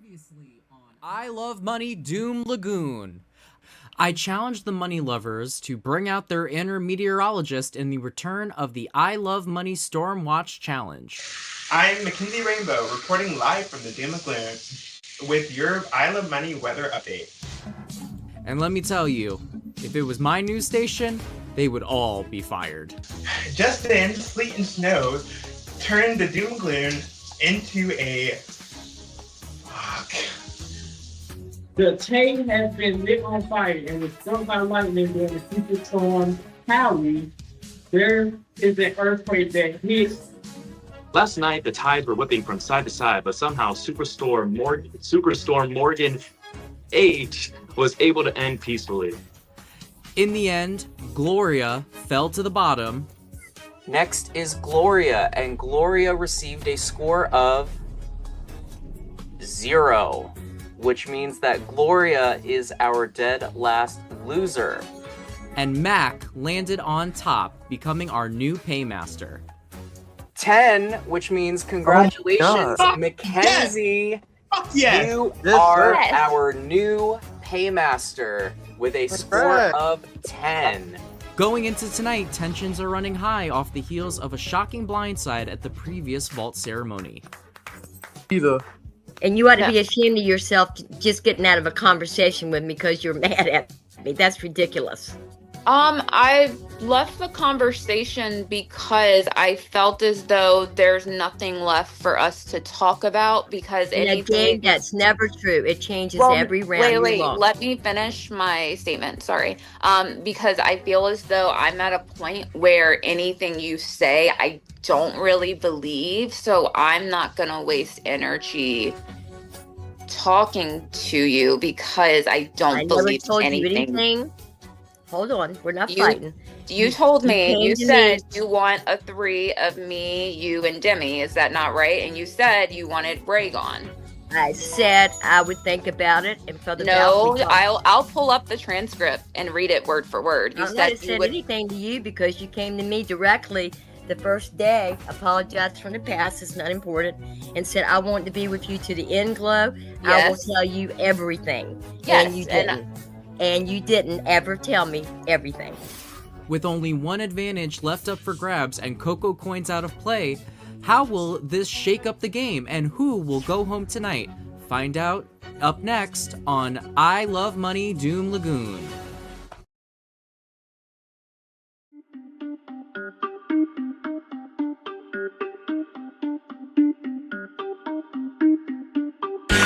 Previously on I Love Money Doom Lagoon. I challenged the money lovers to bring out their inner meteorologist in the return of the I Love Money Storm Watch Challenge. I'm Mackenzie Rainbow, reporting live from the Doom Lagoon with your I Love Money weather update. And let me tell you, if it was my news station, they would all be fired. Just then, sleet and snow turned the Doom Lagoon into a... The chain has been lit on fire and was struck by lightning during the superstorm Howie. There is an earthquake that hit. Last night, the tides were whipping from side to side, but somehow Superstorm Morgan H was able to end peacefully. In the end, Gloria fell to the bottom. Next is Gloria, and Gloria received a score of 0, which means that Gloria is our dead last loser. And Mac landed on top, becoming our new Paymaster. 10, which means congratulations, Mackenzie. Yes. You are our new Paymaster with a score of 10. Going into tonight, tensions are running high off the heels of a shocking blindside at the previous vault ceremony. And you ought to be ashamed of yourself just getting out of a conversation with me because you're mad at me. That's ridiculous. I left the conversation because I felt as though there's nothing left for us to talk about because anything... That's never true. It changes every round. Wait, let me finish my statement. Sorry. Because I feel as though I'm at a point where anything you say, I don't really believe. So I'm not going to waste energy talking to you because I don't believe anything. Hold on, we're not fighting. You told me, you said you want a 3 of me, you, and Demi. Is that not right? And you said you wanted Bray gone. I said I would think about it and further. No, I'll pull up the transcript and read it word for word. You I'm not saying anything to you because you came to me directly the first day, apologized from the past, it's not important, and said I want to be with you to the end glow. Yes. I will tell you everything. Yes, and you didn't. And you didn't ever tell me everything. With only one advantage left up for grabs and Coco coins out of play, how will this shake up the game and who will go home tonight? Find out up next on I Love Money Doom Lagoon.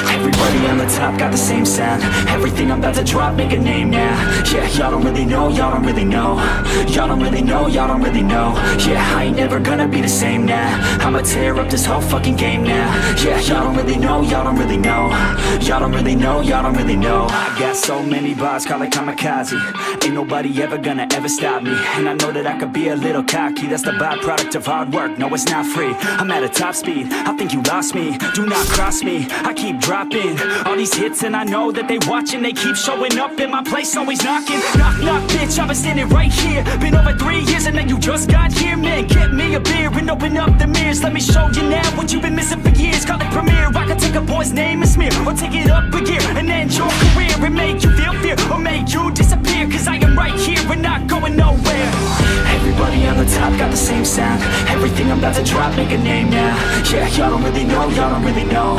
Everybody on the top got the same sound. Everything I'm about to drop, make a name now. Yeah, y'all don't really know, y'all don't really know. Y'all don't really know, y'all don't really know. Yeah, I ain't never gonna be the same now. I'ma tear up this whole fucking game now. Yeah, y'all don't really know, y'all don't really know. Y'all don't really know, y'all don't really know. I got so many bars, call it kamikaze. Ain't nobody ever gonna ever stop me. And I know that I could be a little cocky. That's the byproduct of hard work, no it's not free. I'm at a top speed, I think you lost me. Do not cross me, I keep dropping all these hits and I know that they watching. They keep showing up in my place, always knocking. Knock, knock, bitch, I've been standing right here. Been over 3 years and then you just got here. Man, get me a beer and open up the mirrors. Let me show you now what you've been missing for years. Call it premiere, I can take a boy's name and smear, or take it up a gear and end your career and make you feel fear, or make you disappear. Cause I am right here and not going nowhere. Everybody on the top got the same sound. Everything I'm about to drop, make a name now. Yeah, y'all don't really know, y'all don't really know.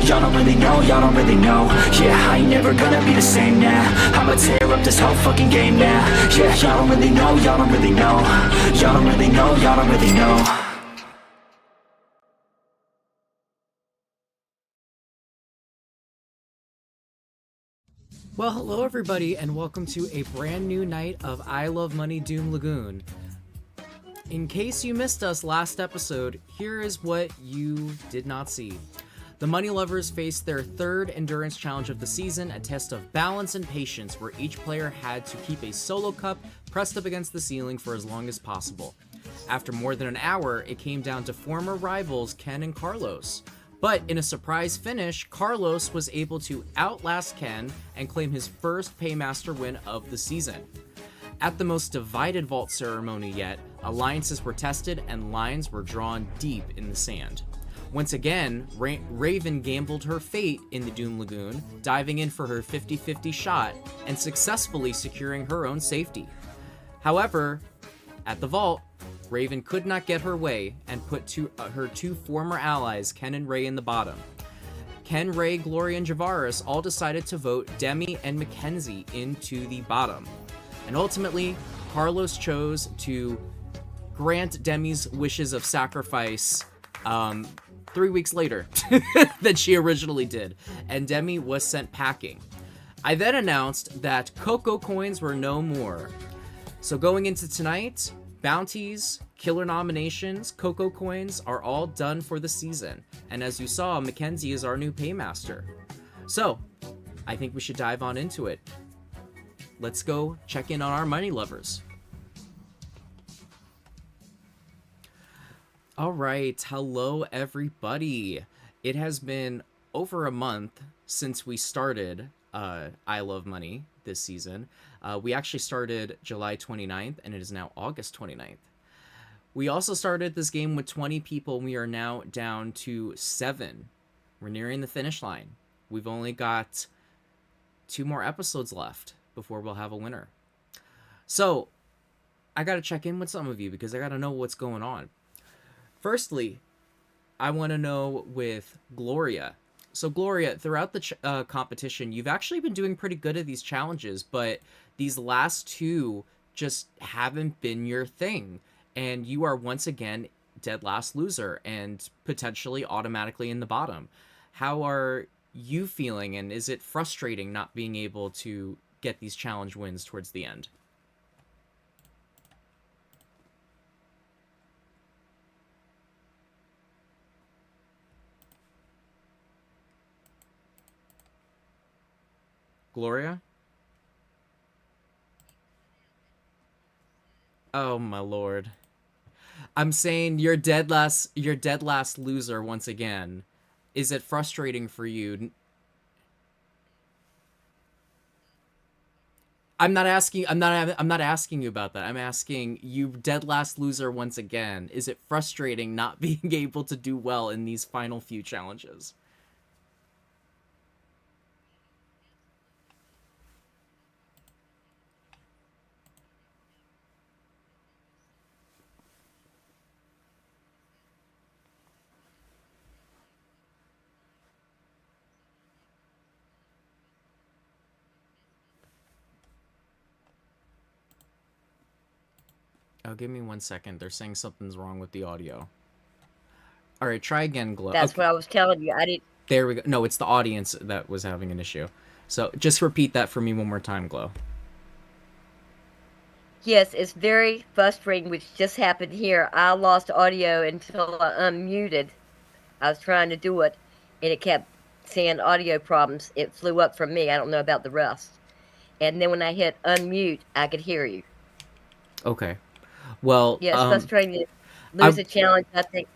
Y'all don't really know, y'all don't really know. Yeah, I ain't never gonna be the same now. I'ma tear up this whole fucking game now. Yeah, y'all don't really know, y'all don't really know. Y'all don't really know, y'all don't really know. Well, hello everybody, and welcome to a brand new night of I Love Money Doom Lagoon. In case you missed us last episode, here is what you did not see. The Money Lovers faced their third endurance challenge of the season, a test of balance and patience where each player had to keep a solo cup pressed up against the ceiling for as long as possible. After more than an hour, it came down to former rivals Ken and Carlos. But in a surprise finish, Carlos was able to outlast Ken and claim his first Paymaster win of the season. At the most divided vault ceremony yet, alliances were tested and lines were drawn deep in the sand. Once again, Raven gambled her fate in the Doom Lagoon, diving in for her 50-50 shot and successfully securing her own safety. However, at the vault, Raven could not get her way and put her two former allies, Ken and Ray, in the bottom. Ken, Ray, Gloria, and Javaris all decided to vote Demi and Mackenzie into the bottom. And ultimately, Carlos chose to grant Demi's wishes of sacrifice 3 weeks later than she originally did, and Demi was sent packing. I then announced that Coco coins were no more. So going into tonight, bounties, killer nominations, Coco coins are all done for the season. And as you saw, Mackenzie is our new Paymaster. So, I think we should dive on into it. Let's go check in on our money lovers. All right, hello everybody. It has been over a month since we started I Love Money this season. We actually started July 29th, and it is now August 29th. We also started this game with 20 people. We are now down to 7. We're nearing the finish line. We've only got 2 more episodes left before we'll have a winner. So, I gotta check in with some of you because I gotta know what's going on. Firstly, I want to know with Gloria. So Gloria, throughout the competition, you've actually been doing pretty good at these challenges, but these last 2 just haven't been your thing. And you are once again dead last loser and potentially automatically in the bottom. How are you feeling, and is it frustrating not being able to get these challenge wins towards the end? Gloria? Oh my lord. I'm saying you're dead last loser once again. Is it frustrating for you? I'm not asking you about that. I'm asking you, dead last loser once again. Is it frustrating not being able to do well in these final few challenges? Oh, give me 1 second. They're saying something's wrong with the audio. All right, try again, Glow. That's okay. what I was telling you. I didn't. There we go. No, it's the audience that was having an issue. So just repeat that for me one more time, Glow. Yes, it's very frustrating, which just happened here. I lost audio until I unmuted. I was trying to do it, and it kept saying audio problems. It flew up from me. I don't know about the rest. And then when I hit unmute, I could hear you. Okay. Well, yeah, it's frustrating to lose a challenge, I think.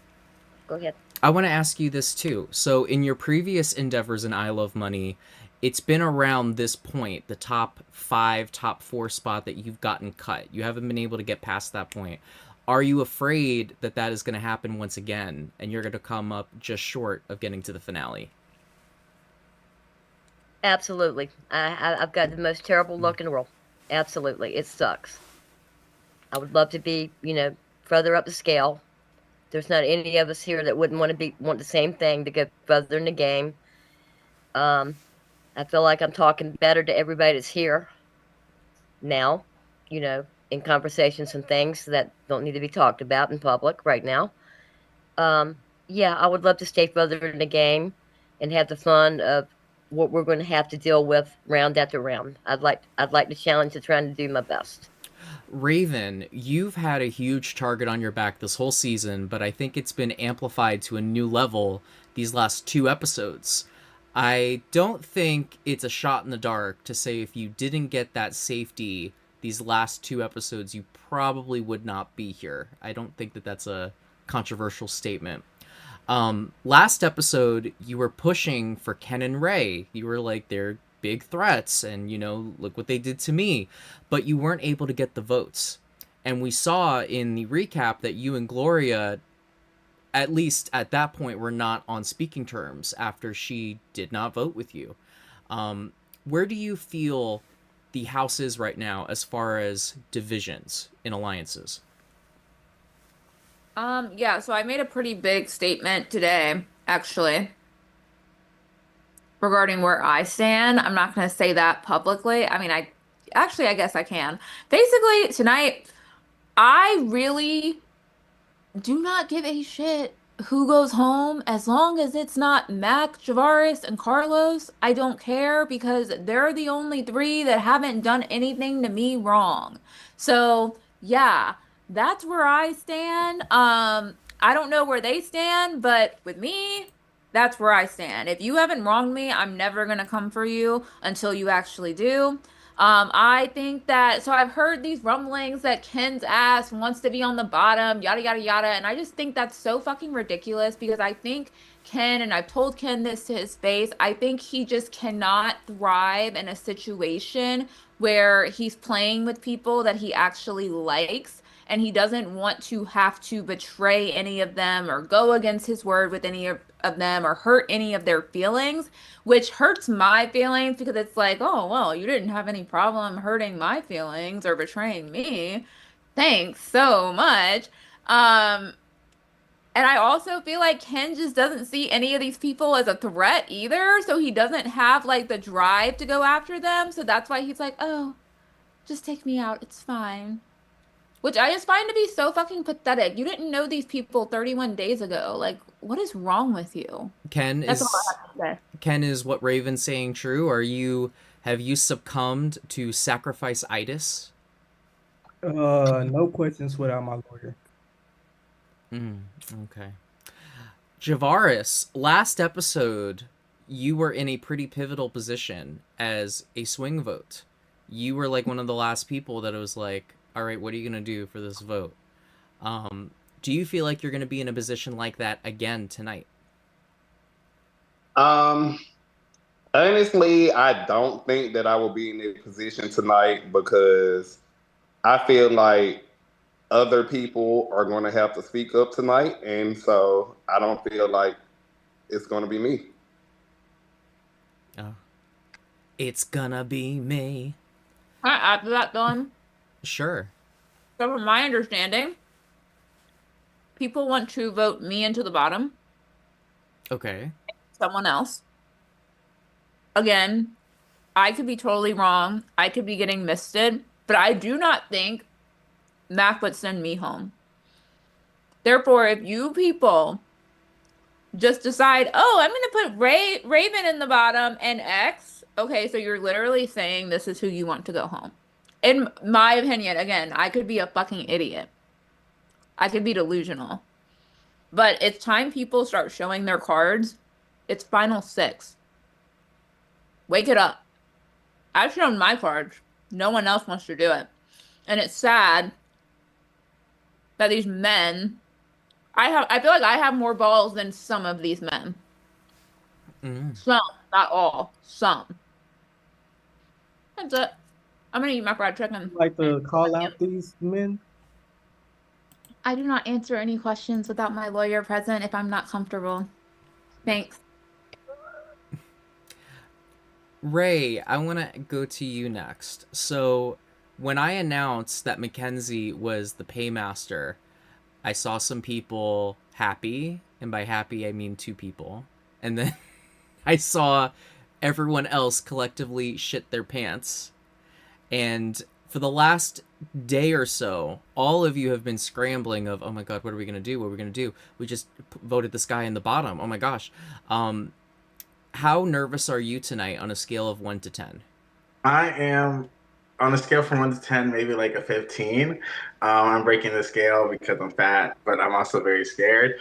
Go ahead. I want to ask you this too. So in your previous endeavors in I Love Money, it's been around this point, the top 5, top 4 spot that you've gotten cut. You haven't been able to get past that point. Are you afraid that that is going to happen once again, and you're going to come up just short of getting to the finale? Absolutely. I've got the most terrible luck in the world. Absolutely. It sucks. I would love to be, further up the scale. There's not any of us here that wouldn't want the same thing, to go further in the game. I feel like I'm talking better to everybody that's here now, in conversations and things that don't need to be talked about in public right now. Yeah, I would love to stay further in the game and have the fun of what we're going to have to deal with round after round. I'd like the challenge of trying to do my best. Raven, you've had a huge target on your back this whole season, but I think it's been amplified to a new level these last 2 episodes. I don't think it's a shot in the dark to say if you didn't get that safety these last 2 episodes, you probably would not be here. I don't think that that's a controversial statement. Last episode, you were pushing for Ken and Ray. You were like, they're big threats, and look what they did to me, but you weren't able to get the votes. And we saw in the recap that you and Gloria at least at that point, were not on speaking terms after she did not vote with you. Where do you feel the house is right now as far as divisions in alliances? Yeah, so I made a pretty big statement today, actually, regarding where I stand. I'm not going to say that publicly. I mean, I guess I can. Basically, tonight, I really do not give a shit who goes home as long as it's not Mac, Javaris, and Carlos. I don't care because they're the only three that haven't done anything to me wrong. So, yeah, that's where I stand. I don't know where they stand, but with me, that's where I stand. If you haven't wronged me, I'm never gonna come for you until you actually do. I think that, so I've heard these rumblings that Ken's ass wants to be on the bottom, yada, yada, yada. And I just think that's so fucking ridiculous because I think Ken, and I've told Ken this to his face, I think he just cannot thrive in a situation where he's playing with people that he actually likes. And he doesn't want to have to betray any of them or go against his word with any of them or hurt any of their feelings, which hurts my feelings because it's like, oh, well, you didn't have any problem hurting my feelings or betraying me. Thanks so much. Um, and I also feel like Ken just doesn't see any of these people as a threat either. So he doesn't have like the drive to go after them. So that's why he's like, oh, just take me out. It's fine. Which I just find to be so fucking pathetic. You didn't know these people 31 days ago. Like, what is wrong with you? That's all I have to say. Ken, is what Raven's saying true? Have you succumbed to sacrifice-itis? No questions without my lawyer. Okay. Javaris, last episode, you were in a pretty pivotal position as a swing vote. You were like one of the last people that was like, all right, what are you going to do for this vote? Do you feel like you're going to be in a position like that again tonight? Honestly, I don't think that I will be in a position tonight because I feel like other people are going to have to speak up tonight. And so I don't feel like it's going to be me. Oh. It's gonna be me. Can I add to that, Dylan? Sure. So from my understanding, people want to vote me into the bottom. Okay. Someone else. Again, I could be totally wrong. I could be getting misted, but I do not think Mac would send me home. Therefore, if you people just decide, oh, I'm going to put Raven in the bottom and X, okay, so you're literally saying this is who you want to go home. In my opinion, again, I could be a fucking idiot. I could be delusional. But it's time people start showing their cards. It's final six. Wake it up. I've shown my cards. No one else wants to do it. And it's sad that these men, I feel like I have more balls than some of these men. Some, not all. Some. That's it. I'm gonna eat my fried chicken. Like to call out these men? I do not answer any questions without my lawyer present if I'm not comfortable. Thanks. Ray, I want to go to you next. So, when I announced that Mackenzie was the Paymaster, I saw some people happy, and by happy I mean 2 people. And then I saw everyone else collectively shit their pants. And for the last day or so, all of you have been scrambling of, oh my god, what are we going to do? What are we going to do? We just voted this guy in the bottom. Oh my gosh. How nervous are you tonight on a scale of 1 to 10? I am on a scale from 1 to 10, maybe like a 15. I'm breaking the scale because I'm fat, but I'm also very scared.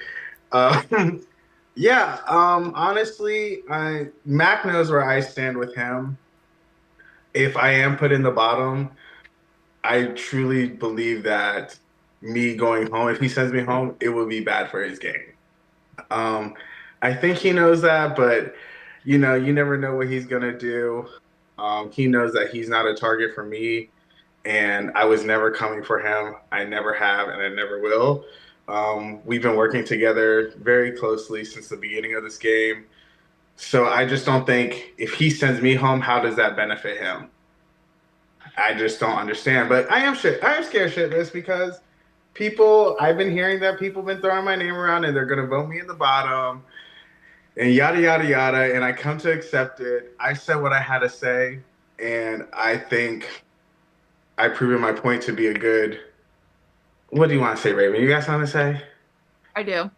Yeah, honestly, Mac knows where I stand with him. If I am put in the bottom, I truly believe that me going home, if he sends me home, it will be bad for his game. I think he knows that, but you know, you never know what he's gonna do. He knows that he's not a target for me, and I was never coming for him. I never have, and I never will. We've been working together very closely since the beginning of this game. So I just don't think if he sends me home, how does that benefit him? I just don't understand. But I am scared shitless because I've been hearing that people have been throwing my name around and they're gonna vote me in the bottom and yada yada yada. And I come to accept it. I said what I had to say, and I think I've proven my point to be a good. What do you want to say, Raven? You got something to say? I do.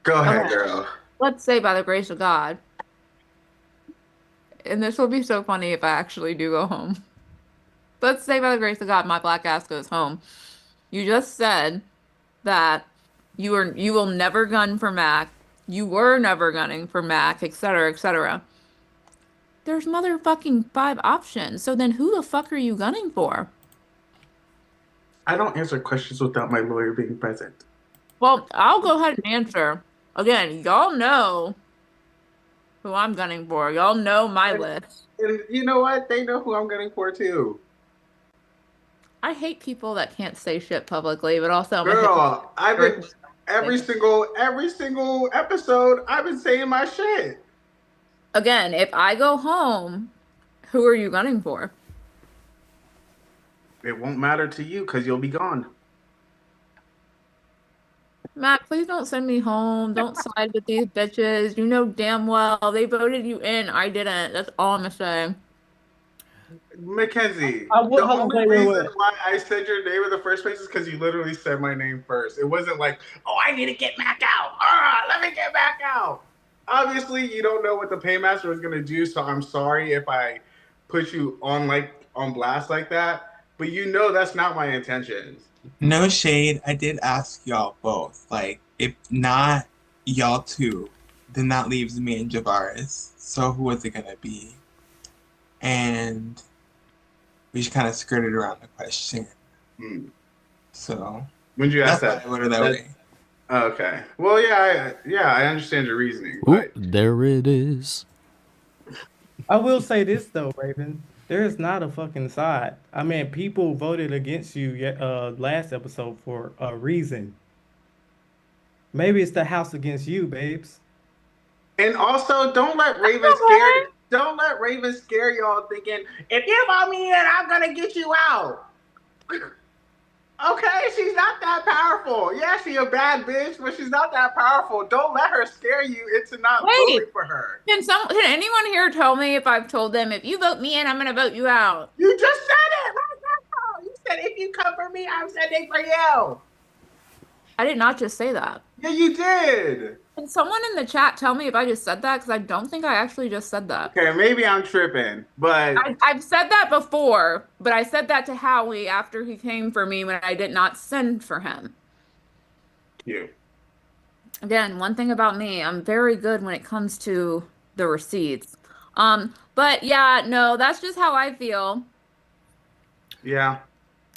Go ahead, Okay. girl. Let's say by the grace of God, and this will be so funny if I actually do go home. Let's say by the grace of God, my black ass goes home. You just said that you will never gun for Mac. You were never gunning for Mac, etc., etc. There's motherfucking 5 options. So then who the fuck are you gunning for? I don't answer questions without my lawyer being present. Well, I'll go ahead and answer. Again, y'all know who I'm gunning for. Y'all know my list. And you know what? They know who I'm gunning for too. I hate people that can't say shit publicly, but also Girl, I've been every single episode. I've been saying my shit. Again, if I go home, who are you gunning for? It won't matter to you because you'll be gone. Matt, please don't send me home. Don't side with these bitches. You know damn well they voted you in. I didn't. That's all I'm gonna say. Mackenzie, I would- the hold on, only wait. reason why I said your name in the first place is because you literally said my name first. It wasn't like, oh, I need to get Mac out. Let me get Mac out. Obviously, you don't know what the Paymaster is gonna do, so I'm sorry if I put you on blast like that. But you know that's not my intentions. No shade. I did ask y'all both. Like, if not y'all two, then that leaves me and Javaris. So who was it gonna be? And we just kind of skirted around the question. So when you ask that, that, I that way. Okay. Well, yeah, I understand your reasoning. Ooh, there it is. I will say this though, Raven. There is not a fucking side. I mean, people voted against you last episode for a reason. Maybe it's the house against you, babes. And also, don't let Raven scare y'all thinking, if you vote me in, I'm gonna get you out. Okay, she's not that powerful. Yeah, she's a bad bitch, but she's not that powerful. Don't let her scare you into not voting for her. Can anyone here tell me if I've told them if you vote me in, I'm gonna vote you out? You just said it right now. You said if you come for me, I'm sending for you. I did not just say that. Yeah, you did. Can someone in the chat tell me if I just said that? Because I don't think I actually just said that. Okay, maybe I'm tripping, but I've said that before, but I said that to Howie after he came for me when I did not send for him. You. Again, one thing about me, I'm very good when it comes to the receipts. But yeah, no, that's just how I feel. Yeah.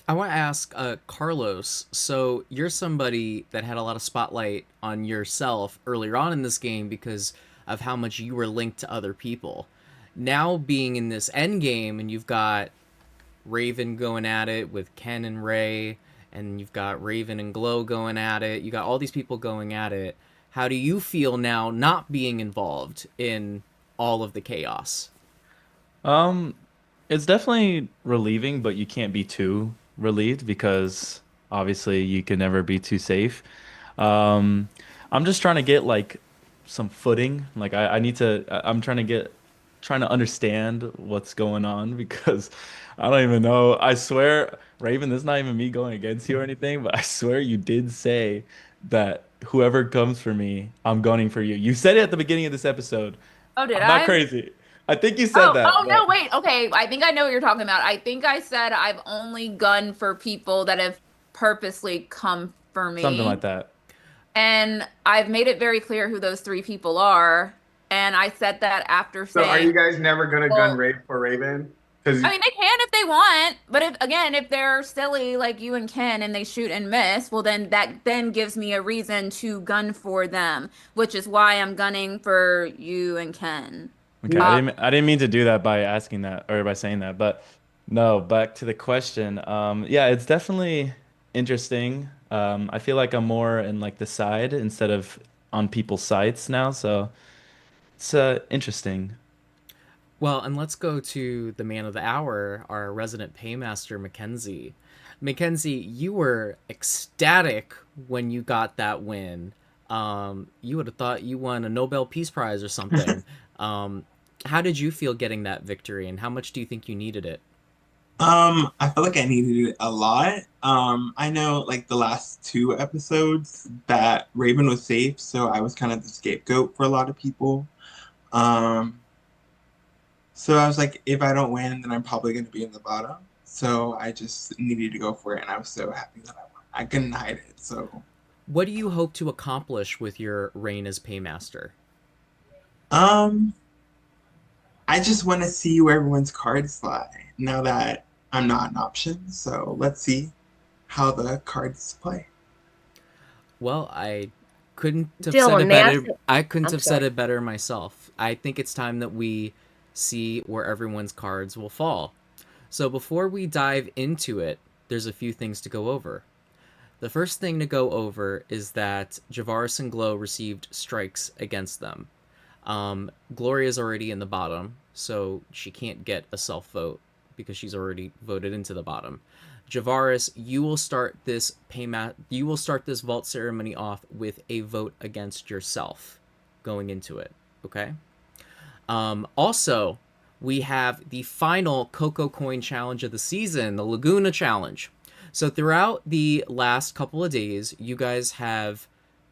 I want to ask Carlos, so you're somebody that had a lot of spotlight on yourself earlier on in this game because of how much you were linked to other people. Now being in this end game and you've got Raven going at it with Ken and Ray, and you've got Raven and Glow going at it, you got all these people going at it. How do you feel now not being involved in all of the chaos? It's definitely relieving, but you can't be too relieved because obviously you can never be too safe. I'm just trying to get like some footing. Like I'm trying to understand what's going on because I don't even know. I swear, Raven, this is not even me going against you or anything, but I swear you did say that whoever comes for me, I'm gunning for you. You said it at the beginning of this episode. Oh, did I'm I? not crazy. I think you said that. Oh, no, wait. Okay, I think I know what you're talking about. I think I said I've only gunned for people that have purposely come for me. Something like that. And I've made it very clear who those 3 people are. And I said that after saying... So are you guys never going to gun for Raven? I mean, they can if they want. But if they're silly like you and Ken and they shoot and miss, well, then that gives me a reason to gun for them, which is why I'm gunning for you and Ken. Okay, I didn't mean to do that by asking that or by saying that, but no, back to the question. Yeah, it's definitely interesting. I feel like I'm more in like the side instead of on people's sides now, so it's interesting. Well, and let's go to the man of the hour, our resident paymaster, Mackenzie. Mackenzie, you were ecstatic when you got that win. You would have thought you won a Nobel Peace Prize or something. How did you feel getting that victory, and how much do you think you needed it? I feel like I needed it a lot. I know like the last two episodes that Raven was safe, so I was kind of the scapegoat for a lot of people. Um, so I was like, if I don't win, then I'm probably going to be in the bottom. So I just needed to go for it, and I was so happy that I won. I couldn't hide it. So, What do you hope to accomplish with your reign as paymaster? um, I just want to see where everyone's cards lie now that I'm not an option. So let's see how the cards play. Well, I couldn't have Dylan, said it may I better. say- I couldn't I'm have said sorry. it better myself. I think it's time that we see where everyone's cards will fall. So before we dive into it, there's a few things to go over. The first thing to go over is that Javaris and Glow received strikes against them. Gloria's already in the bottom, so she can't get a self vote because she's already voted into the bottom. Javaris, you will start this vault ceremony off with a vote against yourself going into it. Okay. Also, we have the final Coco Coin challenge of the season, the Laguna challenge. So throughout the last couple of days, you guys have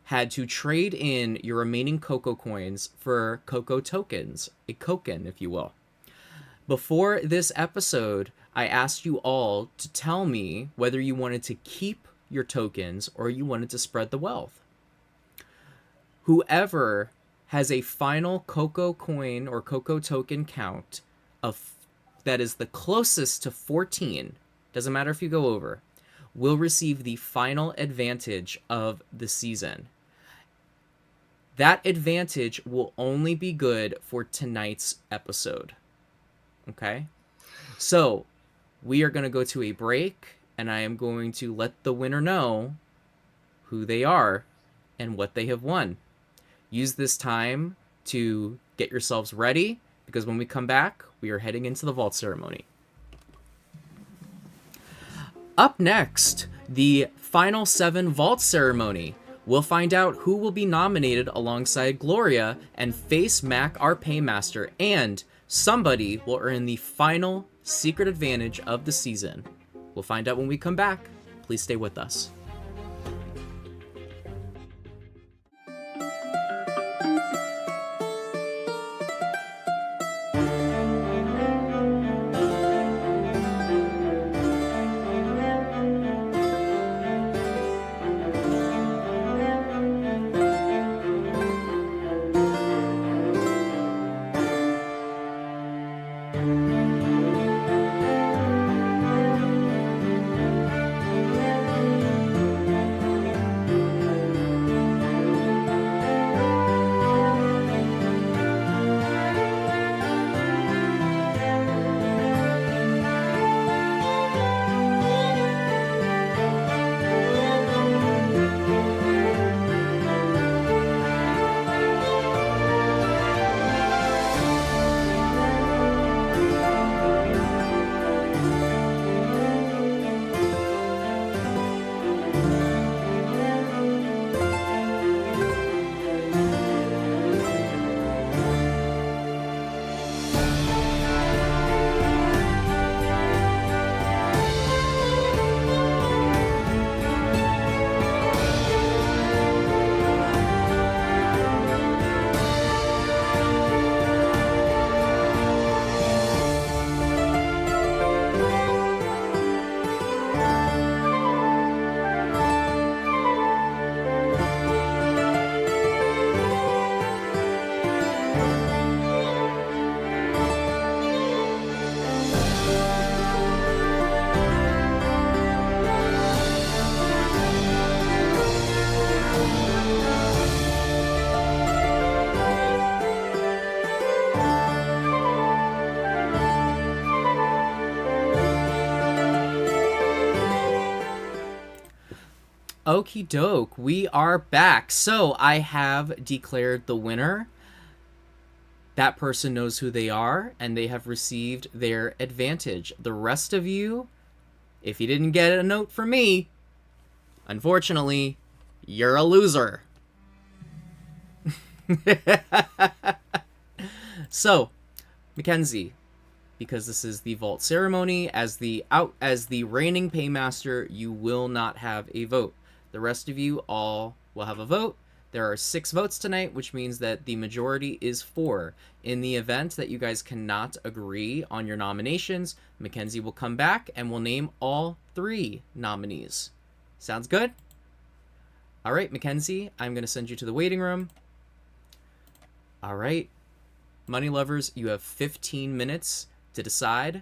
had to trade in your remaining Coco coins for Coco tokens, a Koken, if you will. Before this episode, I asked you all to tell me whether you wanted to keep your tokens or you wanted to spread the wealth. Whoever has a final Coco coin or Coco token count of that is the closest to 14, doesn't matter if you go over, will receive the final advantage of the season. That advantage will only be good for tonight's episode. Okay? So, we are going to go to a break, and I am going to let the winner know who they are and what they have won. Use this time to get yourselves ready, because when we come back, we are heading into the vault ceremony. Up next, the Final 7 Vault Ceremony. We'll find out who will be nominated alongside Gloria and face Mac, our Paymaster, and somebody will earn the final secret advantage of the season. We'll find out when we come back. Please stay with us. Okie doke, we are back. So I have declared the winner. That person knows who they are, and they have received their advantage. The rest of you, if you didn't get a note from me, unfortunately, you're a loser. So, Mackenzie, because this is the vault ceremony, as the reigning paymaster, you will not have a vote. The rest of you all will have a vote. There are 6 votes tonight, which means that the majority is 4. In the event that you guys cannot agree on your nominations, Mackenzie will come back and will name all 3 nominees. Sounds good? All right, Mackenzie, I'm going to send you to the waiting room. All right. Money lovers, you have 15 minutes to decide.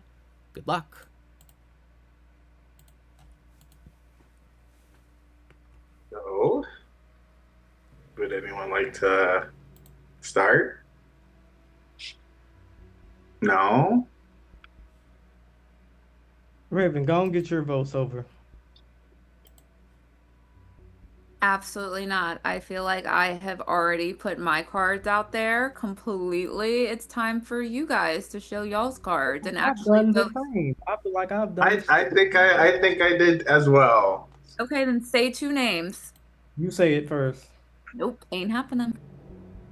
Good luck. So, would anyone like to start? No? Raven, go and get your votes over. Absolutely not. I feel like I have already put my cards out there completely. It's time for you guys to show y'all's cards and I've actually done the vote. same. I feel like I've done. I think I did as well. Okay, then say 2 names. You say it first. Nope, ain't happening.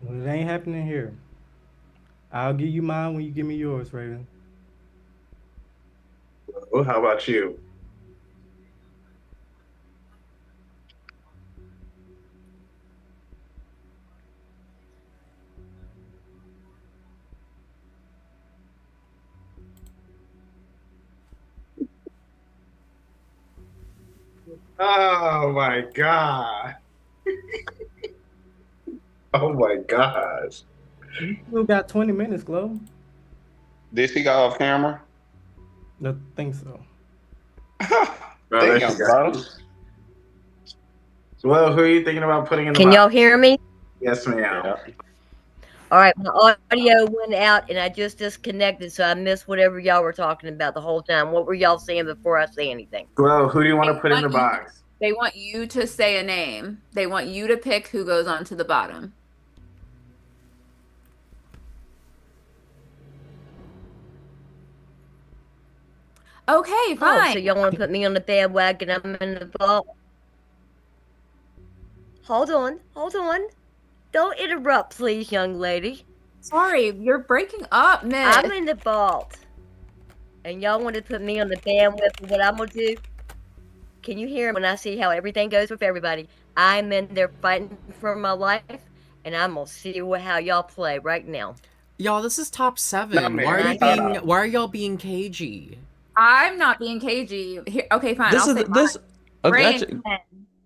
Well, it ain't happening here. I'll give you mine when you give me yours, Raven. Well, how about you? Oh my god. Oh my gosh. You still got 20 minutes, Glow. Did she go off camera? I think so. Damn, bro. Well, who are you thinking about putting in the Can box? y'all hear me? Yes, ma'am. All right, my audio went out and I just disconnected, so I missed whatever y'all were talking about the whole time. What were y'all saying before I say anything? Well, who do you want to put in the want you- box? They want you to say a name. They want you to pick who goes onto the bottom. Okay, Oh, fine. so y'all want to put me on the bandwagon? I'm in the vault. Hold on. Don't interrupt, please, young lady. Sorry, you're breaking up, miss. I'm in the vault. And y'all want to put me on the bandwagon, what I'm going to do? Can you hear when I see how everything goes with everybody? I'm in there fighting for my life, and I'm going to see how y'all play right now. Y'all, this is top 7. No, man, Why are y'all being cagey? I'm not being cagey. Here, okay, fine. This I'll say is this. Okay, Ray actually, and Ken,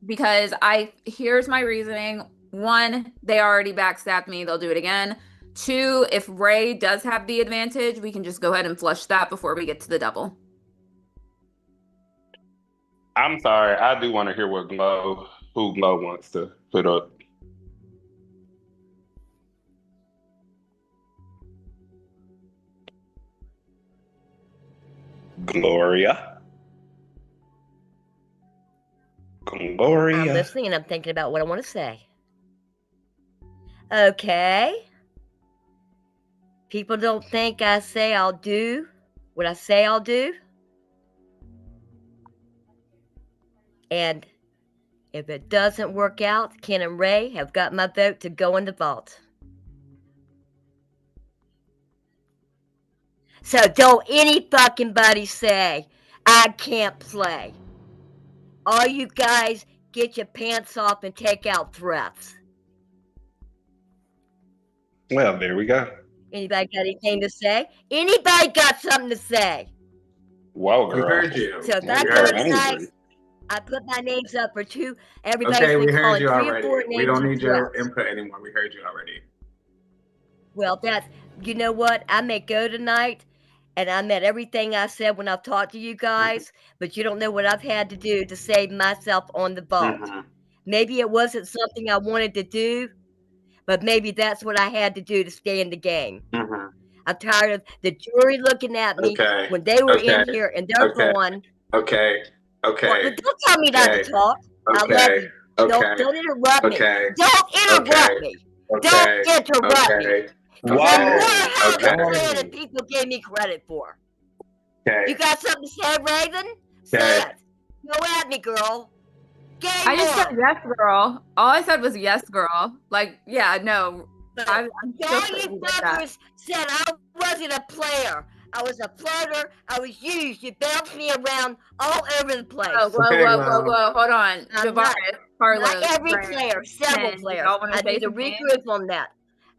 because here's my reasoning. 1, they already backstabbed me. They'll do it again. 2, if Ray does have the advantage, we can just go ahead and flush that before we get to the double. I'm sorry. I do want to hear who Glow wants to put up. Gloria. I'm Gloria. listening and I'm thinking about what I want to say. Okay. People don't think I say I'll do what I say I'll do. And if it doesn't work out, Ken and Ray have got my vote to go in the vault. So don't any fucking buddy say I can't play. All you guys get your pants off and take out threats. Well, there we go. Anybody got anything to say? Anybody got something to say? Whoa, We girl. heard you. So if We I go heard tonight, angry. I put my names up for 2. Everybody's Okay, we been heard calling you 3 or already. 4 names. We don't need your throughout. input anymore. We heard you already. Well, you know what? I may go tonight, and I meant everything I said when I've talked to you guys, but you don't know what I've had to do to save myself on the vault. Maybe it wasn't something I wanted to do, but maybe that's what I had to do to stay in the game. I'm tired of the jury looking at me when they were in here and they're going. Okay. Well, don't tell me not to talk. I love Okay. you. Okay. Don't interrupt me. Okay. Don't interrupt Okay. me. Okay. Don't interrupt me. Okay. Because I'm Whoa. more having a plan Okay. than people gave me credit for. You Okay. got something to say, Raven? Say Okay. it. Go at me, girl. Game I just said on. yes, girl. All I said was yes, girl. Like, yeah, no. I'm still All sitting you with that. fuckers said I wasn't a player. I was a flirter. I was used. You bounced me around all over the place. Whoa, whoa, Okay, whoa, well. whoa, whoa. Hold on. I'm Javaris, Carlos, Not every Brand, player, several Ken, players. y'all want I to say need to something? regroup on that.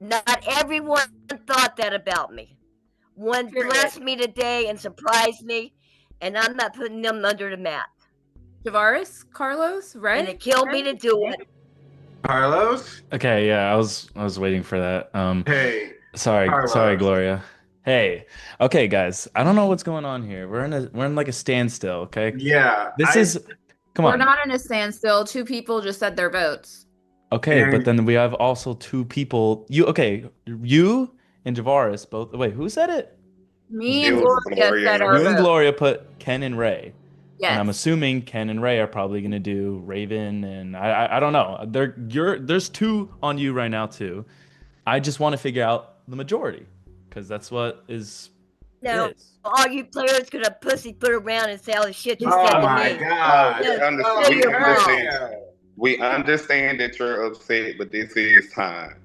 Not everyone thought that about me. One Period. blessed me today and surprised me, and I'm not putting them under the mat. Javaris, Carlos, right? And it killed me to do it. Carlos? Okay, yeah, I was waiting for that. Hey. Sorry, Carlos. Gloria. Hey, okay, guys, I don't know what's going on here. We're in like a standstill. Okay, Yeah. come We're on. not in a standstill. 2 people just said their votes. Okay, And- but then we have also 2 people. You and Javaris both. Wait, who said it? Me It and was Gloria Gloria. said our You and votes. Gloria put Ken and Ray. Yes. And I'm assuming Ken and Ray are probably gonna do Raven, and I don't know. There's 2 on you right now too. I just want to figure out the majority because that's what is. Now, is. all you players gonna pussyfoot around and say all the shit you Oh said to my me. God. No, Oh, do your yeah. We understand that you're upset, but this is time.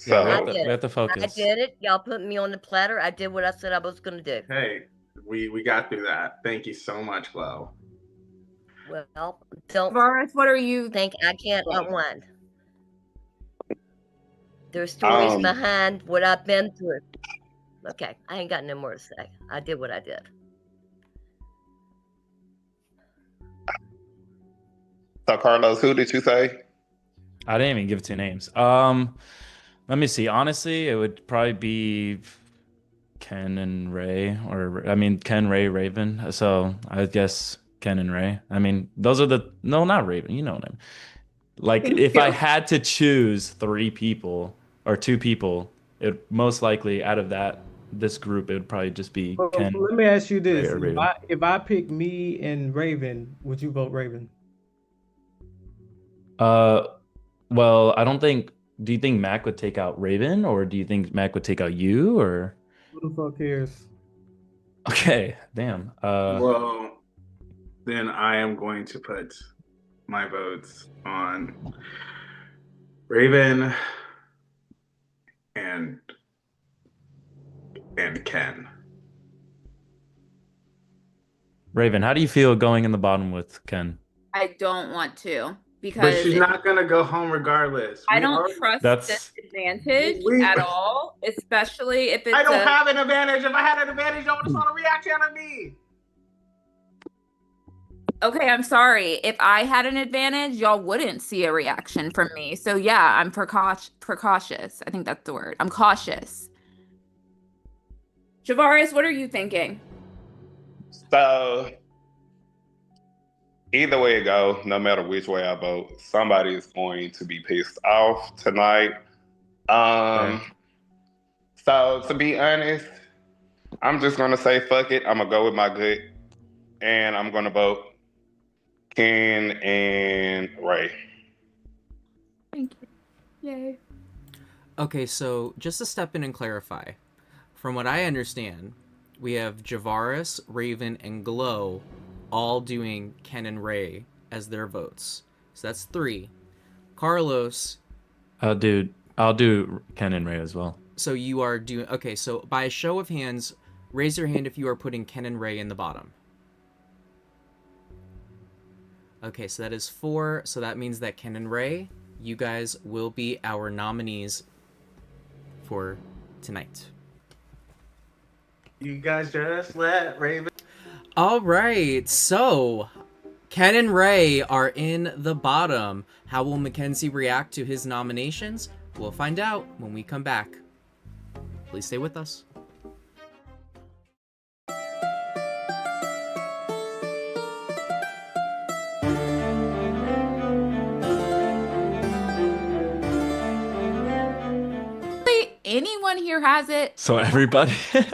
Yeah, So we have to I focus. did it. Y'all put me on the platter. I did what I said I was gonna do. Hey, we got through that. Thank you so much, Glo. Well, don't Javaris, what are you? think I can't unwind. There's stories behind what I've been through. Okay, I ain't got no more to say. I did what I did. So Carlos, who did you say? I didn't even give 2 names. Let me see. Honestly, it would probably be Ken and Ray, or I mean Ken, Ray, Raven. So I guess Ken and Ray. I mean, those are not Raven. You know what I mean? Like if I had to choose 3 people or 2 people, it most likely out of this group, it would probably just be Well, Ken. let me ask you this: Ray or Raven. if I pick me and Raven, would you vote Raven? Well, I don't think. Do you think Mac would take out Raven, or do you think Mac would take out you, or? Who the fuck cares? Okay, damn. Well, then I am going to put my votes on Raven and Ken. Raven, how do you feel going in the bottom with Ken? I don't want to because But she's not gonna go home regardless. I don't trust this advantage at all, especially if it's. I don't have an advantage. If I had an advantage, y'all would have saw the reaction of me. Okay, I'm sorry. If I had an advantage, y'all wouldn't see a reaction from me. So yeah, I'm precautious. I think that's the word. I'm cautious. Javaris, what are you thinking? So either way it go, no matter which way I vote, somebody is going to be pissed off tonight. So to be honest, I'm just gonna say fuck it. I'm gonna go with my gut, and I'm gonna vote Ken and Ray. Thank you. Yay. Okay, so just to step in and clarify, from what I understand, we have Javaris, Raven, and Glow all doing Ken and Ray as their votes. So that's 3. Carlos. I'll do Ken and Ray as well. So you are doing... Okay, so by a show of hands, raise your hand if you are putting Ken and Ray in the bottom. Okay, so that is 4. So that means that Ken and Ray, you guys will be our nominees for tonight. You guys just let Raven. All right, so Ken and Ray are in the bottom. How will Mackenzie react to his nominations? We'll find out when we come back. Please stay with us. Anyone here has it? So everybody, you think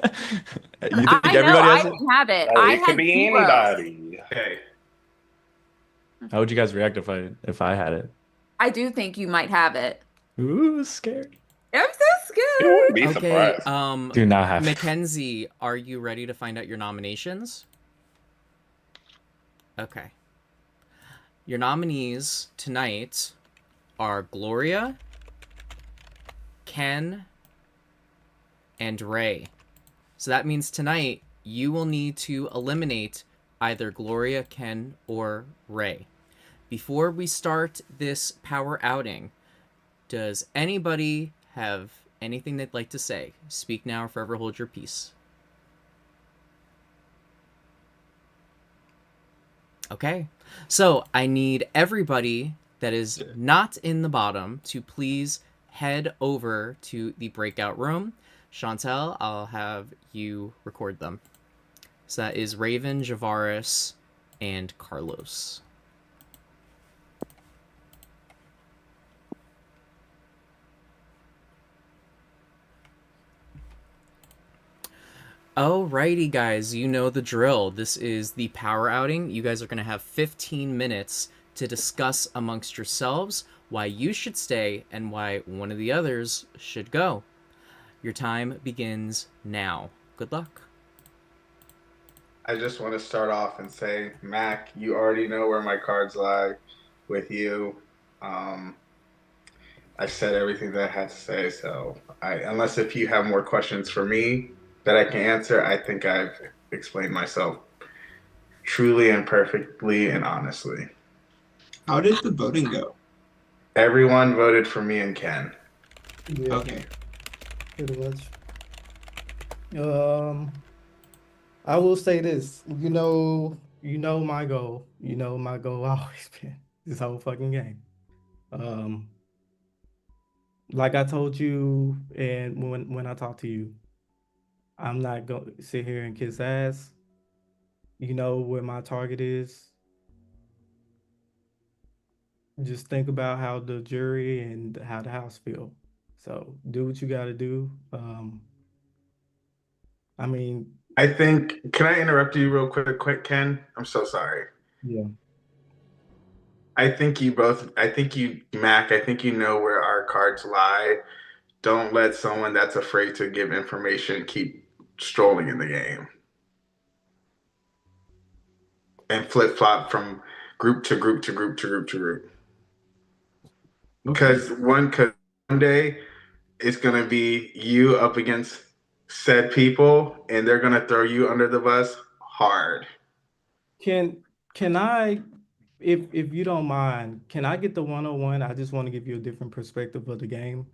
I everybody know has I it? don't have it. Oh, I it had could be 0. anybody. Okay. How would you guys react if I had it? I do think you might have it. Ooh, scary. I'm so It wouldn't scared. be Okay, surprised. Do not have it. Mackenzie, are you ready to find out your nominations? Okay. Your nominees tonight are Gloria, Ken, and Ray. So that means tonight you will need to eliminate either Gloria, Ken, or Ray. Before we start this power outing, does anybody have anything they'd like to say? Speak now or forever hold your peace. Okay, so I need everybody that is not in the bottom to please head over to the breakout room. Chantel, I'll have you record them. So that is Raven, Javaris, and Carlos. Alrighty, guys, you know the drill. This is the power outing. You guys are going to have 15 minutes to discuss amongst yourselves why you should stay and why one of the others should go. Your time begins now. Good luck. I just want to start off and say, Mac, you already know where my cards lie with you. I said everything that I had to say, so unless if you have more questions for me that I can answer, I think I've explained myself truly and perfectly and honestly. How did the voting go? Everyone voted for me and Ken. Yeah, Okay. pretty much. I will say this. You know my goal. You know my goal always been this whole fucking game. Like I told you, and when I talked to you, I'm not going to sit here and kiss ass. You know where my target is. Just think about how the jury and how the house feel. So do what you got to do. I mean, I think, can I interrupt you real quick, Ken? I'm so sorry. yeah. Mac, I think you know where our cards lie. Don't let someone that's afraid to give information keep strolling in the game and flip flop from group to group to group to group to group. Because one day it's gonna be you up against said people, and they're gonna throw you under the bus hard. Can I, if you don't mind, can I get the 101? I just want to give you a different perspective of the game.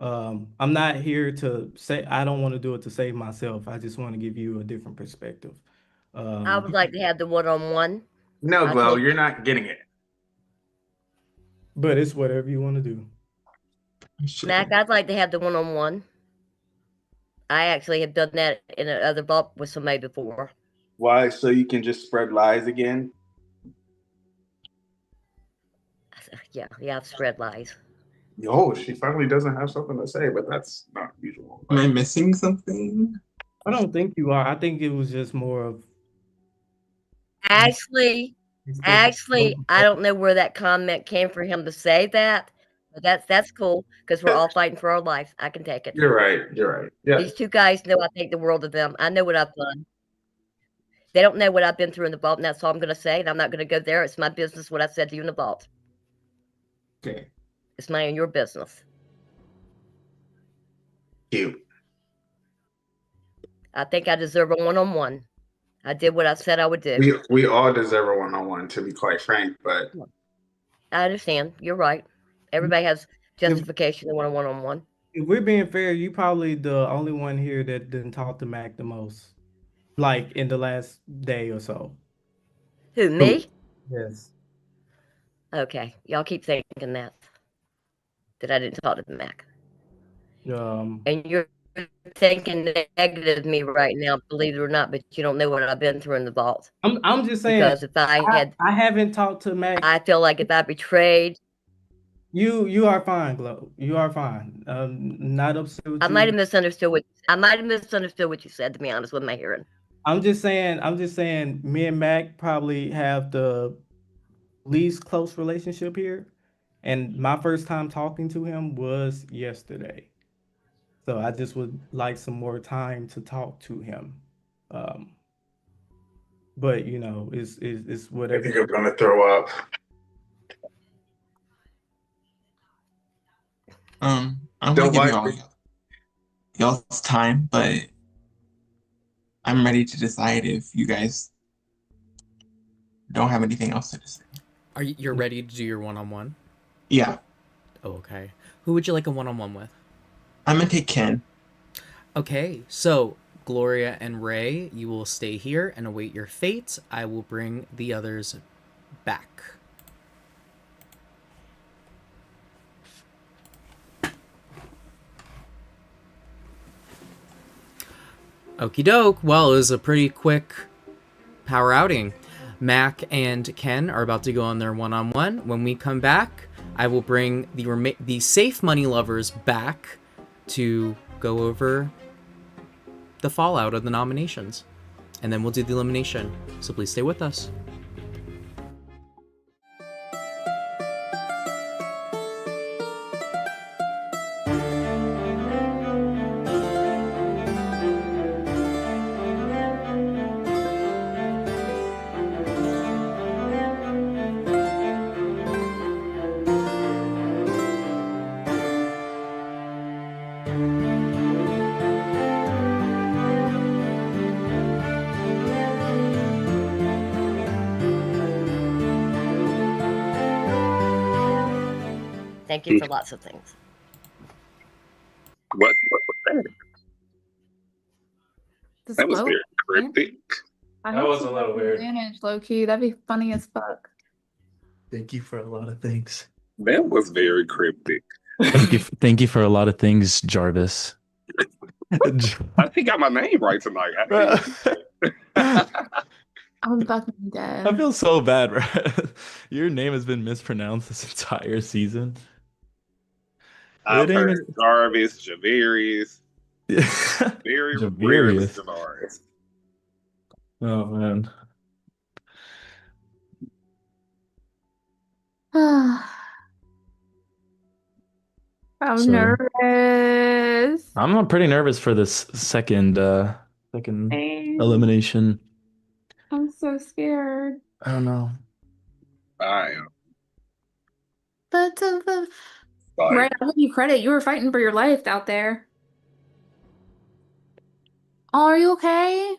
I'm not here to say I don't want to do it to save myself. I just want to give you a different perspective. I would like to have the one-on-one. No, I Glow, told- you're not getting it. But it's whatever you want to do. Mac, I'd like to have the one-on-one. I actually have done that in another vault with somebody before. Why? So you can just spread lies again? Yeah, I've spread lies. Oh, she finally doesn't have something to say, but that's not usual. Am I missing something? I don't think you are. I think it was just more of Actually, I don't know where that comment came for him to say that, but that's cool because we're all fighting for our lives. I can take it. You're right. Yeah. These two guys know I think the world of them. I know what I've done. They don't know what I've been through in the vault, and that's all I'm going to say. And I'm not going to go there. It's my business what I said to you in the vault. Okay. It's mine and your business. Cute. I think I deserve a one-on-one. I did what I said I would do. We all deserve a one-on-one, to be quite frank, but I understand. You're right. Everybody has justification. They want a one-on-one. If we're being fair, you probably the only one here that didn't talk to Mac the most, like in the last day or so. Who, me? Yes. Okay. Y'all keep thinking that I didn't talk to Mac. And you're thinking negative of me right now, believe it or not, but you don't know what I've been through in the vault. I'm just saying, because if I haven't talked to Mac. I feel like if I betrayed. You are fine, Glow. You are fine. Not upset with you. I might have misunderstood what you said, to be honest with my hearing. I'm just saying me and Mac probably have the least close relationship here. And my first time talking to him was yesterday. So I just would like some more time to talk to him. Um, but you know, it's I whatever. think I'm gonna throw up. I'm gonna Don't give mind. y'all's time, but I'm ready to decide if you guys don't have anything else to say. You're ready to do your one-on-one? Yeah, Oh, okay. Who would you like a one-on-one with? I'm gonna take Ken. Okay, so Gloria and Ray, you will stay here and await your fate. I will bring the others back. Okie doke. Well, it was a pretty quick power outing. Mac and Ken are about to go on their one-on-one. When we come back, I will bring the safe money lovers back to go over the fallout of the nominations. And then we'll do the elimination. So please stay with us. Thank you for lots of things. What was that? That was very cryptic. I That hope was she a little has weird. advantage, low key. That'd be funny as fuck. Thank you for a lot of things. That was very cryptic. Thank you for a lot of things, Jarvis. I think I got my name right tonight. I'm fucking dead. I feel so bad, bro. Your name has been mispronounced this entire season. I've It ain't heard Jarvis, Javarius, very rarely Javarius. Javaris. Oh man. I'm So- nervous. I'm pretty nervous for this second elimination. I'm so scared. I don't know. I am. But Like, right, I'll give you credit. You were fighting for your life out there. Oh, are you okay?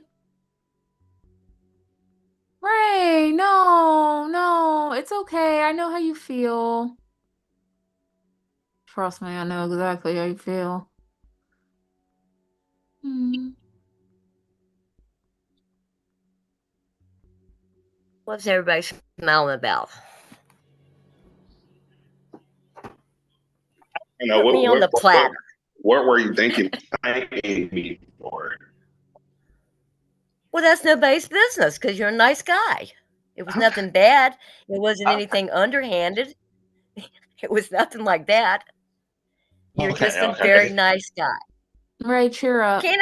Ray, no, it's okay. I know how you feel. Trust me, I know exactly how you feel. What's everybody smiling about? you know, Put me on the platter. what were you thinking? Thanking me for? Well, that's nobody's business because you're a nice guy. It was nothing bad. It wasn't anything underhanded. It was nothing like that. You're Okay, just a okay. very nice guy. Ray, cheer up. Can't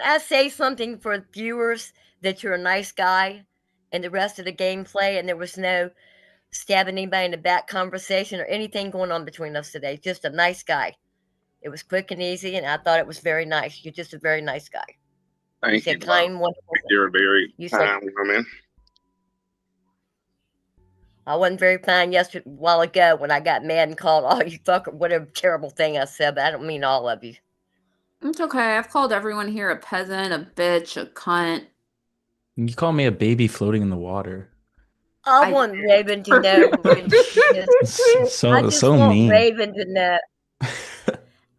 I say something for viewers that you're a nice guy and the rest of the gameplay and there was no stabbing anybody in the back conversation or anything going on between us today? Just a nice guy. It was quick and easy, and I thought it was very nice. You're just a very nice guy. Thank you. said kind, wonderful things. You're a very You said- kind woman. I wasn't very fine yesterday, a while ago, when I got mad and called all you fucker, whatever terrible thing I said, but I don't mean all of you. It's okay. I've called everyone here a peasant, a bitch, a cunt. You call me a baby floating in the water. I want Raven to know. When So mean. Raven to know.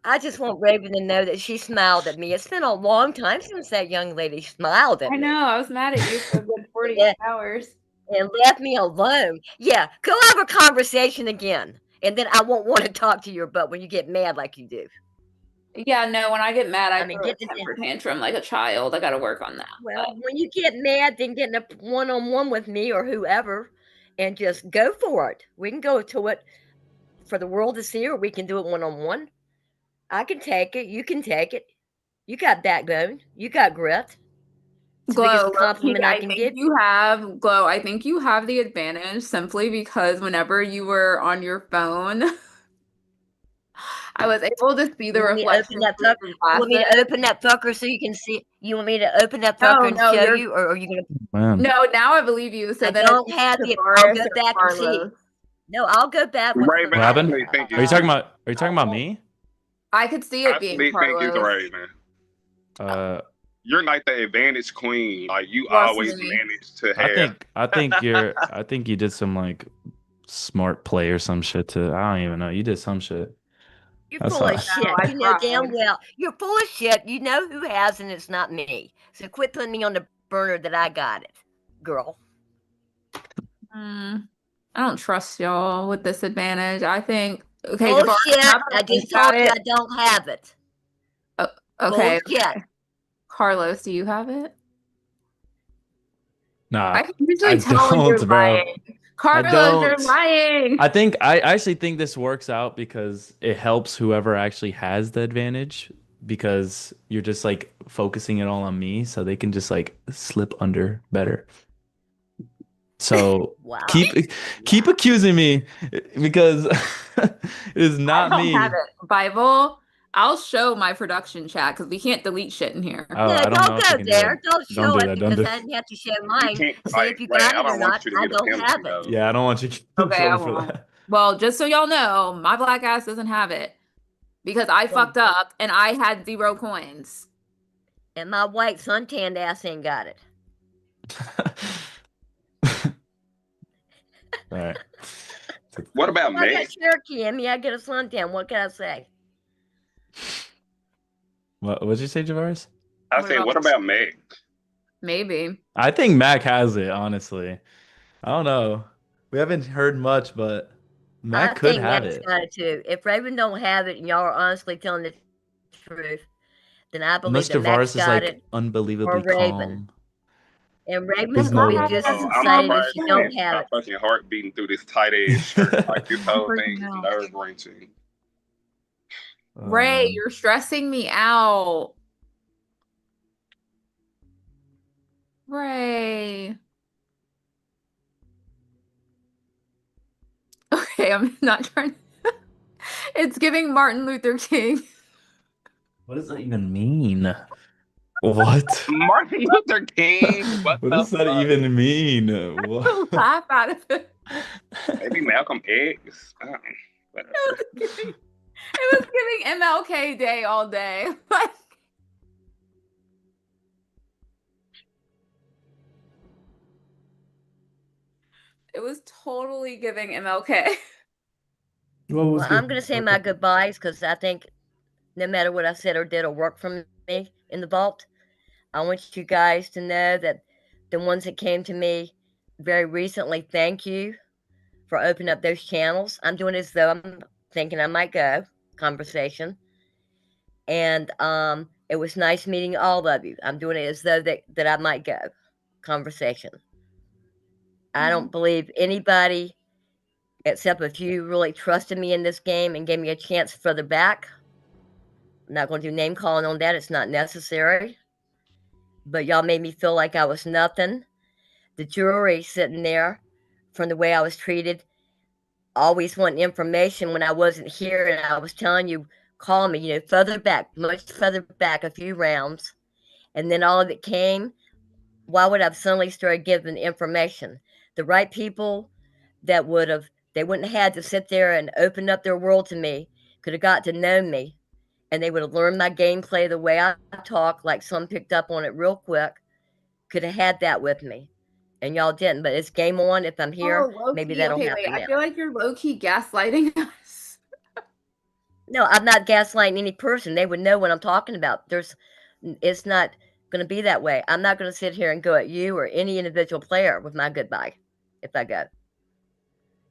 I just want Raven to know that she smiled at me. It's been a long time since that young lady smiled at I me. know. I was mad at you for a good 48 hours. And left me alone. Yeah, go have a conversation again. And then I won't want to talk to your butt when you get mad like you do. Yeah, no, when I get mad, I mean, throw a temper tantrum like a child. I got to work on that. Well, when you get mad, then get in a one-on-one with me or whoever and just go for it. We can go to it for the world to see, or we can do it one-on-one. I can take it. You can take it. You got backbone. You got grit. It's the Glow, biggest low-key, compliment I I can think give you. you have Glow. I think you have the advantage simply because whenever you were on your phone, I was able to see the You want me to open reflection that through fucker? your You want me to glasses. open that fucker so you can see? You want me to open that No, fucker and no, show you're you, or are you gonna? Man. no. Now I believe you. So I then don't it's have the. I'll Tavares go or back and see. Carlos. No, I'll go back with Raven, What I happened? actually think Are you it's talking about? Are you talking about me? I could see I it being actually think it's Carlos. Raven. You're like the advantage queen. Like you Trust always me. manage to I have. think I think you did some like smart play or some shit to. I don't even know. You did some shit. You're That's full all. of shit. I You know damn tried. well. You're full of shit. You know who has, and it's not me. So quit putting me on the burner that I got it, girl. I don't trust y'all with this advantage. I think okay, Bullshit. Tavares, I just got told you it. I don't have it. Okay, Bullshit. Carlos, do you have it? Nah, I can usually I tell when you're don't, bro. lying. Carlos, you're don't. lying. I actually think this works out because it helps whoever actually has the advantage because you're just like focusing it all on me so they can just like slip under better. So Wow. keep accusing me because it is I not don't have me. it. Bible, I'll show my production chat because we can't delete shit in here. Oh, No, I don't know don't if you go can do there. that. Don't Don't show do it that. Don't because do I that. didn't have to share You mine. can't See like if you Ray, got I it or don't want not. you to I get a don't penalty have it. though. Yeah, I don't want you to get in Okay, I trouble for won't. that. Well, just so y'all know, my black ass doesn't have it because I fucked up and I had 0 coins. And my white suntanned ass ain't got it. All right. What about I got Meg? Cherokee in me. I get a suntan. What can I say? What'd you say, Javaris? I What said, about what about Meg? maybe? I think Mac has it, honestly. I don't know. We haven't heard much, but I Mac could think have Matt's it. got it too. If Raven don't have it and y'all are honestly telling the truth, then I believe Unless that Max Javaris is got like it or unbelievably Raven. calm. And Raven's There's gonna no be way. just as Oh, I'm excited if surprised she you don't can't have my it. fucking heart beating through this tight ass shirt. Like this whole Freaking thing is out. nerve wrenching. Ray, you're stressing me out. Ray. Okay, I'm not trying. It's giving Martin Luther King. What does that even mean? What? Martin Luther King. What What the does that fuck? even mean? What? Laugh out of it. Maybe Malcolm X. Whatever. It was giving MLK Day all day. Like, it was totally giving MLK. What was Well, I'm good? gonna say my goodbyes because I think no matter what I said or did or worked for me in the vault, I want you guys to know that the ones that came to me very recently, thank you for opening up those channels. I'm doing as though I'm thinking I might go conversation. And it was nice meeting all of you. I'm doing it as though that I might go conversation. I don't believe anybody except if you really trusted me in this game and gave me a chance further back. I'm not going to do name calling on that. It's not necessary. But y'all made me feel like I was nothing. The jury sitting there, from the way I was treated, always wanting information when I wasn't here, and I was telling you, call me, further back, much further back, a few rounds. And then all of it came. Why would I have suddenly started giving information? The right people that they wouldn't have had to sit there and open up their world to me, could have got to know me, and they would have learned my gameplay, the way I talk, like some picked up on it real quick, could have had that with me. And y'all didn't, but it's game on. If I'm here, maybe that'll Okay, happen wait. I now. feel like you're low-key gaslighting us. No, I'm not gaslighting any person. They would know what I'm talking about. It's not going to be that way. I'm not going to sit here and go at you or any individual player with my goodbye if I go.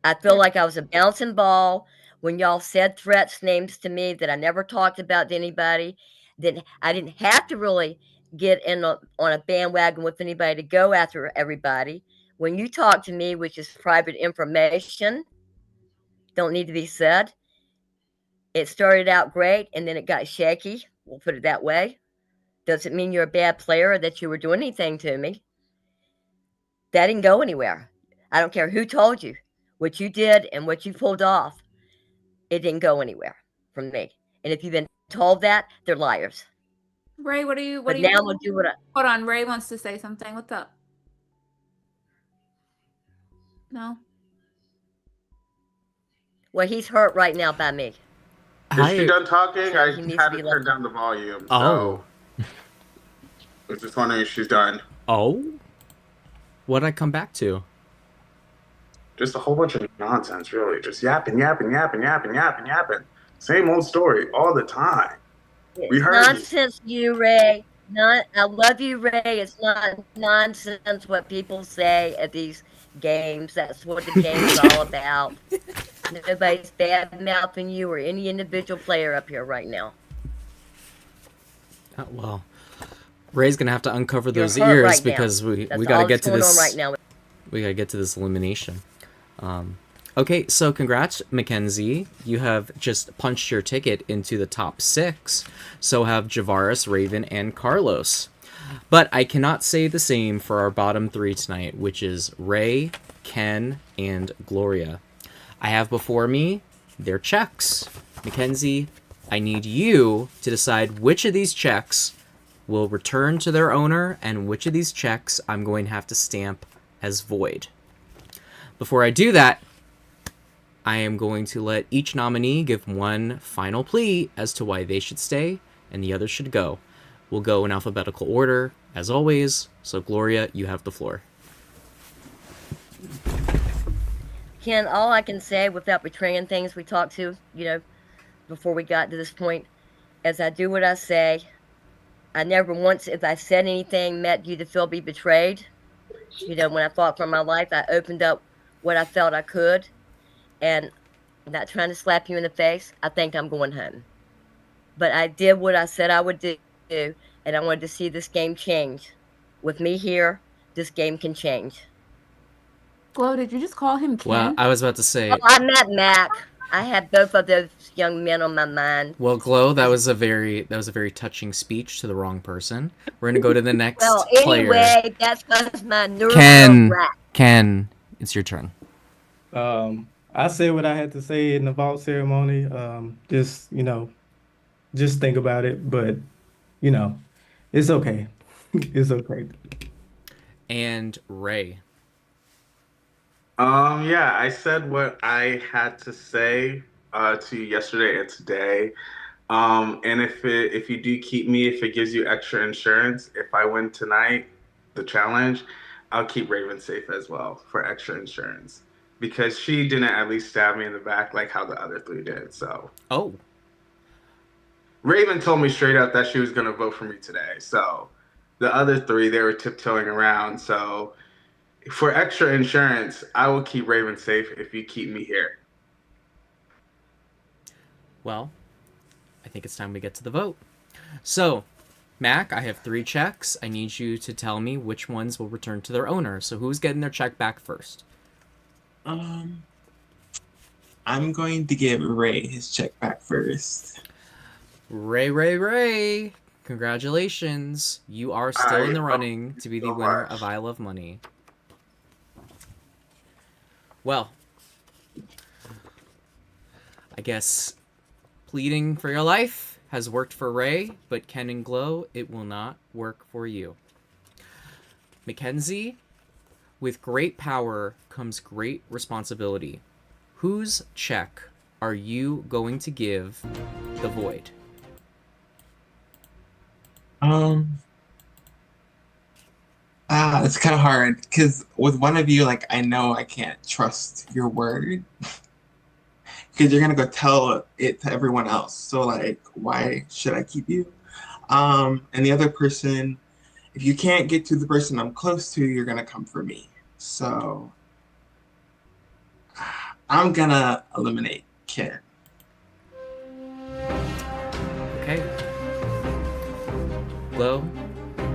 I feel like I was a bouncing ball when y'all said threats names to me that I never talked about to anybody. That I didn't have to really get in on a bandwagon with anybody to go after everybody. When you talk to me, which is private information, don't need to be said. It started out great and then it got shaky. We'll put it that way. Doesn't mean you're a bad player or that you were doing anything to me. That didn't go anywhere. I don't care who told you. What you did and what you pulled off, it didn't go anywhere from me. And if you've been told that, they're liars. Ray, what do you? But now I'm gonna do what I. Hold on, Ray wants to say something. What's up? No. Well, he's hurt right now by me. Is she done talking? I He needs had to to be turn left. down the volume. Oh. So I was just wondering if she's done. Oh? What'd I come back to? Just a whole bunch of nonsense, really. Just yapping. Same old story all the time. We It's heard nonsense, you, Ray. I love you, Ray. It's not nonsense what people say at these games. That's what the game is all about. Nobody's bad mouthing you or any individual player up here right now. Well, Ray's gonna have to uncover You're those hurt ears right now. because we That's gotta all get that's to going this. on right now. We gotta get to this elimination. Okay, so congrats, Mackenzie. You have just punched your ticket into the top 6. So have Javaris, Raven, and Carlos. But I cannot say the same for our bottom 3 tonight, which is Ray, Ken, and Gloria. I have before me their checks. Mackenzie, I need you to decide which of these checks will return to their owner and which of these checks I'm going to have to stamp as void. Before I do that, I am going to let each nominee give one final plea as to why they should stay and the others should go. We'll go in alphabetical order, as always. So, Gloria, you have the floor. Ken, all I can say without betraying things we talked to, before we got to this point, is I do what I say. I never once, if I said anything, meant you to feel be betrayed. When I fought for my life, I opened up what I felt I could. And I'm not trying to slap you in the face. I think I'm going home. But I did what I said I would do, and I wanted to see this game change. With me here, this game can change. Glow, did you just call him Ken? Well, I was about to say... Oh, I met Mac. I had both of those young men on my mind. Well, Glow, that was a very touching speech to the wrong person. We're gonna go to the next player. Well, anyway, that's because my nerves Ken, are racked. Ken, it's your turn. I said what I had to say in the vault ceremony. Just think about it, but it's okay. It's okay. And Ray. Yeah, I said what I had to say to you yesterday and today. And if you do keep me, if it gives you extra insurance, if I win tonight, the challenge, I'll keep Raven safe as well for extra insurance. Because she didn't at least stab me in the back like how the other 3 did. So. Oh. Raven told me straight up that she was going to vote for me today. So the other 3, they were tiptoeing around. So for extra insurance, I will keep Raven safe if you keep me here. Well, I think it's time we get to the vote. So, Mac, I have 3 checks. I need you to tell me which ones will return to their owner. So who's getting their check back first? I'm going to give Ray his check back first. Ray. Congratulations. You are still in the running to be the winner of I Love Money. Well, I guess pleading for your life has worked for Ray, but Ken and Glow, it will not work for you. Mackenzie, with great power comes great responsibility. Whose check are you going to give the void? It's kind of hard because with one of you, I know I can't trust your word because you're gonna go tell it to everyone else. So why should I keep you? And the other person, if you can't get to the person I'm close to, you're gonna come for me. So I'm gonna eliminate Ken. Okay. Glow,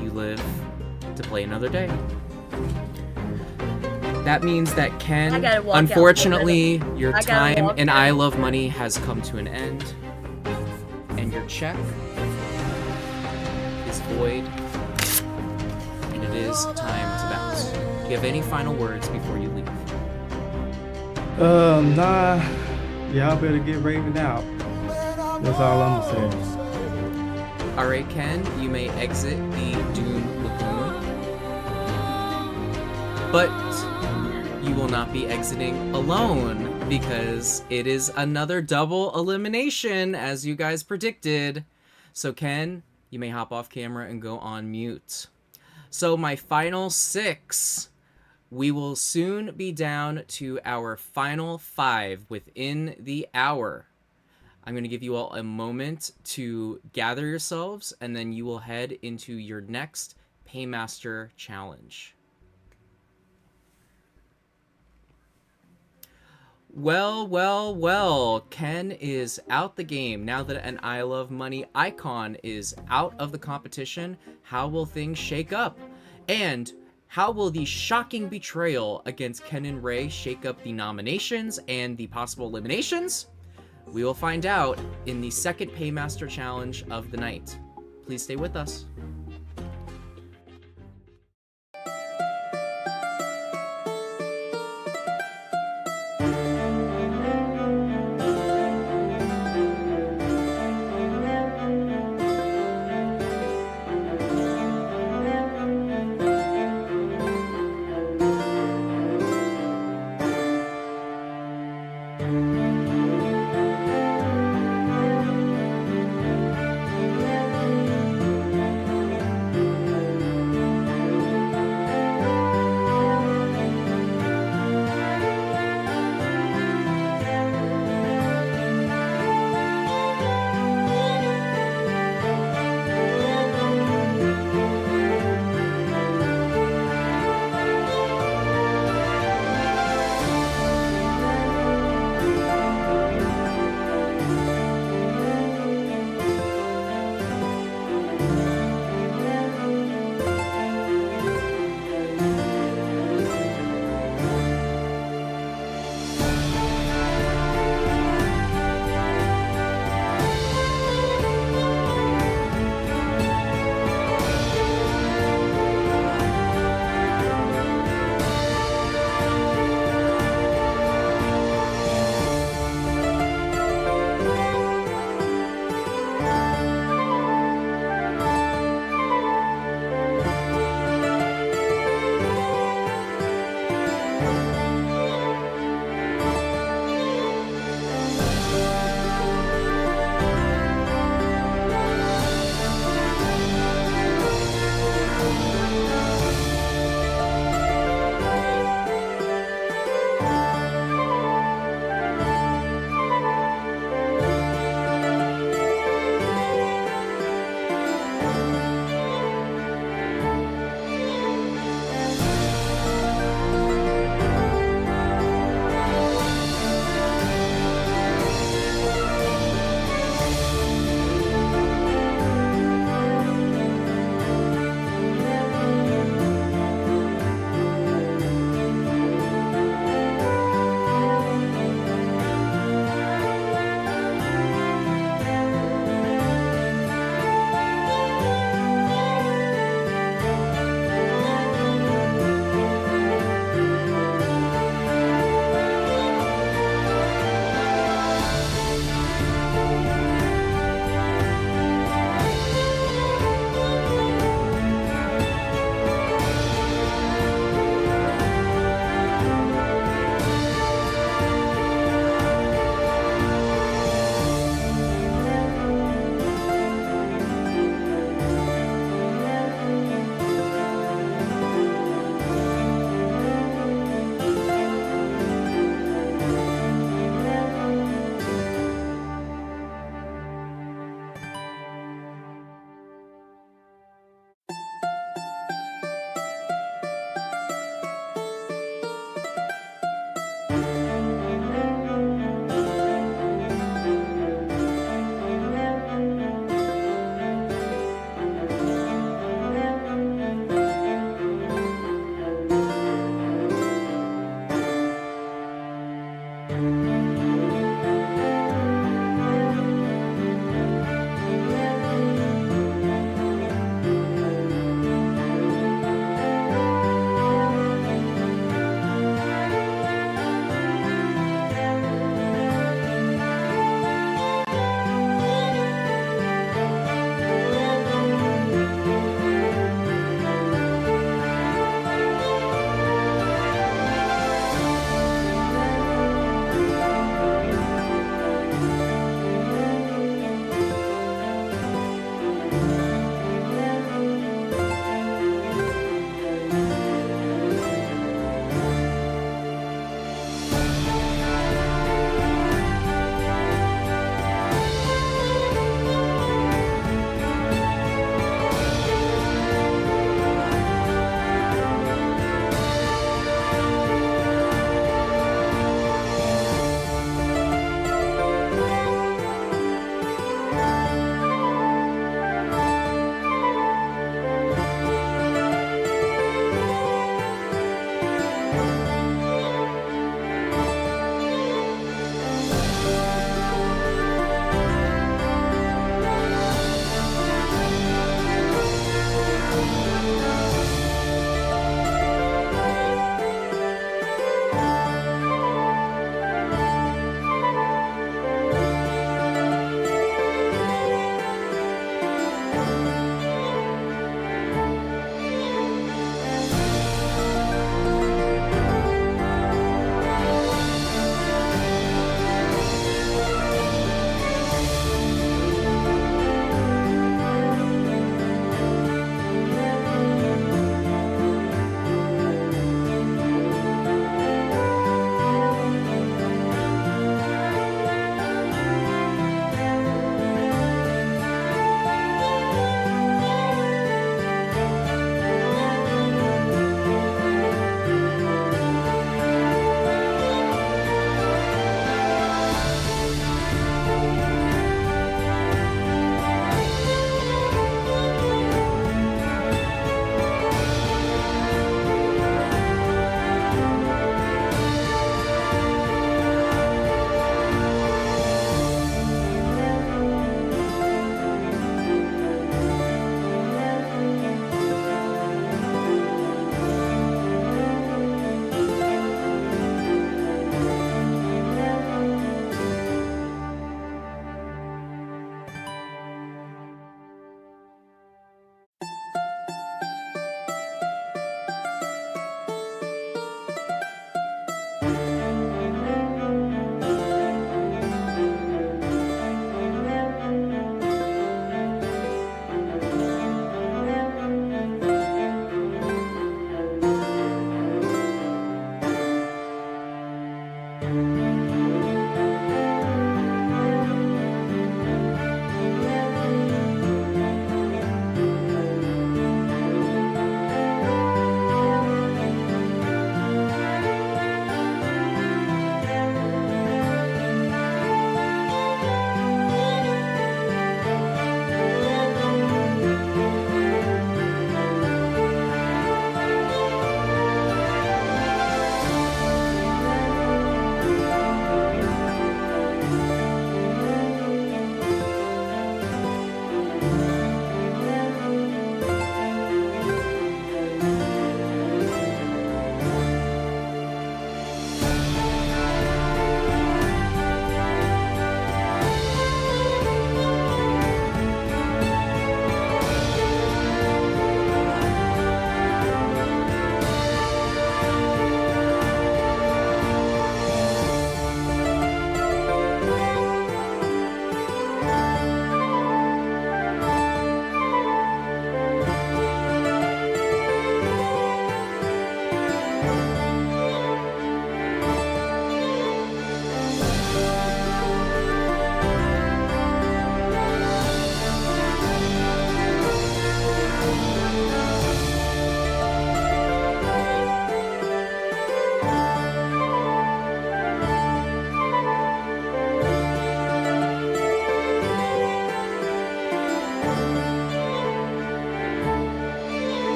you live to play another day. That means that Ken, I gotta walk out unfortunately, for a your I gotta time walk in out. I Love Money has come to an end. And your check is void, and it is time to bounce. Do you have any final words before you leave? Nah. Y'all better get Raven out. That's all I'm gonna say. Alright, Ken, you may exit the Doom Lagoon. But you will not be exiting alone, because it is another double elimination, as you guys predicted. So Ken, you may hop off camera and go on mute. So my final 6, we will soon be down to our final 5 within the hour. I'm going to give you all a moment to gather yourselves, and then you will head into your next Paymaster challenge. Well, Ken is out the game. Now that an I Love Money icon is out of the competition, how will things shake up? And how will the shocking betrayal against Ken and Ray shake up the nominations and the possible eliminations? We will find out in the second Paymaster challenge of the night. Please stay with us.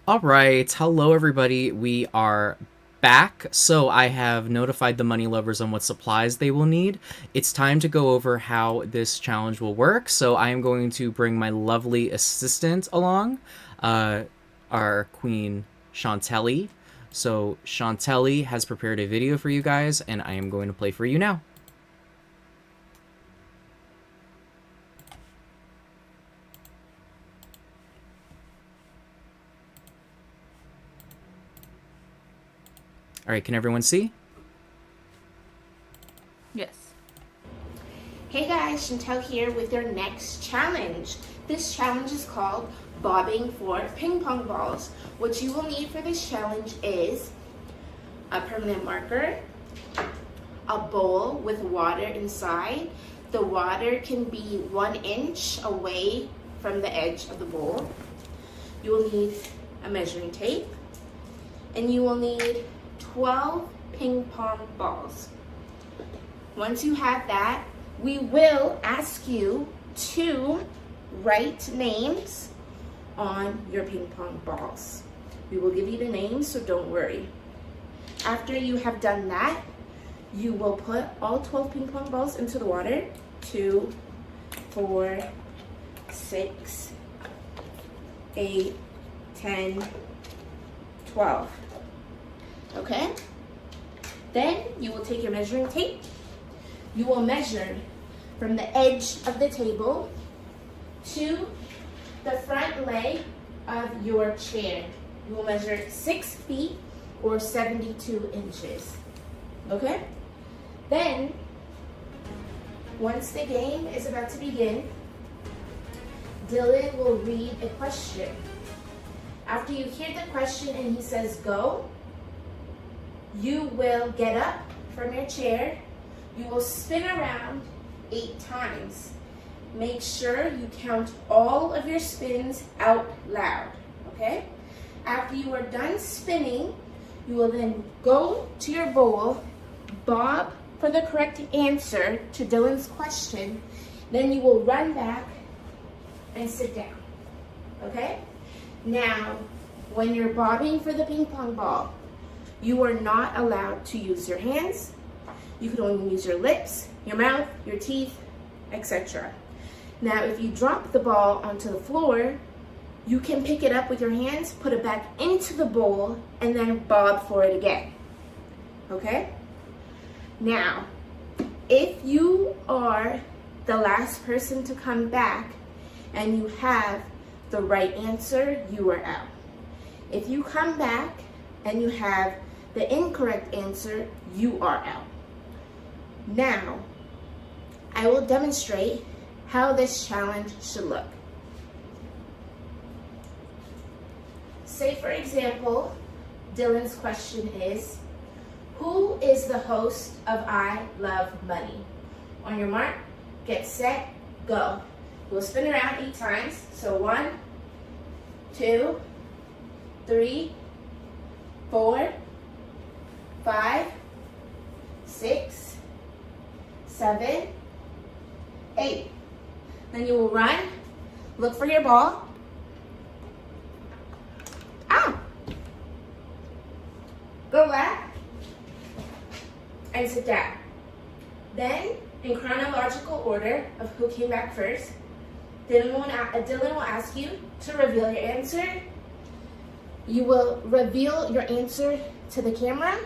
All right, hello everybody. We are back. So I have notified the money lovers on what supplies they will need. It's time to go over how this challenge will work. So I am going to bring my lovely assistant along, our queen Chantelli. So Chantelli has prepared a video for you guys, and I am going to play for you now. All right, can everyone see? Yes. Hey guys, Chantel here with your next challenge. This challenge is called bobbing for ping pong balls. What you will need for this challenge is a permanent marker, a bowl with water inside. The water can be 1 inch away from the edge of the bowl. You will need a measuring tape, and you will need 12 ping pong balls. Once you have that, we will ask you to write names on your ping pong balls. We will give you the names, so don't worry. After you have done that, you will put all 12 ping pong balls into the water. 2, 4, 6, 8, 10, 12. Okay? Then you will take your measuring tape. You will measure from the edge of the table to the front leg of your chair. You will measure 6 feet or 72 inches. Okay? Then, once the game is about to begin, Dylan will read a question. After you hear the question and he says go, you will get up from your chair. You will spin around 8 times. Make sure you count all of your spins out loud, okay? After you are done spinning, you will then go to your bowl, bob for the correct answer to Dylan's question, then you will run back and sit down, okay? Now, when you're bobbing for the ping pong ball, you are not allowed to use your hands. You can only use your lips, your mouth, your teeth, etc. Now, if you drop the ball onto the floor, you can pick it up with your hands, put it back into the bowl, and then bob for it again. Okay? Now, if you are the last person to come back and you have the right answer, you are out. If you come back and you have the incorrect answer, you are out. Now, I will demonstrate how this challenge should look. Say, for example, Dylan's question is, who is the host of I Love Money? On your mark, get set, go. We'll spin around 8 times. So 1, 2, 3, 4, 5, 6, 7, 8. Then you will run, look for your ball. Go back and sit down. Then, in chronological order of who came back first, Dylan will ask you to reveal your answer. You will reveal your answer to the camera,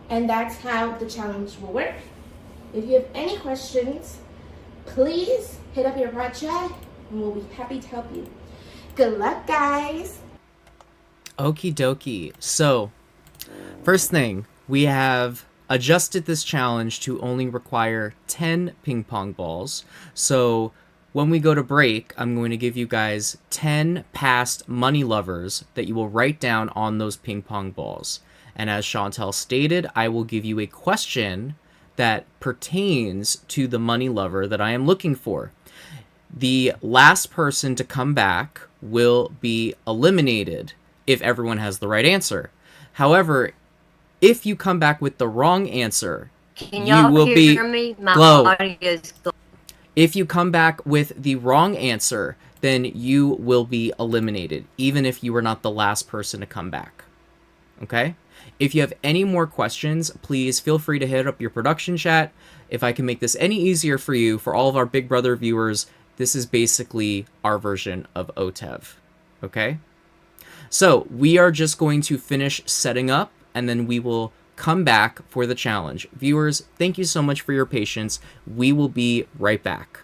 and that's how the challenge will work. If you have any questions, please hit up your pod chat, and we'll be happy to help you. Good luck, guys. Okie dokie. So, first thing, we have adjusted this challenge to only require 10 ping pong balls. So when we go to break, I'm going to give you guys 10 past money lovers that you will write down on those ping pong balls. And as Chantel stated, I will give you a question that pertains to the money lover that I am looking for. The last person to come back will be eliminated if everyone has the right answer. However, if you come back with the wrong answer, Can you y'all will be hear me? My glow. audio's If you come back with the wrong answer, then you will be eliminated, even if you were not the last person to come back. Okay? If you have any more questions, please feel free to hit up your production chat. If I can make this any easier for you, for all of our Big Brother viewers, this is basically our version of OTEV. Okay? So we are just going to finish setting up, and then we will come back for the challenge. Viewers, thank you so much for your patience. We will be right back.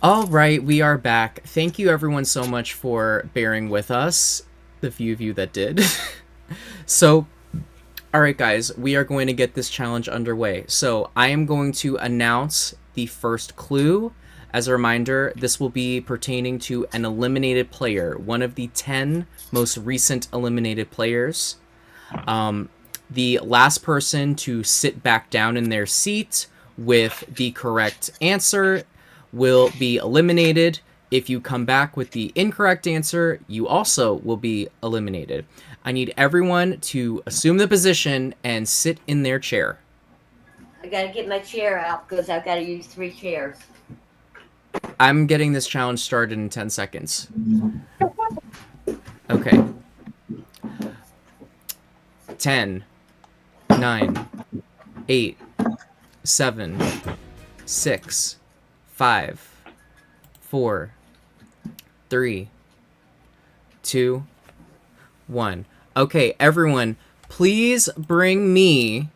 All right, we are back. Thank you everyone so much for bearing with us, the few of you that did. So, all right guys, we are going to get this challenge underway. So I am going to announce the first clue. As a reminder, this will be pertaining to an eliminated player, one of the 10 most recent eliminated players. The last person to sit back down in their seat with the correct answer will be eliminated. If you come back with the incorrect answer, you also will be eliminated. I need everyone to assume the position and sit in their chair. I gotta get my chair out because I've got to use 3 chairs. I'm getting this challenge started in 10 seconds. Okay. 10, 9, 8, 7, 6, 5, 4, 3, 2, 1. Okay, everyone, please bring me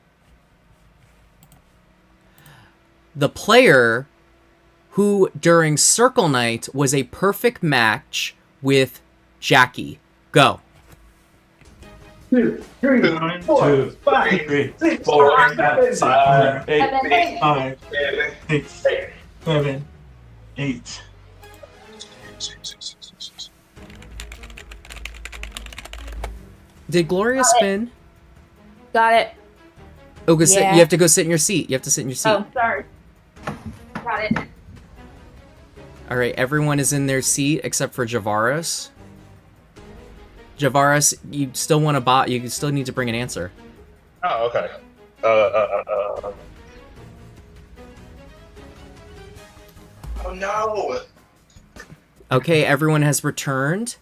the player who during Circle Night was a perfect match with Jackie. Go. 2, 3, 4, 5, 6, 7, 8, 5, 6, 7, 8. Did Gloria spin? Got it. Oh, go sit. Yeah. You have to go sit in your seat. You have to sit in your seat. Oh, sorry. Got it. All right, everyone is in their seat except for Javaris. Javaris, you still want to bot? You still need to bring an answer. Oh, okay. Oh no. Okay, everyone has returned.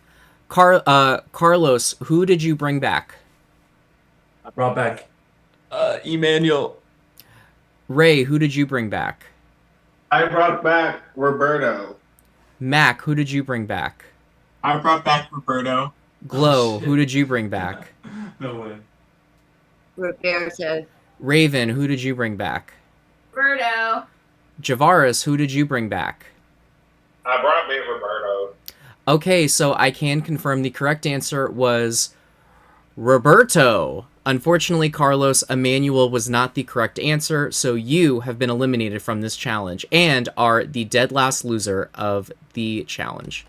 Carlos, who did you bring back? I brought back Emmanuel. Ray, who did you bring back? I brought back Roberto. Mac, who did you bring back? I brought back Roberto. Glow, who did you bring back? No way. Roberto. Raven, who did you bring back? Birdo. Javaris, who did you bring back? I brought back Roberto. Okay, so I can confirm the correct answer was Roberto. Unfortunately, Carlos, Emmanuel was not the correct answer, so you have been eliminated from this challenge and are the dead last loser of the challenge.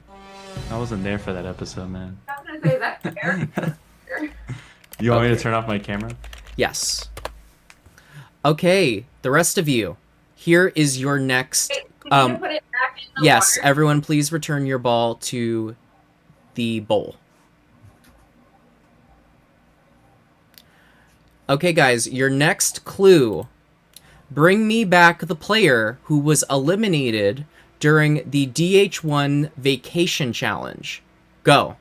I wasn't there for that episode, man. I was gonna say that fair. You want me to turn off my camera? Yes. Okay, the rest of you. Here is your next... Can you put it back in the Yes, water? everyone please return your ball to the bowl. Okay, guys, your next clue. Bring me back the player who was eliminated during the DH1 Vacation Challenge. Go.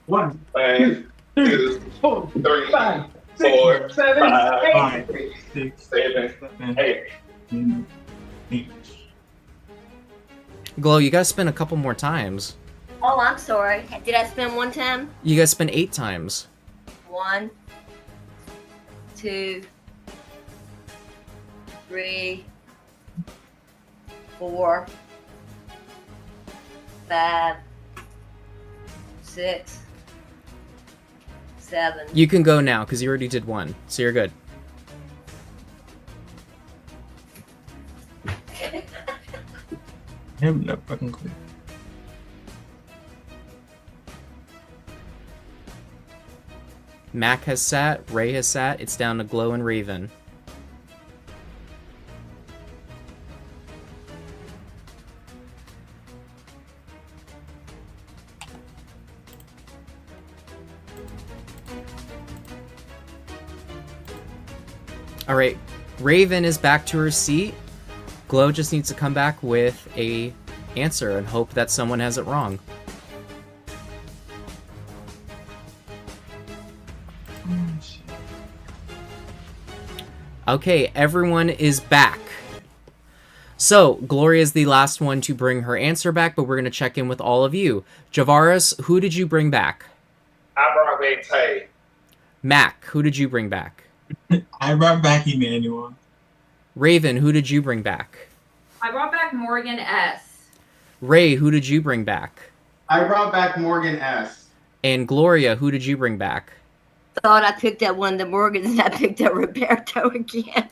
1, 1, 2, 4, 3, 5, 4, 6, 7, 5, 8. 6, 7, 8. 8. Glow, you gotta spin a couple more times. Oh, I'm sorry. Did I spin 1 time? You gotta spin 8 times. 1, 2, 3, 4, 5, 6, 7. You can go now, because you already did 1, so you're good. I have no fucking clue. Mac has sat, Ray has sat, it's down to Glow and Raven. Alright, Raven is back to her seat. Glow just needs to come back with a answer and hope that someone has it wrong. Okay, everyone is back. So, Gloria is the last one to bring her answer back, but we're going to check in with all of you. Javaris, who did you bring back? I brought back Tay. Mac, who did you bring back? I brought back Emmanuel. Raven, who did you bring back? I brought back Morgan S. Ray, who did you bring back? I brought back Morgan S. And Gloria, who did you bring back? Thought I picked up one of the Morgans and I picked up Roberto again.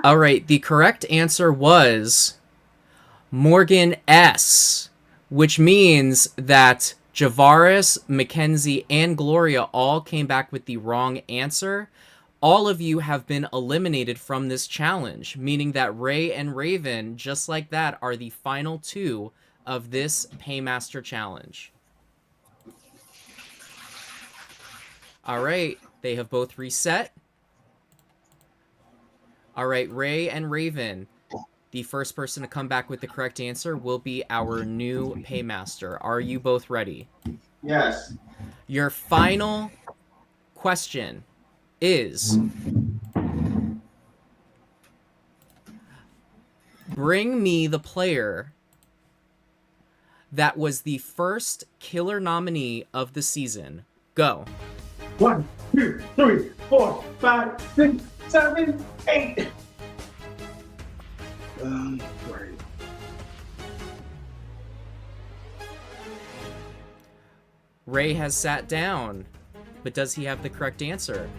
All right, the correct answer was Morgan S, which means that Javaris, Mackenzie, and Gloria all came back with the wrong answer. All of you have been eliminated from this challenge, meaning that Ray and Raven, just like that, are the final two of this Paymaster challenge. All right, they have both reset. All right, Ray and Raven, the first person to come back with the correct answer will be our new Paymaster. Are you both ready? Yes. Your final question is, bring me the player that was the first killer nominee of the season. Go. 1, 2, 3, 4, 5, 6, 7, 8. Right. Ray has sat down, but does he have the correct answer?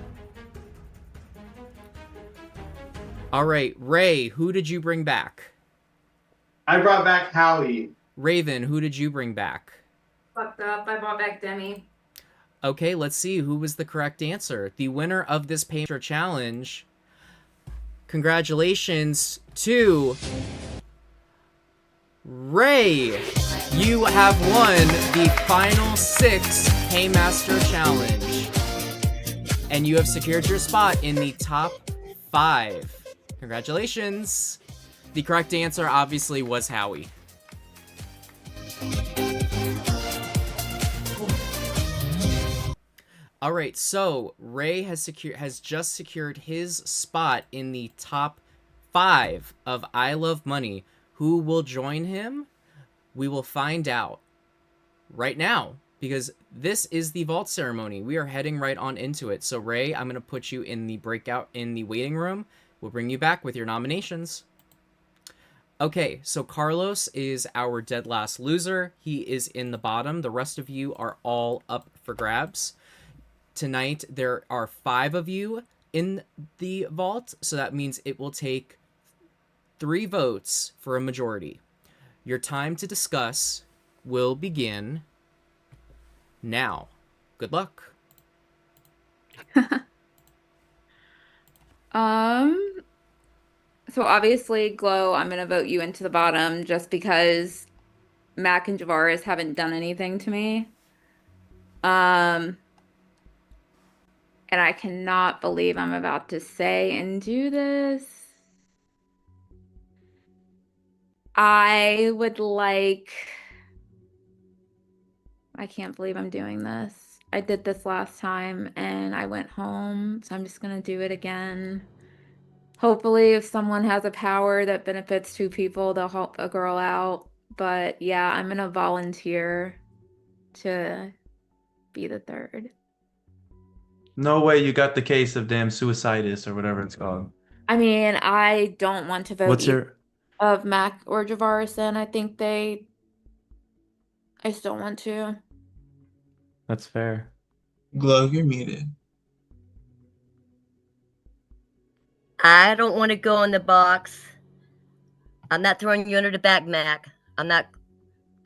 All right, Ray, who did you bring back? I brought back Howie. Raven, who did you bring back? Fucked up. I brought back Demi. Okay, let's see who was the correct answer. The winner of this Paymaster challenge, congratulations to Ray. You have won the final 6 Paymaster challenge. And you have secured your spot in the top 5. Congratulations. The correct answer obviously was Howie. All right, so Ray has just secured his spot in the top 5 of I Love Money. Who will join him? We will find out right now, because this is the vault ceremony. We are heading right on into it. So Ray, I'm going to put you in the breakout in the waiting room. We'll bring you back with your nominations. Okay, so Carlos is our dead last loser. He is in the bottom. The rest of you are all up for grabs. Tonight, there are 5 of you in the vault, so that means it will take 3 votes for a majority. Your time to discuss will begin now. Good luck. So obviously, Glow, I'm gonna vote you into the bottom just because Mac and Javaris haven't done anything to me. And I cannot believe I'm about to say and do this. I can't believe I'm doing this. I did this last time and I went home, so I'm just gonna do it again. Hopefully, if someone has a power that benefits 2 people, they'll help a girl out. But yeah, I'm gonna volunteer to be the 3rd. No way you got the case of damn suiciditis or whatever it's called. I mean, I don't want to vote What's your... of Mac or Javaris, and I think I still want to. That's fair. Glow, you're muted. I don't want to go in the box. I'm not throwing you under the back, Mac. I'm not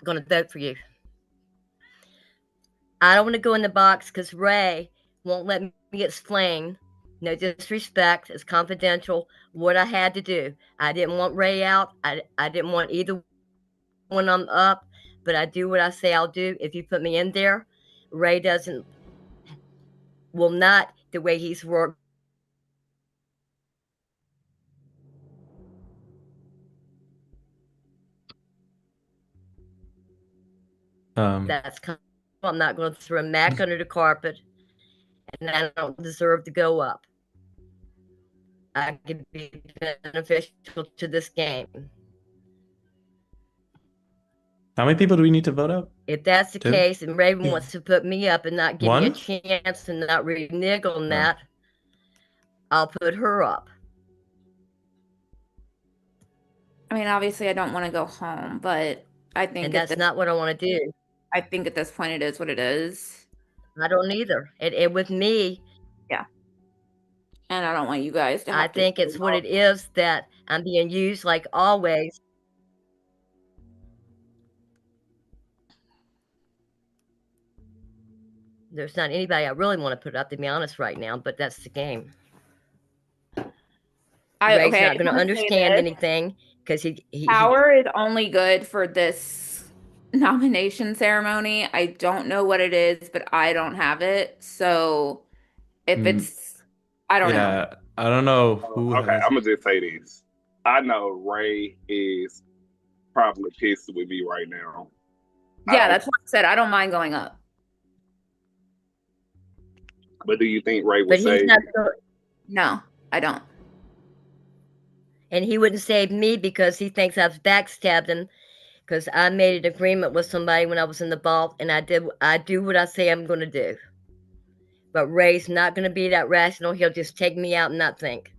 going to vote for you. I don't want to go in the box because Ray won't let me explain. No disrespect. It's confidential. What I had to do. I didn't want Ray out. I didn't want either one of them up. But I do what I say I'll do. If you put me in there, Ray will not, the way he's worked. That's I'm not going to throw Mac under the carpet, and I don't deserve to go up. I can be beneficial to this game. How many people do we need to vote out? If that's the 2? case, and Raven wants to put me up and not give me 1? a chance and not renege on that, I'll put her up. I mean, obviously, I don't want to go home, but I think And at that's this, not what I want to do. I think at this point it is what it is. I don't either. It with me, Yeah. And I don't want you guys to have I to think it's what it is that I'm being used like always. There's not anybody I really want to put up, to be honest, right now, but that's the game. Ray's not going to understand anything because he power is only good for this nomination ceremony. I don't know what it is, but I don't have it. So if it's, I don't know. Yeah, I don't know who Okay, has. I'm gonna just say this. I know Ray is probably pissed with me right now. Yeah, that's what I said. I don't mind going up. But do you think Ray would but he's say? not gonna, No, I don't. and he wouldn't save me because he thinks I've backstabbed him because I made an agreement with somebody when I was in the vault, and I do what I say I'm going to do. But Ray's not going to be that rational. He'll just take me out and not think.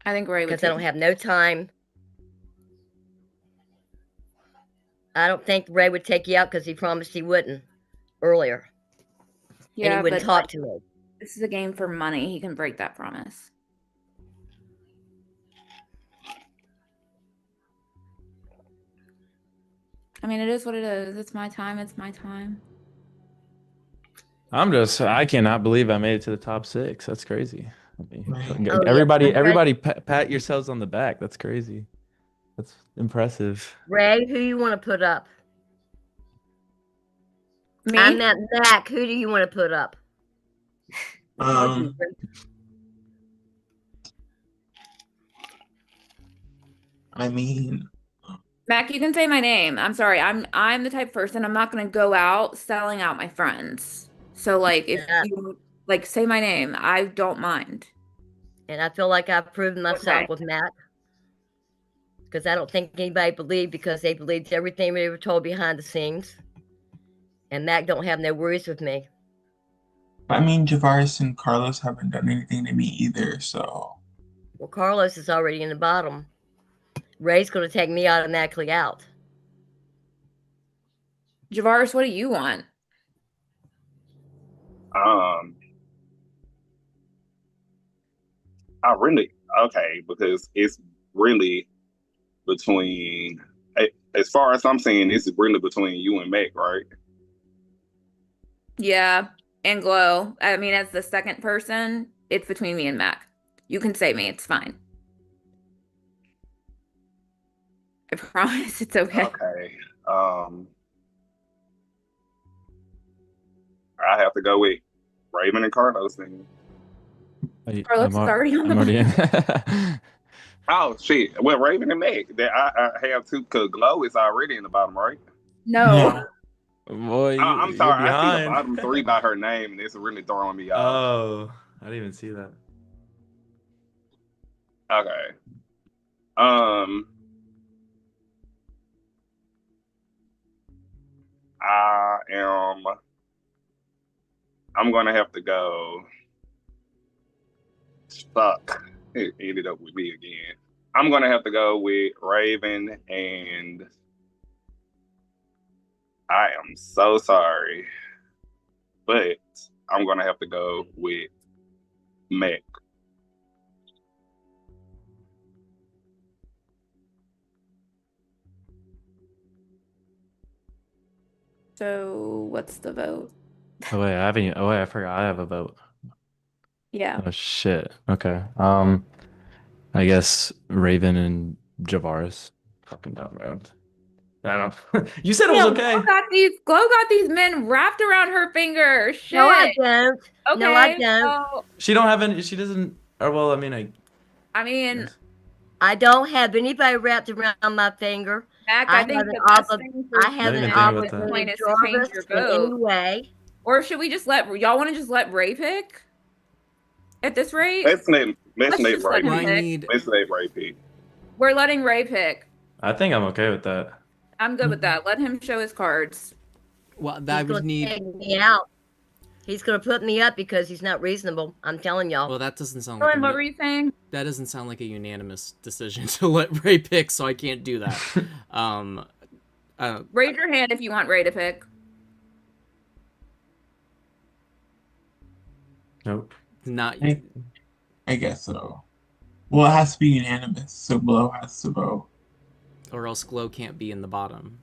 I think Ray would. Because I don't have no time. I don't think Ray would take you out because he promised he wouldn't earlier. Yeah, and he wouldn't but talk to me. This is a game for money. He can break that promise. I mean, it is what it is. It's my time. It's my time. I cannot believe I made it to the top 6. That's crazy. I mean, Oh, everybody, yeah. everybody pat yourselves on the back. That's crazy. That's impressive. Ray, who you want to put up? Me? I meant Mac. Who do you want to put up? I mean, Mac, you can say my name. I'm sorry. I'm the type of person, I'm not going to go out selling out my friends. So like if you like say my name, I don't mind. And I feel like I've proven myself with Mac. Because I don't think anybody believed, because they believed everything they were told behind the scenes. And Mac don't have no worries with me. I mean, Javaris and Carlos haven't done anything to me either, so. Well, Carlos is already in the bottom. Ray's going to take me automatically out. Javaris, what do you want? Because it's really between, as far as I'm saying, it's really between you and Mac, right? Yeah, and Glow. I mean, as the second person, it's between me and Mac. You can say me. It's fine. I promise it's okay. Okay. I have to go with Raven and Carlos then. Carlos is already on the in. Oh shit! Well, Raven and Meg. That I have to. Cause Glow is already in the bottom, right? No. Boy, I'm sorry. I see the behind. bottom 3 by her name, and it's really throwing me off. Oh, I didn't even see that. Okay. I'm gonna have to go. Stuck. It ended up with me again. I'm gonna have to go with Raven, and I am so sorry, but I'm gonna have to go with Mac. So what's the vote? Oh wait, I haven't. Oh wait, I forgot. I have a vote. Yeah. Oh shit. Okay. I guess Raven and Javaris. Fucking dumb round. I don't know. You said it was okay. Glow got these men wrapped around her finger. Shit. No, I don't. Okay. No, I don't. So, She don't have any. She doesn't. Or well, I mean, I don't have anybody wrapped around my finger. Mac, I think the best thing for I have Don't an even think about that. opportunity point is to change your in any vote. way. Or should we just y'all want to just let Ray pick? At this rate? Let's let just Ray let him pick. pick. Let's let Ray pick. We're letting Ray pick. I think I'm okay with that. I'm good with that. Let him show his cards. Well, I would need. Take me out. He's going to put me up because he's not reasonable. I'm telling y'all. Well, that doesn't sound Dylan, like. what were you saying? That doesn't sound like a unanimous decision to let Ray pick, so I can't do that. Raise your hand if you want Ray to pick. Nope. Not. I guess so. Well, it has to be unanimous, so Blow has to vote. Or else Glow can't be in the bottom.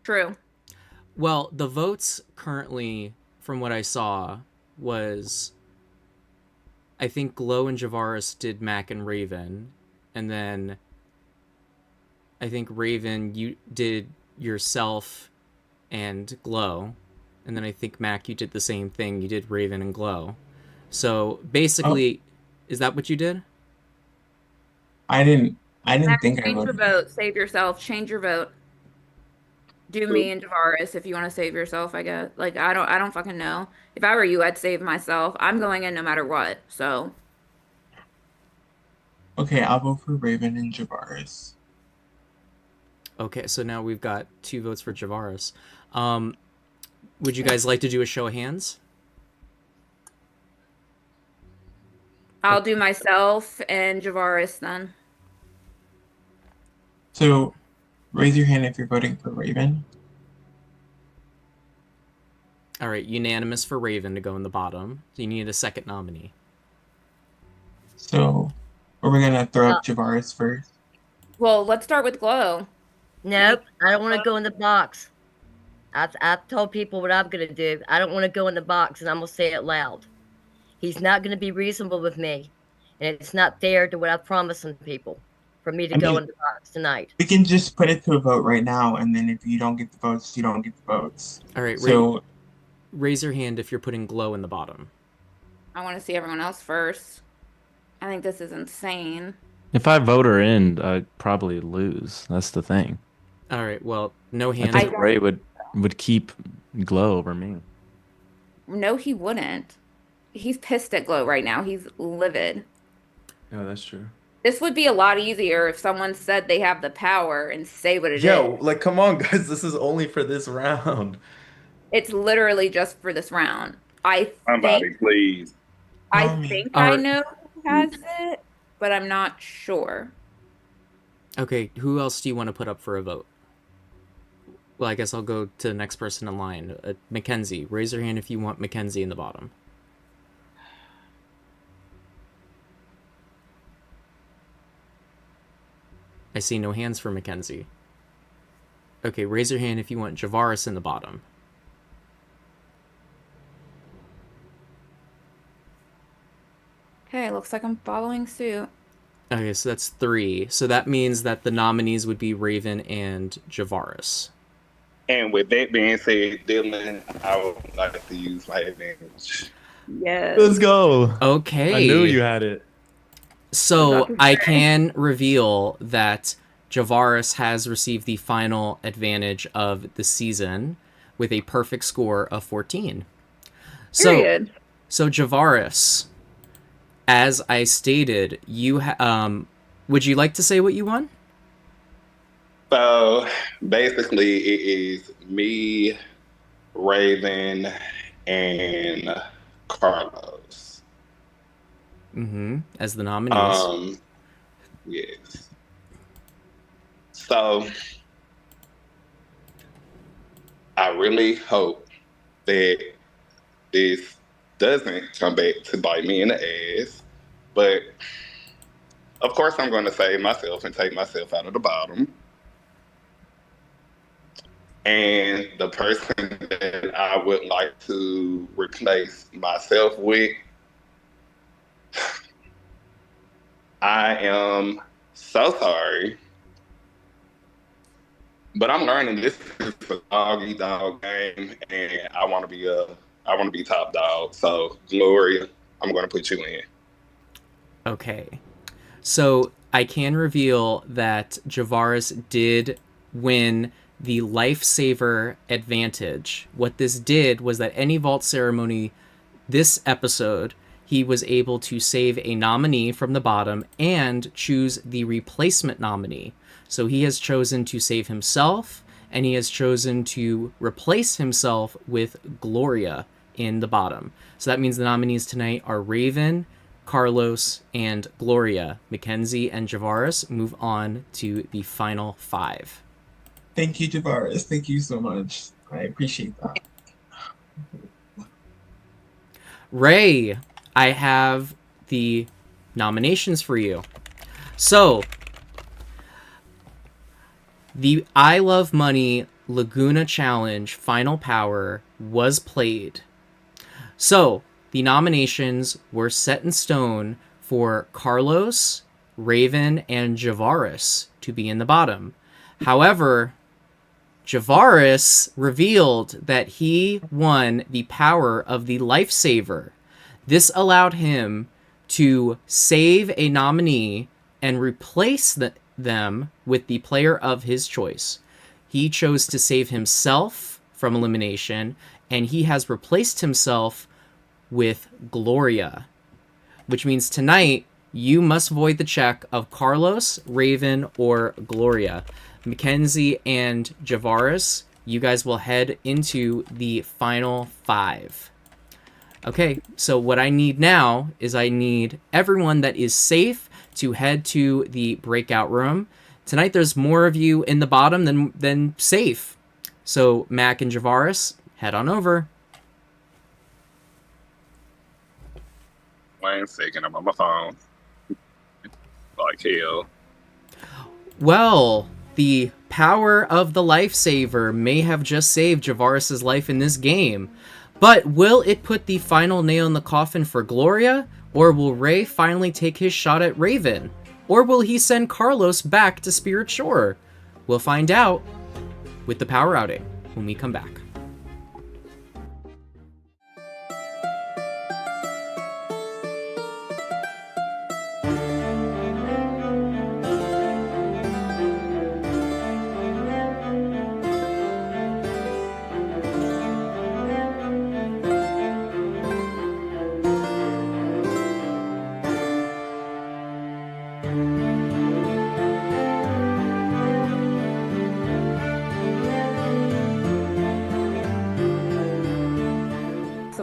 True. Well, the votes currently, from what I saw, was I think Glow and Javaris did Mac and Raven, and then I think Raven, you did yourself and Glow, and then I think Mac, you did the same thing. You did Raven and Glow. So basically, is that what you did? I didn't Mac, think I change your voted. vote. Save yourself. Change your vote. Do me and Javaris if you want to save yourself, I guess. Like I don't fucking know. If I were you, I'd save myself. I'm going in no matter what. So Okay, I'll vote for Raven and Javaris. Okay, so now we've got 2 votes for Javaris. Would you guys like to do a show of hands? I'll do myself and Javaris then. So, raise your hand if you're voting for Raven. All right, unanimous for Raven to go in the bottom. So you need a second nominee. So, are we gonna throw up Javaris first? Well, let's start with Glow. Nope, I don't want to go in the box. I've told people what I'm going to do. I don't want to go in the box, and I'm going to say it loud. He's not going to be reasonable with me, and it's not fair to what I've promised some people for me to go in the box tonight. We can just put it to a vote right now, and then if you don't get the votes, you don't get the votes. All right, so raise your hand if you're putting Glow in the bottom. I want to see everyone else first. I think this is insane. If I vote her in, I'd probably lose. That's the thing. All right, well, no I hands. think Ray would keep Glow over me. No, he wouldn't. He's pissed at Glow right now. He's livid. Yeah, that's true. This would be a lot easier if someone said they have the power and say what it is. Yo, like, come on, guys. This is only for this round. It's literally just for this round. Somebody, please. I think I know who has it, but I'm not sure. Okay, who else do you want to put up for a vote? Well, I guess I'll go to the next person in line. Mackenzie, raise your hand if you want Mackenzie in the bottom. I see no hands for Mackenzie. Okay, raise your hand if you want Javaris in the bottom. Okay, looks like I'm following suit. Okay, so that's 3. So that means that the nominees would be Raven and Javaris. And with that being said, Dylan, I would like to use my advantage. Yes. Let's go. Okay. I knew you had it. So I can reveal that Javaris has received the final advantage of the season with a perfect score of 14. Period. So Javaris, as I stated, you would you like to say what you won? So basically, it is me, Raven, and Carlos. As the nominees. Yes. So I really hope that this doesn't come back to bite me in the ass. But of course, I'm going to save myself and take myself out of the bottom. And the person that I would like to replace myself with, I am so sorry, but I'm learning this is a dog eat dog game, and I want to be top dog. So Gloria, I'm going to put you in. Okay. So I can reveal that Javaris did win the Lifesaver advantage. What this did was that any vault ceremony this episode, he was able to save a nominee from the bottom and choose the replacement nominee. So he has chosen to save himself, and he has chosen to replace himself with Gloria in the bottom. So that means the nominees tonight are Raven, Carlos, and Gloria. Mackenzie and Javaris move on to the final 5. Thank you, Javaris. Thank you so much. I appreciate that. Ray, I have the nominations for you. So, the I Love Money Laguna Challenge Final Power was played. So, the nominations were set in stone for Carlos, Raven, and Javaris to be in the bottom. However, Javaris revealed that he won the power of the Lifesaver. This allowed him to save a nominee and replace them with the player of his choice. He chose to save himself from elimination, and he has replaced himself with Gloria, which means tonight you must void the check of Carlos, Raven, or Gloria. Mackenzie and Javaris, you guys will head into the final 5. Okay, so what I need now is I need everyone that is safe to head to the breakout room. Tonight there's more of you in the bottom than safe. So Mac and Javaris, head on over. 1 second, I'm on my phone. Like hell. Well, the power of the Lifesaver may have just saved Javaris' life in this game, but will it put the final nail in the coffin for Gloria, or will Ray finally take his shot at Raven? Or will he send Carlos back to Spirit Shore? We'll find out with the power outing when we come back.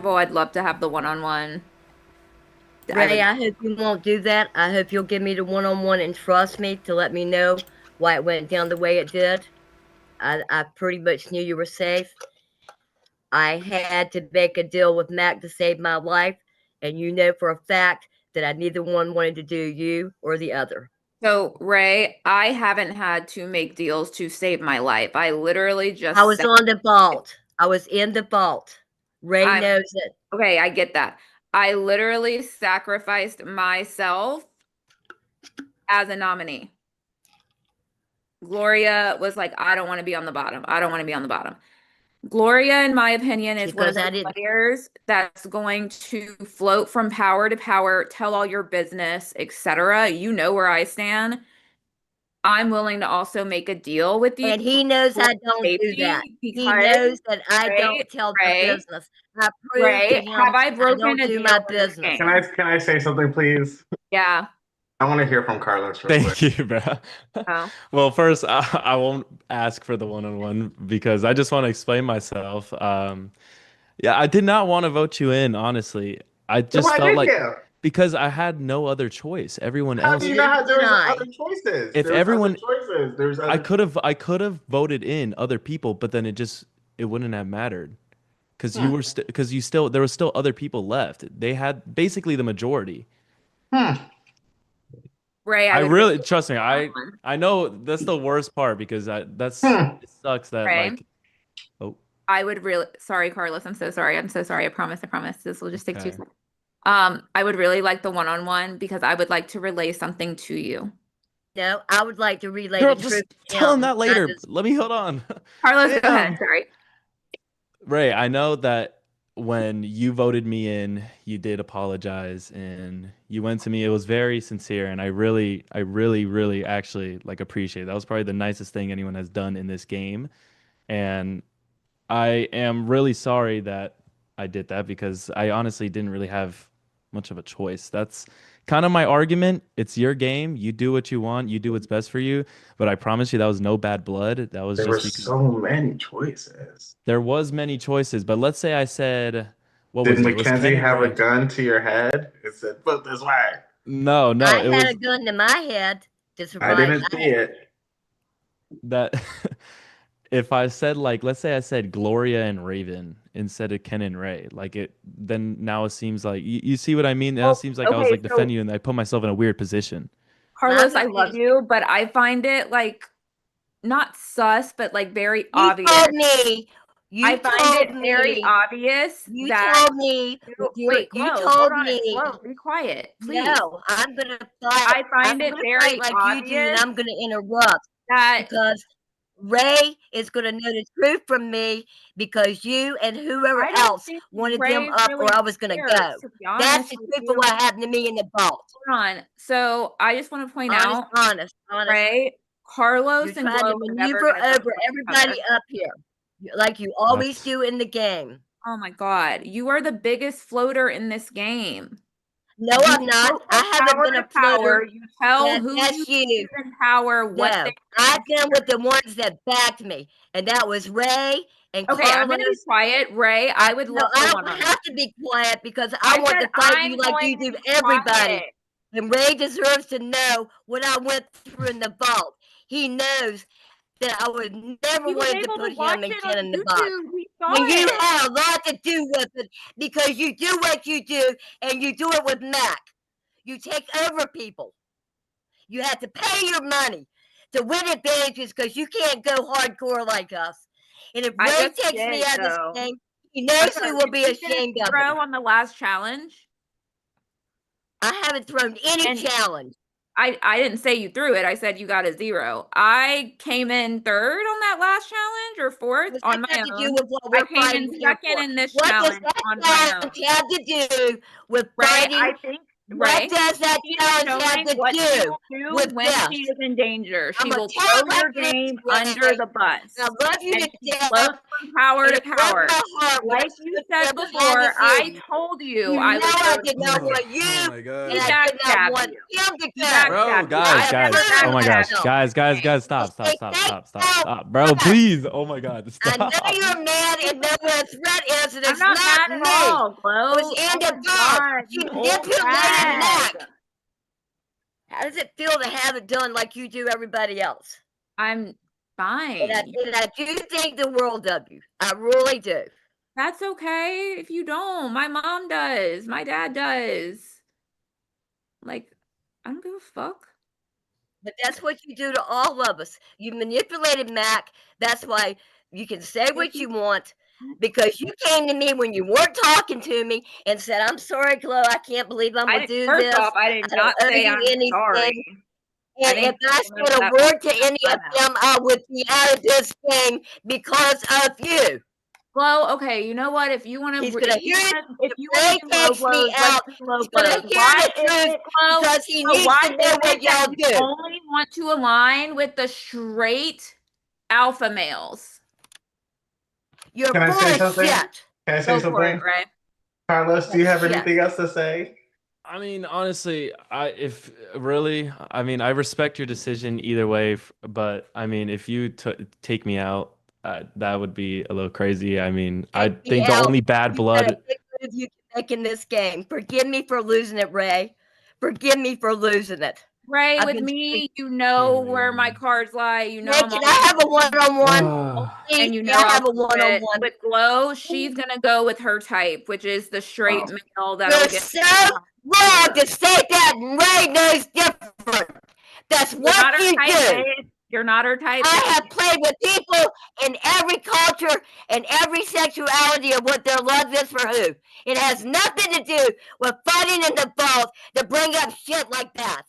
I'd love to have the one-on-one. Ray, I hope you won't do that. I hope you'll give me the one-on-one and trust me to let me know why it went down the way it did. I pretty much knew you were safe. I had to make a deal with Mac to save my life, and you know for a fact that I neither one wanted to do you or the other. So, Ray, I haven't had to make deals to save my life. I literally just... I was on the vault. I was in the vault. Ray knows it. Okay, I get that. I literally sacrificed myself as a nominee. Gloria was like, I don't want to be on the bottom. I don't want to be on the bottom. Gloria, in my opinion, is one of the players that's going to float from power to power, tell all your business, etc. You know where I stand. I'm willing to also make a deal with you. And he knows I don't do that. He knows that I don't tell the business. I proved to him have I broken I don't do my business. Can I say something, please? Yeah. I want to hear from Carlos real Thank quick. you, bro. Oh. Well, first, I won't ask for the one-on-one because I just want to explain myself. Yeah, I did not want to vote you in, honestly. I just felt like because I had no other choice. Everyone else. How do you not have there was other choices? If everyone, there's other... I could have voted in other people, but then it wouldn't have mattered because you were there was still other people left. They had basically the majority. Ray, I really trust me. I know that's the worst part because it sucks that like. Oh. I would really sorry, Carlos. I'm so sorry. I promise. This will just take 2 seconds. I would really like the one-on-one because I would like to relay something to you. No, I would like to relay Girl, the just truth. tell him that later. Let me hold on. Carlos, go ahead. Sorry. Ray, I know that when you voted me in, you did apologize and you went to me. It was very sincere, and I really actually like appreciate it. That was probably the nicest thing anyone has done in this game, and I am really sorry that I did that because I honestly didn't really have much of a choice. That's kind of my argument. It's your game. You do what you want. You do what's best for you. But I promise you that was no bad blood. That was there just were so many choices. There was many choices. But let's say I said, what Did was it? Mackenzie have a gun to your head? It said, put this way. No. I had a gun to my head. I didn't see it. That if I said like, let's say I said Gloria and Raven instead of Ken and Ray, like it, then now it seems like you see what I mean? Now it seems like I was okay, like defending you and I put myself in a weird position. Carlos, I love you, but I find it like not sus, but like very obvious. Told me. I find it very obvious You that told me. wait, You Glow, told hold on, me. Glow, be quiet, please. No, I'm gonna fight. I find I'm it gonna very fight like obvious you do, and I'm gonna interrupt that because Ray is gonna know the truth from me because you and whoever I don't else think wanted Ray them up, really or I was gonna cares, go. to be That's honest the with truth you. of what happened to me in the vault. Hold on. So I just want to point Honest, out, honest. Ray, Carlos You're and trying Glow to are never maneuver gonna go over with each everybody other. up here, like you always That's do in the game. Oh my God, you are the biggest floater in this game. No, You I'm not. go I from haven't tower been to a floater. tower. You tell who That's you you. is in power, what No, they I've been with the ones that backed me, and that was Ray and Okay, I'm gonna be Carlos. quiet. Ray, I would No, love I to don't one-on-one. have to be quiet because I I want said to fight I'm you like going you to do be everybody. quiet. And Ray deserves to know what I went through in the vault. He knows that I would never He was wanted to able put to watch him and it Ken on in the box. YouTube. We saw And you it. had a lot to do with it because you do what you do, and you do it with Mac. You take over people. You have to pay your money to win advantages because you can't go hardcore like us. And if I Ray just takes me did, out of this though. game, he I'm knows sorry, who will did be you get a ashamed of 0 him. on the last challenge? I haven't thrown any And challenge. I didn't say you threw it. I said you got a 0. I came in 3rd on that last challenge or 4th What's on that my got to do own. with what I we're came in fighting here 2nd for? in this What does challenge that on my own. challenge have to do with Ray, fighting? I think What Ray, does that she is challenge have showing to what she do will do with when this? she is in danger. She I'm gonna will tell throw it like your this, game Ray. under the bus. I love you And to she death, floats from power and to it broke power. my heart when I Like you stood said there behind before, the I scenes. told you You I know would I go did to not you. want you, oh my and god. He I did not backstabbed want you. him to He go. Bro, backstabbed you. guys, I've guys. never Oh my gosh. backstabbed Guys, stop, Okay, thank you. Bro, please. Oh my god, I know stop. you're mad and know what a threat is, and I'm it's not mad not at me. all, It Glow. was Oh in the my box. God, She you old manipulated hag. Mac. How does it feel to have it done like you do everybody else? I'm fine. And I do think the world of you. I really do. That's okay if you don't. My mom does. My dad does. Like, I don't give a fuck. But that's what you do to all of us. You manipulated Mac. That's why you can say what you want because you came to me when you weren't talking to me and said, "I'm sorry, Chloe. I can't believe I'm going to do First this. off, I did I not don't owe say you I'm anything." sorry. I And if think I you made said a that word to out any my of mouth. them, I would be out of this game because of you. Glow, okay, you know what? If you want to, He's gonna hear it. if you want to do low Takes me blows, let's out. do low He's gonna blows. hear Why the is truth it, Glow? because he So needs why to know is what it that y'all you do. only want to align with the straight alpha males? You're Can I full say of something? shit. Can I say Go for it, something? Ray. Carlos, do you have Shit. anything else to say? I mean, honestly, if really, I mean, I respect your decision either way, but I mean, if you take me out, that would be a little crazy. I mean, I Take me think the out. only bad You got a blood. big move you can make in this game. Forgive me for losing it, Ray. Forgive me for losing it. Ray, I've with been me, you know Oh my where my God. cards lie. You know Ray, I'm can always I have a one-on-one? and Please, you can know I I'll have a do it. one-on-one? With Glow, she's gonna go with her type, which is the straight male that'll You're get. so wrong to say that, and Ray knows different. That's You're what not her you type, do. babe. You're not her type. I babe. have played with people in every culture and every sexuality of what their love is for who. It has nothing to do with fighting in the vault to bring up shit like that.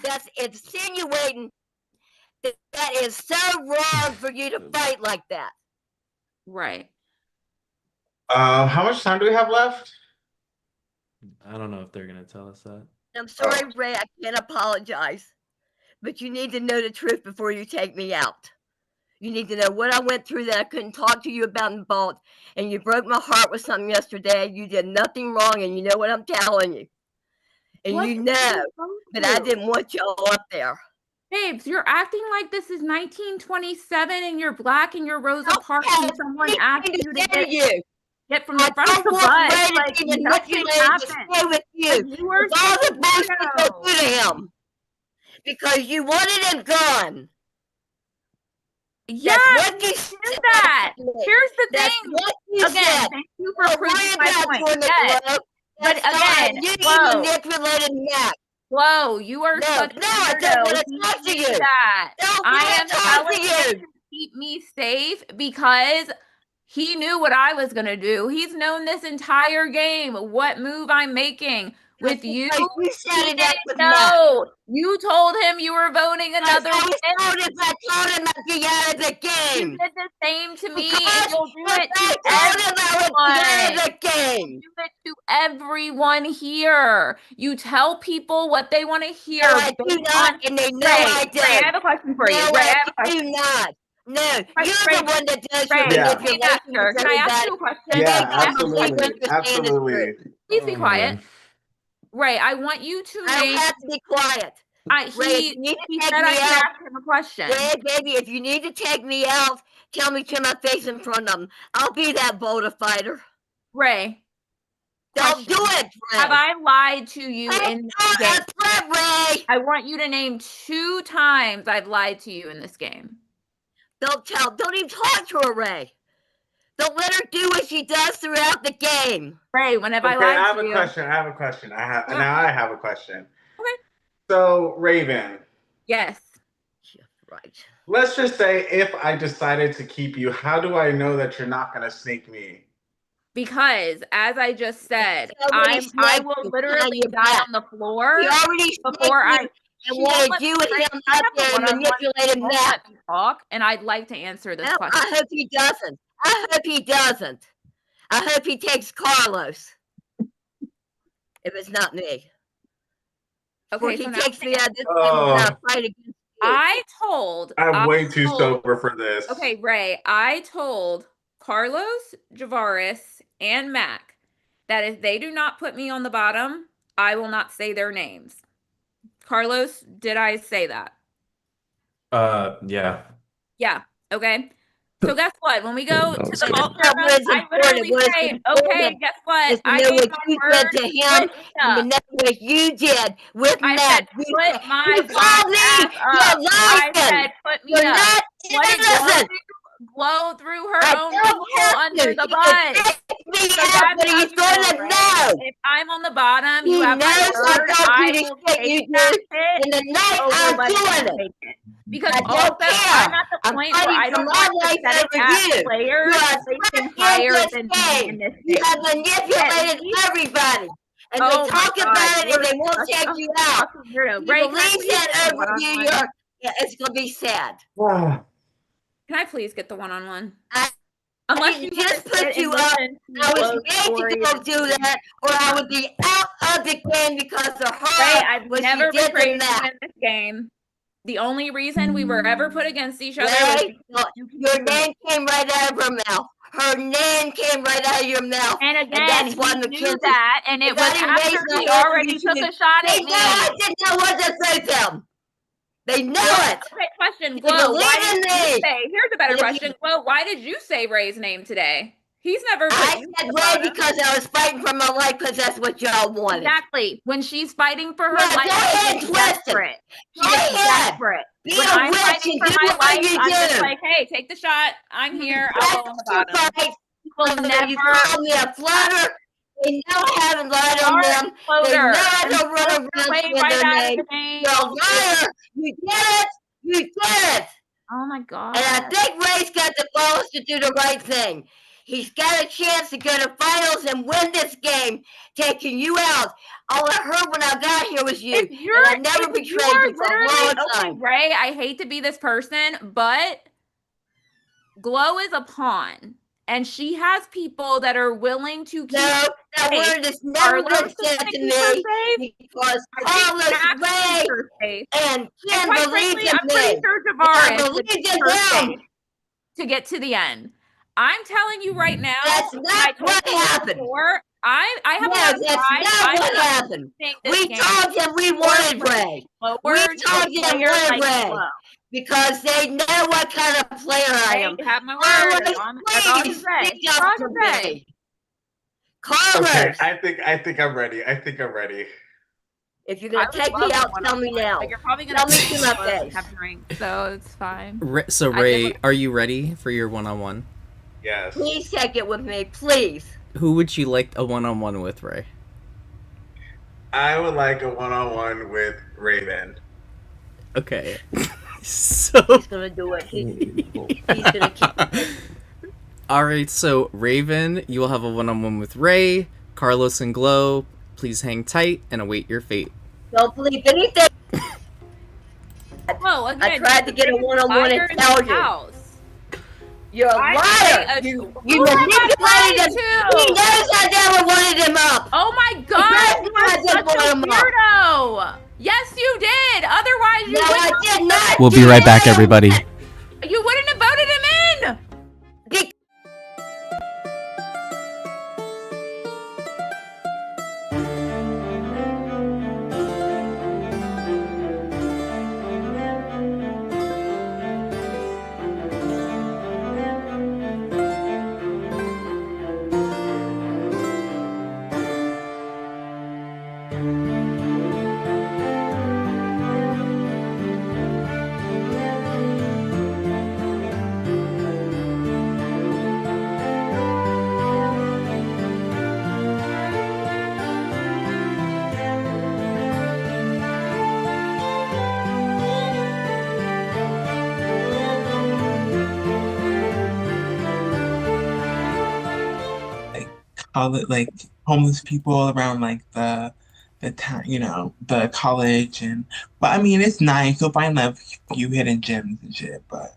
That's insinuating that is so wrong for you to fight like that. Right. How much time do we have left? I don't know if they're gonna tell us that. I'm sorry, Ray, I can't apologize. But you need to know the truth before you take me out. You need to know what I went through that I couldn't talk to you about in the vault. And you broke my heart with something yesterday. You did nothing wrong, and you know what I'm telling you. And What you did know you go that I through? didn't want y'all up there. Babes, you're acting like this is 1927 and you're black and you're Rosa Parks and someone asked you to get from the front of the bus. Like, nothing happened. Stay with you. Like, you were all such a the bullshit they weirdo. do to him. Because you wanted him gone. Yes, what you do that. Here's the That's thing. what you Again, said. thank you for Don't proving worry my about point. doing it, Yes. Glow. But That's fine. again, You Glow, manipulated Mac. Glow, you are No, such no, a I don't want weirdo. to talk to He you. knew that. Don't I want am to talk telling to him you. to keep me safe because he knew what I was gonna do. He's known this entire game what move I'm making. With you, You set he it up didn't with Mac. know. You told him you were voting another way. I told him I'd be out of the game. You did the same to me, Because and you'll do it I to told him I would be out of everyone. the game. You do it to everyone here. You tell people what they want to hear. No, I do not, and they know I do. Ray, I have a question for you. No, Ray, I I have a question. do not. No, Ray, you're the one that does your Ray, manipulation Paymaster, with can I ask everybody. you a question? And Yeah, make them believe absolutely, what you're saying is true. absolutely. Please be quiet. Ray, I want you to I name. don't have to be quiet. Ray, if He you need to he take said I me could out. ask him a question. Ray, baby, if you need to take me out, tell me to my face in front of them. I'll be that boulder fighter. Ray. Don't do it, Ray. Have I lied to you in this game? Ray. I want you to name 2 times I've lied to you in this game. Don't even talk to her, Ray. Don't let her do what she does throughout the game. Ray, when have I Okay, lied I have to a you? question. I have a question. Now I have a question. Okay. So, Raven. Yes. Right. Let's just say if I decided to keep you, how do I know that you're not going to sneak me? Because, as I just said, already I snaked will you literally behind your die back. on the floor He already before snaked I. you She and won't wanted let you me- and Ray, him can I up have a there and one-on-one? manipulated She won't Matt. let me talk, and I'd like to answer this question. I hope he doesn't. I hope he doesn't. I hope he takes Carlos. If it's not me. Okay, he so now takes me out of this game Oh. and not fight against you. I'm way too sober for this. Okay, Ray, I told Carlos, Javaris, and Mac that if they do not put me on the bottom, I will not say their names. Carlos, did I say that? Yeah. Yeah. Okay. So guess what? When we go to the vault That's not server, what's I literally important. say, What's okay, important guess what? is to I know gave what my you word did to him with and to Ina. know what you did with I Matt. said, put my You black called me. ass You're up. I lying. said, put me You're up. not What did Glow innocent. do? Glow threw her I own don't people have under to. the You bus. can take me So out, that's but how he's you going know, to Ray. know. If I'm on the bottom, He you have my knows I word. don't I do the will shit you take that do. hit And the night over I'm letting doing you it. take it. Because I also, don't care. I'm at the I'm point where fighting I for don't my want life pathetic over ass you. players You are placing trapped higher in than this me game. in this You game. have manipulated everybody. And they Oh my talk God, about it you're and they won't such take a you out. fucking weirdo. He Ray, can I believes please that get the over you, one-on-one? it's going to be sad. Can I please get the one-on-one? Unless I you didn't just want to sit put and you up. listen to I was Glow's made to story go and do that, or I would be out of the game because of her. Ray, I've what never she did to betrayed you Matt. in this game. The only reason we were ever put against each other was Ray, your name came right out of her mouth. Her name came right out of your mouth. And again, that's why he knew Mackenzie. that, and it If was I didn't after raise my he hand, already you took a shouldn't- shot They at me. know I didn't know what to say to them. They know it. Okay, question, They Glow. Why believe in did you me. say? Here's a better And if question, Glow. Why did you say Ray's name today? He's never put I you said on the Ray bottom. because I was fighting for my life because that's what y'all wanted. Exactly. When she's fighting for her Yeah, life, go ahead, she gets twist it. desperate. She Go gets ahead. desperate. Be When a I'm witch fighting and for do my what life, you I'm just do. like, hey, take the shot. I'm here. I'll go on the bottom. Fight. Will never. You call me a flutter. They know I haven't lied on them. They know I don't run around way saying right their out of name. the game. You're a liar. You did it. You did it. Oh my God. And I think Ray's got the balls to do the right thing. He's got a chance to go to finals and win this game, taking you out. All I heard when I got here was you. And I never betrayed you for a long time. Okay, Ray, I hate to be this person, but Glow is a pawn. And she has people that are willing to keep. No, that word is never been said to me because Carlos, Ray, and Ken quite believed frankly, in I'm pretty me. sure And I Javaris believed in her them. safe to get to the end. I'm telling you right now. That's not what happened. Before, I have No, a lot of that's pride. not what happened. We told them we wanted Ray. We told them we wanted Ray. Because they know what kind of player I am. You have my word. That's all you Please say. speak up for me. Carlos. Okay, I think I'm ready. I think I'm ready. If you're I gonna would take me love out, one tell on me one, now. but you're probably gonna Tell me take to my one and face. have drinks, so it's fine. So I Ray, did are you ready for your one-on-one? Yes. Please take it with me, please. Who would you like a one-on-one with, Ray? I would like a one-on-one with Raven. Okay. So He's gonna do it. He's gonna keep. all right, so Raven, you will have a one-on-one with Ray. Carlos and Glow, please hang tight and await your fate. Don't believe anything. Whoa, again, I tried to get a one-on-one liar in the intelligence. house. You're a I liar. say You who am I manipulated him. lying He to? knows I never wanted him up. Oh my god, That's you why I are didn't such want a him up. weirdo! Yes, you did. Otherwise, you No, I wouldn't. did not. We'll be right back, everybody. You wouldn't have voted him in. Be- All the like homeless people around like the town, the college, but I mean it's nice. You'll find a few hidden gems and shit. But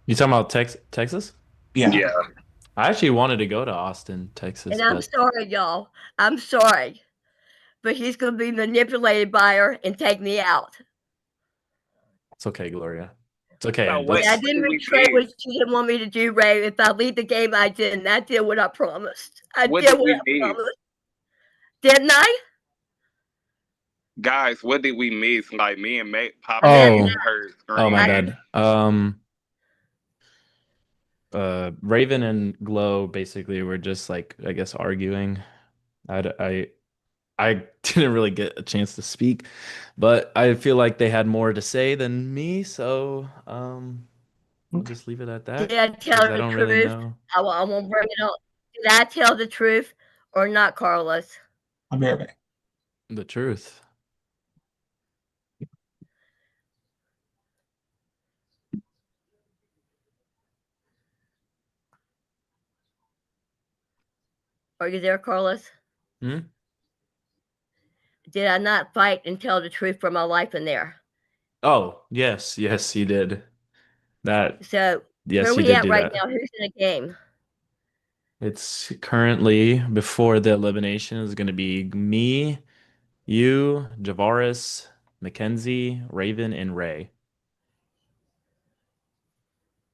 You talking about Texas? yeah, I actually wanted to go to Austin, Texas, And I'm but sorry, y'all. I'm sorry. But he's gonna be manipulated by her and take me out. it's okay, Gloria. It's okay. And I didn't betray what she didn't want me to do, Ray. If I leave the game, I didn't. I did what I promised. I What did did what we I miss? promised. Didn't I? Guys, what did we miss? Like me and Matt popped Oh. in her screen. Oh, my bad. Raven and Glow basically were just like, I guess, arguing. I didn't really get a chance to speak, but I feel like they had more to say than me, so we'll just leave it at that. Did I 'cause tell I the don't truth? really know. I won't bring it up. Did I tell the truth or not, Carlos? I'll be right back. The truth. Are you there, Carlos? Hmm? Did I not fight and tell the truth for my life in there? Oh, yes, you did. That So yes, where you we did at do right that. now? Who's in the game? It's currently before the elimination is going to be me, you, Javaris, Mackenzie, Raven, and Ray.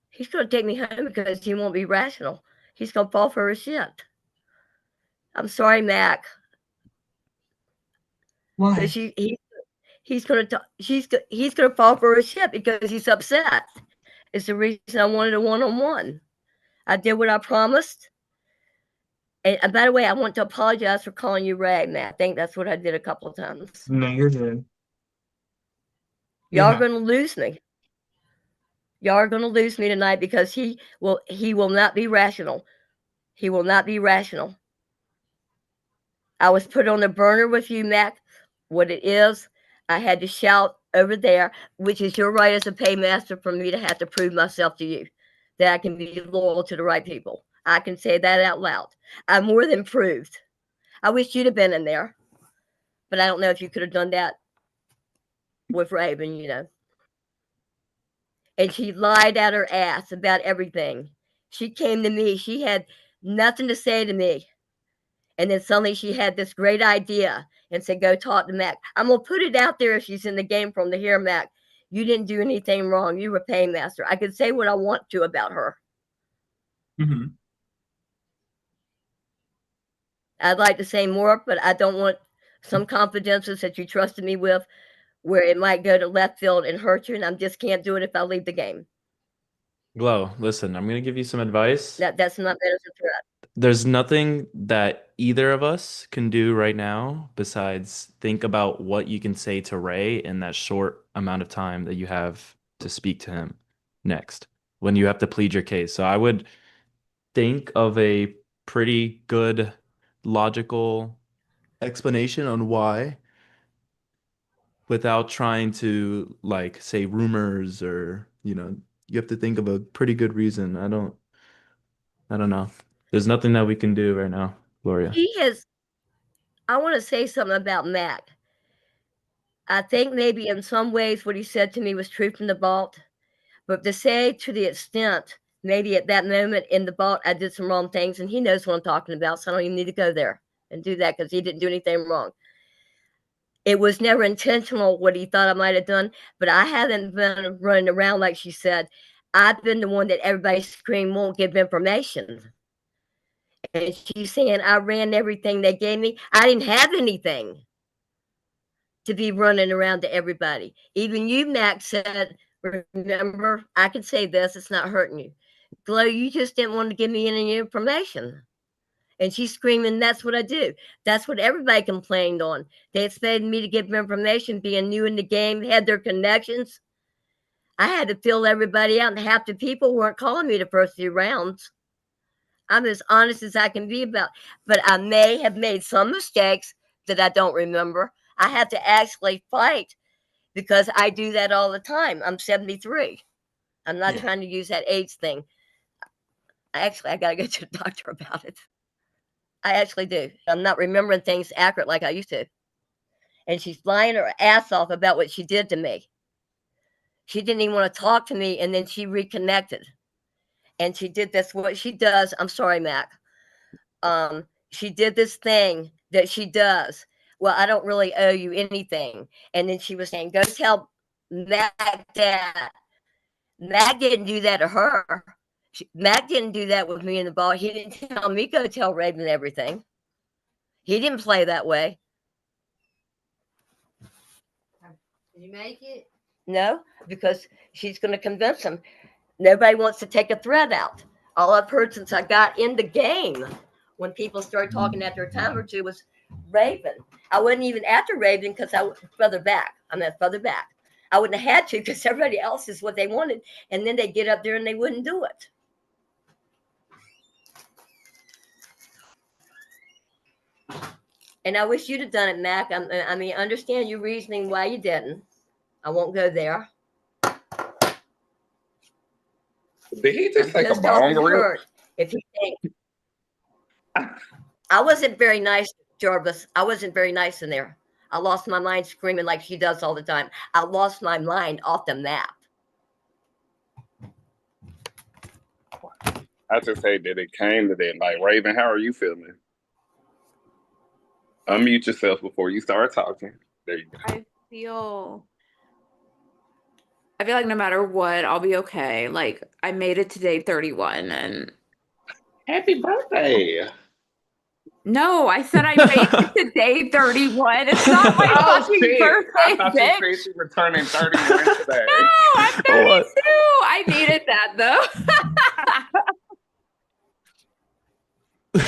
He's going to take me home because he won't be rational. He's going to fall for her shit. I'm sorry, Mac. Why? Because he's going to fall for her shit because he's upset. It's the reason I wanted a one-on-one. I did what I promised. And by the way, I want to apologize for calling you Ray, Matt. I think that's what I did a couple of times. No, you're good. Y'all Yeah. are going to lose me. Y'all are going to lose me tonight because he will not be rational. He will not be rational. I was put on the burner with you, Mac. What it is, I had to shout over there, which is your right as a paymaster for me to have to prove myself to you, that I can be loyal to the right people. I can say that out loud. I'm more than proved. I wish you'd have been in there, but I don't know if you could have done that with Raven, And she lied out her ass about everything. She came to me. She had nothing to say to me. And then suddenly she had this great idea and said, go talk to Mac. I'm going to put it out there if she's in the game from the here, Mac. You didn't do anything wrong. You were paymaster. I could say what I want to about her. Mm-hmm. I'd like to say more, but I don't want some confidences that you trusted me with where it might go to left field and hurt you, and I just can't do it if I leave the game. Glow, listen, I'm going to give you some advice. That's not that as a threat. There's nothing that either of us can do right now besides think about what you can say to Ray in that short amount of time that you have to speak to him next when you have to plead your case. So I would think of a pretty good logical explanation on why without trying to like say rumors or you have to think of a pretty good reason. I don't know. There's nothing that we can do right now, Gloria. I want to say something about Matt. I think maybe in some ways what he said to me was true from the vault, but to say to the extent maybe at that moment in the vault I did some wrong things, and he knows what I'm talking about, so I don't even need to go there and do that because he didn't do anything wrong. It was never intentional what he thought I might have done, but I haven't been running around like she said. I've been the one that everybody screamed won't give information. And she's saying I ran everything they gave me. I didn't have anything to be running around to everybody. Even you, Max, said, remember, I can say this, it's not hurting you. Glow, you just didn't want to give me any information. And she's screaming, that's what I do. That's what everybody complained on. They expected me to give them information, being new in the game, had their connections. I had to fill everybody out, and half the people weren't calling me the first few rounds. I'm as honest as I can be about, but I may have made some mistakes that I don't remember. I have to actually fight because I do that all the time. I'm 73. I'm not trying to use that age thing. I got to go to the doctor about it. I actually do. I'm not remembering things accurate like I used to. And she's lying her ass off about what she did to me. She didn't even want to talk to me, and then she reconnected. And she did this, what she does. I'm sorry, Mac. She did this thing that she does. Well, I don't really owe you anything. And then she was saying, go tell Mac that. Mac didn't do that to her. Mac didn't do that with me in the ball. He didn't tell me go tell Raven everything. He didn't play that way. Can you make it? No, because she's going to convince him. Nobody wants to take a threat out. All I've heard since I got in the game, when people started talking after a time or two, was Raven. I wasn't even after Raven because I was further back. Further back. I wouldn't have had to because everybody else is what they wanted. And then they get up there and they wouldn't do it. And I wish you'd have done it, Mac. I mean, understand your reasoning why you didn't. I won't go there. Did he just take a bong rip? If you think I wasn't very nice, Jarvis. I wasn't very nice in there. I lost my mind screaming like she does all the time. I lost my mind off the map. I just say that it came to that. Like, Raven, how are you feeling? Unmute yourself before you start talking. There you go. I feel like no matter what, I'll be okay. Like, I made it to day 31 and happy birthday. No, I said I made it to day 31. It's not my fucking birthday, I thought bitch. you said you were turning 31 today. No, I'm 32. I needed that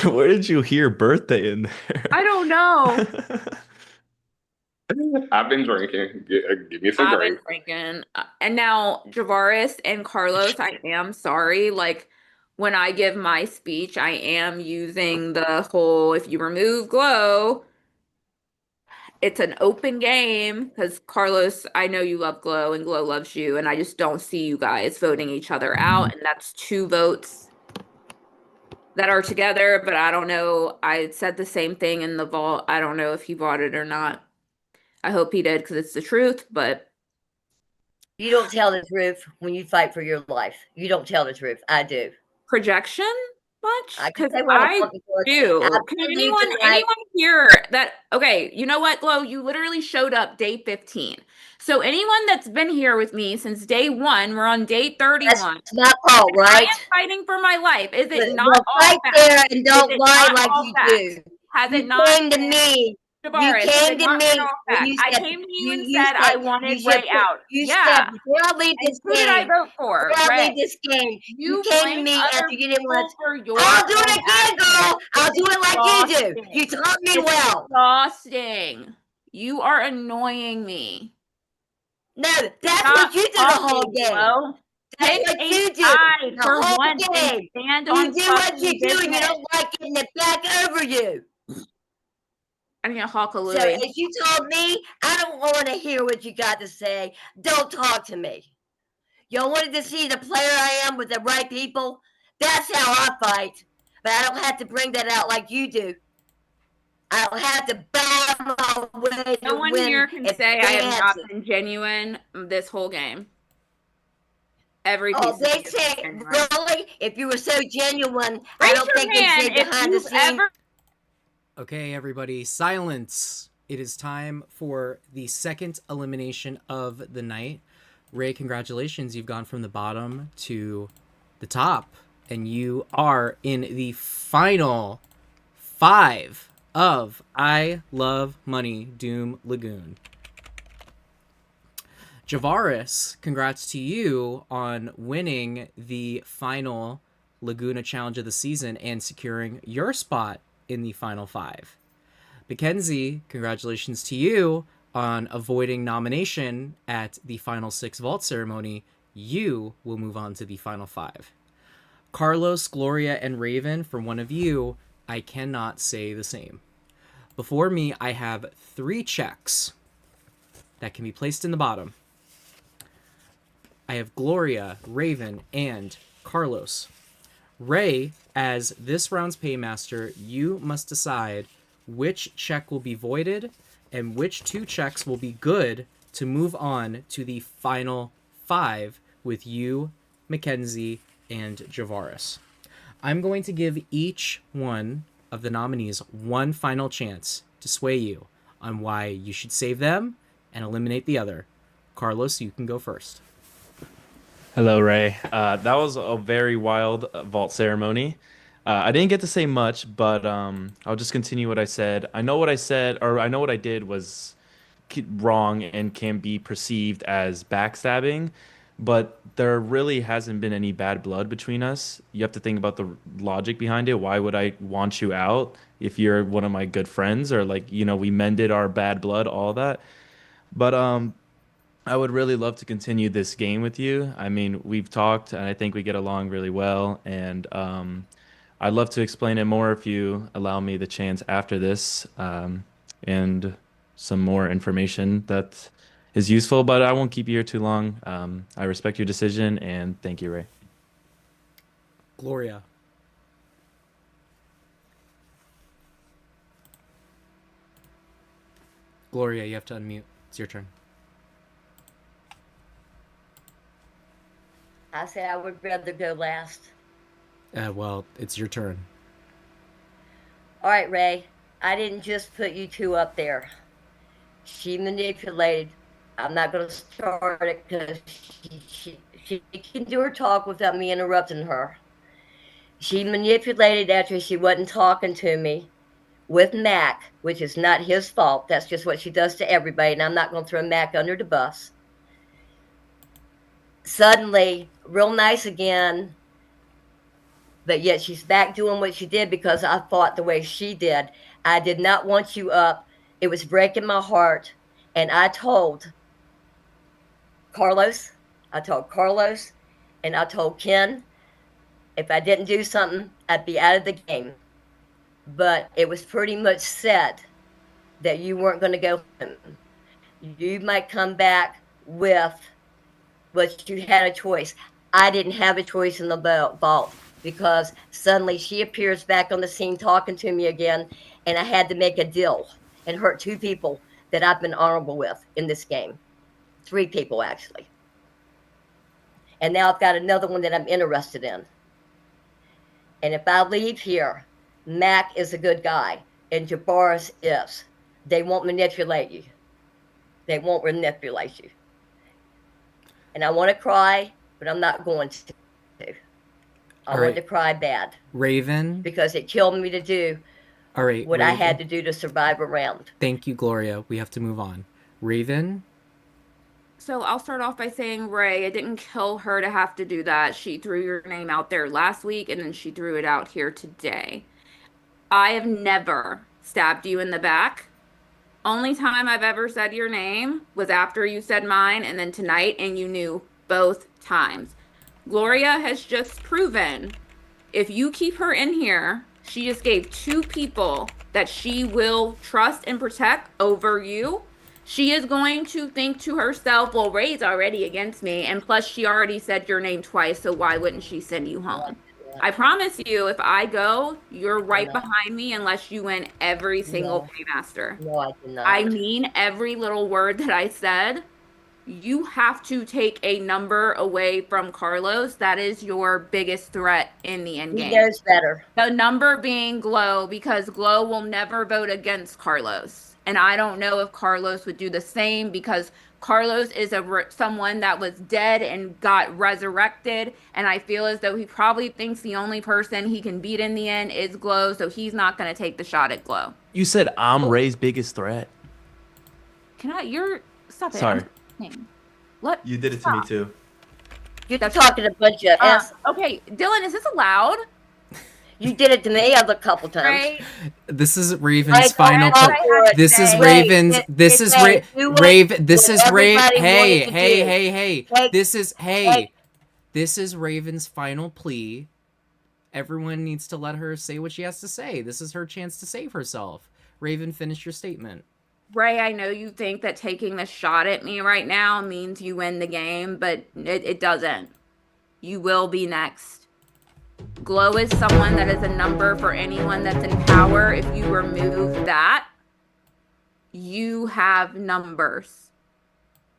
though. Where did you hear birthday in there? I don't know. I've been drinking. Give me some I've drink. been drinking. And now, Javaris and Carlos, I am sorry. Like, when I give my speech, I am using the whole, if you remove Glow, it's an open game. Because Carlos, I know you love Glow and Glow loves you. And I just don't see you guys voting each other out. And that's 2 votes that are together. But I don't know. I said the same thing in the vault. I don't know if he voted or not. I hope he did because it's the truth, but you don't tell the truth when you fight for your life. You don't tell the truth. I do. Projection much? Because I do. Can anyone hear that? Okay, you know what, Glow? You literally showed up day 15. So anyone that's been here with me since day 1, we're on day 31. That's my fault, right? I am fighting for my life. Is it not all fight bad? there and don't lie like you do. Has you it not came to me Javaris, came did to not me get off and back. you I said, came to you and you said said, I wanted you said, Ray out. you Yeah. said, before I leave And this who did I game, vote for? before I Ray. leave this game, you You came to blame me other after you didn't want people for your I'll do it own again, actions. girl. I'll do it like you do. Exhausting. You taught me It's well. exhausting. You are annoying me. No, that's Stop what you do the whole talking, game. bro. That's Pick what a you do side the for whole once and game. stand You on do what fucking you do, and you business. don't like getting it back over you. I need a Hawk a So Louie. as you told me, I don't want to hear what you got to say. Don't talk to me. Y'all wanted to see the player I am with the right people? That's how I fight. But I don't have to bring that out like you do. I don't have to battle my way No to one win here can say I have not been genuine this whole game. Every piece Oh, of they it is say, genuine. really? If you were so genuine, I Raise don't your think they'd hand say if behind the you've scenes. ever. Okay, everybody, silence. It is time for the second elimination of the night. Ray, congratulations. You've gone from the bottom to the top, and you are in the final 5 of I Love Money Doom Lagoon. Javaris, congrats to you on winning the final Laguna Challenge of the season and securing your spot in the final 5. Mackenzie, congratulations to you on avoiding nomination at the final 6 vault ceremony. You will move on to the final 5. Carlos, Gloria, and Raven, for one of you, I cannot say the same. Before me, I have 3 checks that can be placed in the bottom. I have Gloria, Raven, and Carlos. Ray, as this round's paymaster, you must decide which check will be voided and which 2 checks will be good to move on to the final 5 with you, Mackenzie, and Javaris. I'm going to give each one of the nominees one final chance to sway you on why you should save them and eliminate the other. Carlos, you can go first. Hello, Ray. That was a very wild vault ceremony. I didn't get to say much, but I'll just continue what I said. I know what I said, or I know what I did was wrong and can be perceived as backstabbing, but there really hasn't been any bad blood between us. You have to think about the logic behind it. Why would I want you out if you're one of my good friends, or like, we mended our bad blood, all that. But I would really love to continue this game with you. I mean, we've talked, and I think we get along really well. And I'd love to explain it more if you allow me the chance after this, and some more information that is useful. But I won't keep you here too long. I respect your decision, and thank you, Ray. Gloria. Gloria, you have to unmute. It's your turn. I said I would rather go last. Well, it's your turn. All right, Ray. I didn't just put you 2 up there. She manipulated. I'm not going to start it because she can do her talk without me interrupting her. She manipulated after she wasn't talking to me with Mac, which is not his fault. That's just what she does to everybody, and I'm not going to throw Mac under the bus. Suddenly, real nice again, but yet she's back doing what she did because I fought the way she did. I did not want you up. It was breaking my heart, and I told Carlos, and I told Ken, if I didn't do something, I'd be out of the game. But it was pretty much said that you weren't going to go. You might come back with, but you had a choice. I didn't have a choice in the vault because suddenly she appears back on the scene talking to me again, and I had to make a deal and hurt 2 people that I've been honorable with in this game. 3 people, actually. And now I've got another one that I'm interested in. And if I leave here, Mac is a good guy, and Javaris is. They won't manipulate you. They won't manipulate you. And I want to cry, but I'm not going to. I want to cry bad. Raven. Because it killed me to do All right. what I Raven. had to do to survive a round. Thank you, Gloria. We have to move on. Raven. So I'll start off by saying, Ray, it didn't kill her to have to do that. She threw your name out there last week and then she threw it out here today. I have never stabbed you in the back. Only time I've ever said your name was after you said mine and then tonight, and you knew both times. Gloria has just proven if you keep her in here, she just gave 2 people that she will trust and protect over you. She is going to think to herself, well, Ray's already against me, and plus she already said your name twice, so why wouldn't she send you home? I promise you, if I go, you're right behind me unless you win every single Paymaster. No, I did not. I mean every little word that I said. You have to take a number away from Carlos. That is your biggest threat in the end game. He knows better. The number being Glow, because Glow will never vote against Carlos. And I don't know if Carlos would do the same, because Carlos is someone that was dead and got resurrected. And I feel as though he probably thinks the only person he can beat in the end is Glow. So he's not going to take the shot at Glow. You said I'm Ray's biggest threat. Stop it. Sorry. What? You did it to me too. You're talking a bunch of S. Okay, Dylan, is this allowed? You did it to me a couple times. Right? This is Raven's final. This is Raven's. This is Raven. This is Raven. Hey. This is Raven's final plea. Everyone needs to let her say what she has to say. This is her chance to save herself. Raven, finish your statement. Ray, I know you think that taking the shot at me right now means you win the game, but it doesn't. You will be next. Glow is someone that is a number for anyone that's in power. If you remove that, you have numbers.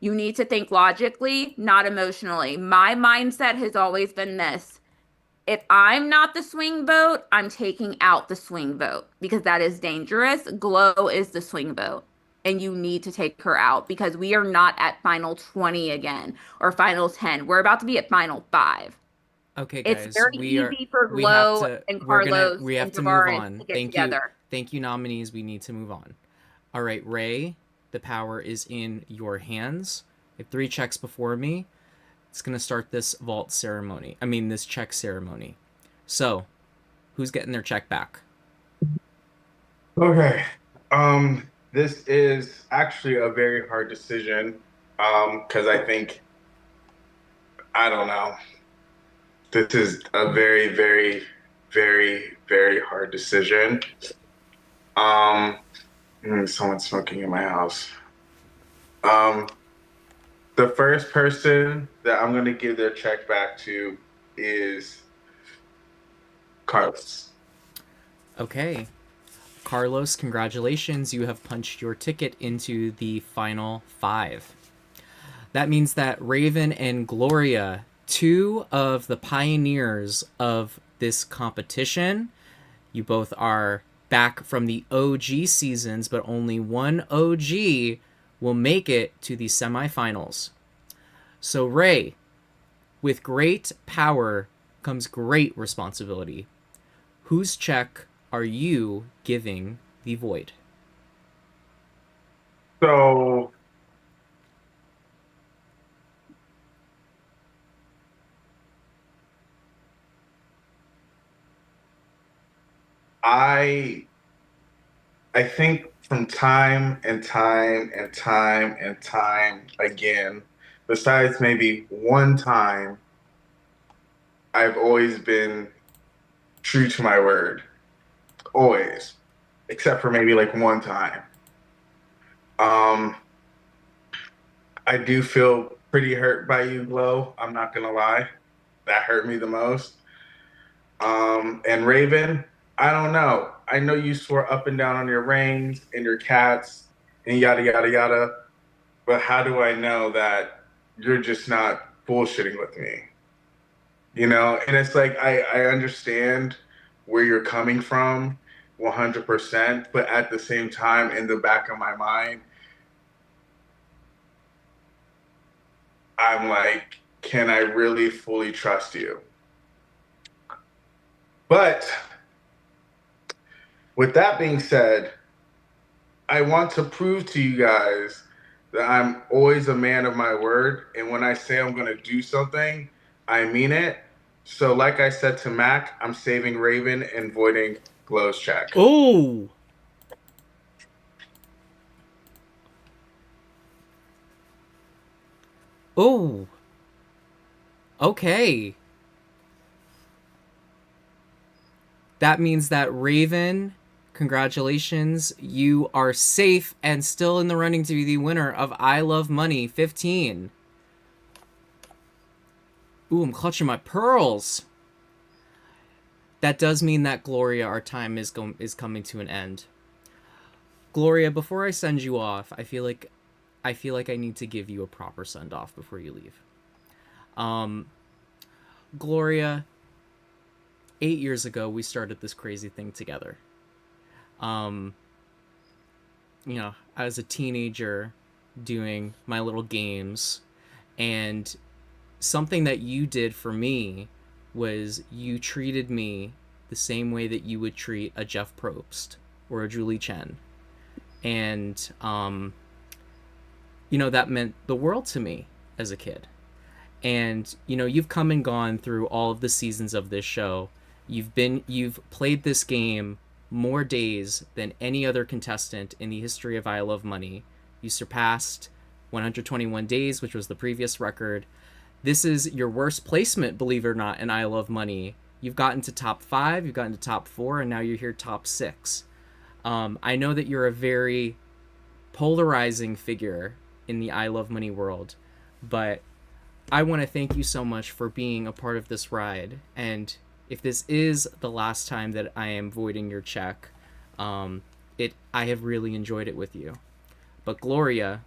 You need to think logically, not emotionally. My mindset has always been this. If I'm not the swing vote, I'm taking out the swing vote, because that is dangerous. Glow is the swing vote. And you need to take her out, because we are not at final 20 again or final 10. We're about to be at final 5. Okay, guys. It's very easy for Glow and Carlos we have and to move Tavares on. to get together. Thank you, nominees. We need to move on. All right, Ray, the power is in your hands. I have 3 checks before me. It's going to start this this check ceremony. So, who's getting their check back? Okay. This is actually a very hard decision. Because I think, I don't know. This is a very, very, very, very hard decision. Someone's smoking in my house. The first person that I'm going to give their check back to is Carlos. Okay. Carlos, congratulations. You have punched your ticket into the final 5. That means that Raven and Gloria, 2 of the pioneers of this competition, you both are back from the OG seasons, but only one OG will make it to the semifinals. So Ray, with great power comes great responsibility. Whose check are you giving the void? So I think from time and time and time and time again, besides maybe one time, I've always been true to my word. Always. Except for maybe like one time. I do feel pretty hurt by you, Glow. I'm not gonna lie. That hurt me the most. And Raven, I don't know. I know you swore up and down on your rings and your cats and yada, yada, yada. But how do I know that you're just not bullshitting with me? You know? And it's like, I understand where you're coming from 100%. But at the same time, in the back of my mind, I'm like, can I really fully trust you? But With that being said, I want to prove to you guys that I'm always a man of my word. And when I say I'm going to do something, I mean it. So like I said to Mac, I'm saving Raven and voiding Glow's check. Oh! Oh! Okay. That means that Raven, congratulations, you are safe and still in the running to be the winner of I Love Money 15. Ooh, I'm clutching my pearls. That does mean that Gloria, our time is coming to an end. Gloria, before I send you off, I feel like I need to give you a proper send off before you leave. Gloria, 8 years ago we started this crazy thing together. You know, I was a teenager doing my little games, and something that you did for me was you treated me the same way that you would treat a Jeff Probst or a Julie Chen. And, you know, that meant the world to me as a kid. And, you know, you've come and gone through all of the seasons of this show. You've played this game more days than any other contestant in the history of I Love Money. You surpassed 121 days, which was the previous record. This is your worst placement, believe it or not, in I Love Money. You've gotten to top 5, you've gotten to top 4, and now you're here top 6. I know that you're a very polarizing figure in the I Love Money world, but I want to thank you so much for being a part of this ride. And if this is the last time that I am voiding your check, I have really enjoyed it with you. But Gloria,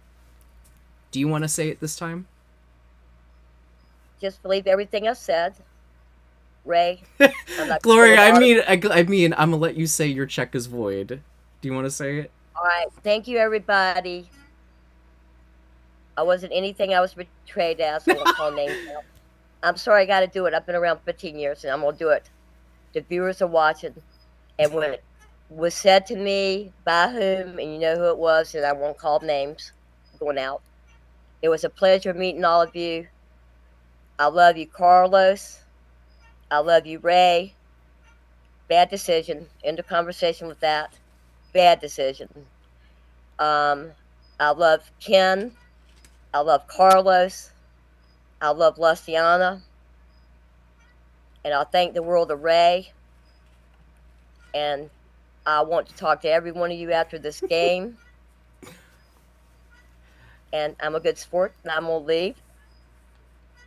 do you want to say it this time? Just believe everything I said. Ray. Gloria, I mean, I'm gonna let you say your check is void. Do you want to say it? All right. Thank you, everybody. I wasn't anything I was betrayed as. I'm gonna call names now. I'm sorry I got to do it. I've been around 15 years, and I'm gonna do it. The viewers are watching, and when it was said to me by whom, and you know who it was, and I won't call names, going out. It was a pleasure meeting all of you. I love you, Carlos. I love you, Ray. Bad decision. End of conversation with that. Bad decision. I love Ken. I love Carlos. I love Luciana. And I thank the world of Ray. And I want to talk to every one of you after this game. And I'm a good sport, and I'm going to leave.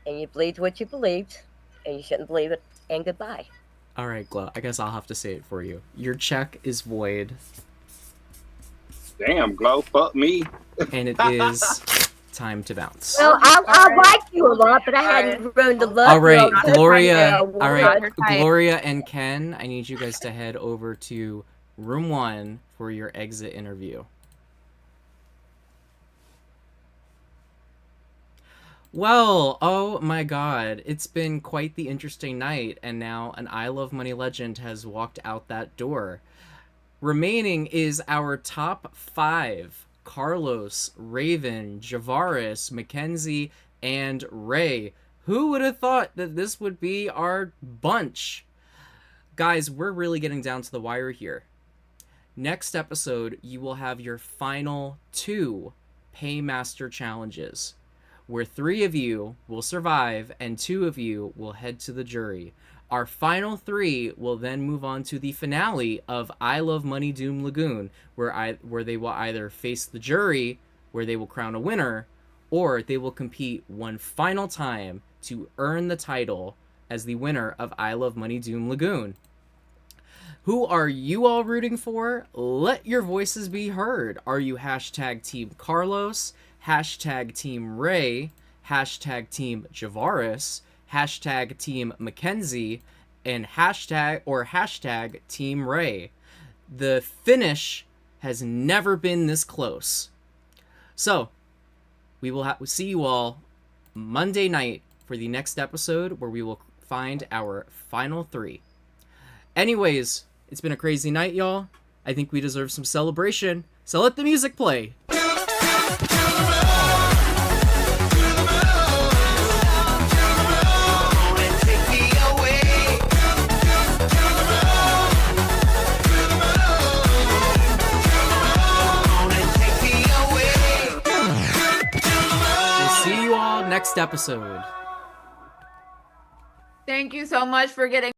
And you believed what you believed, and you shouldn't believe it. And goodbye. All right, Glow. I guess I'll have to say it for you. Your check is void. Damn, Glow, fuck me. And it is time to bounce. Well, I like you a lot, but I hadn't grown to love All right, you. Gloria. All right, Gloria and Ken, I need you guys to head over to room 1 for your exit interview. Well, oh my god, it's been quite the interesting night, and now an I Love Money legend has walked out that door. Remaining is our top 5, Carlos, Raven, Javaris, Mackenzie, and Ray. Who would have thought that this would be our bunch? Guys, we're really getting down to the wire here. Next episode, you will have your final 2 Paymaster challenges, where 3 of you will survive and 2 of you will head to the jury. Our final 3 will then move on to the finale of I Love Money Doom Lagoon, where they will either face the jury, where they will crown a winner, or they will compete one final time to earn the title as the winner of I Love Money Doom Lagoon. Who are you all rooting for? Let your voices be heard. Are you hashtag Team Carlos, hashtag Team Ray, hashtag Team Javaris, hashtag Team Mackenzie, and hashtag Team Ray? The finish has never been this close. So, we will see you all Monday night for the next episode, where we will find our final 3. Anyways, it's been a crazy night, y'all. I think we deserve some celebration. So let the music play. See you all next episode. Thank you so much for getting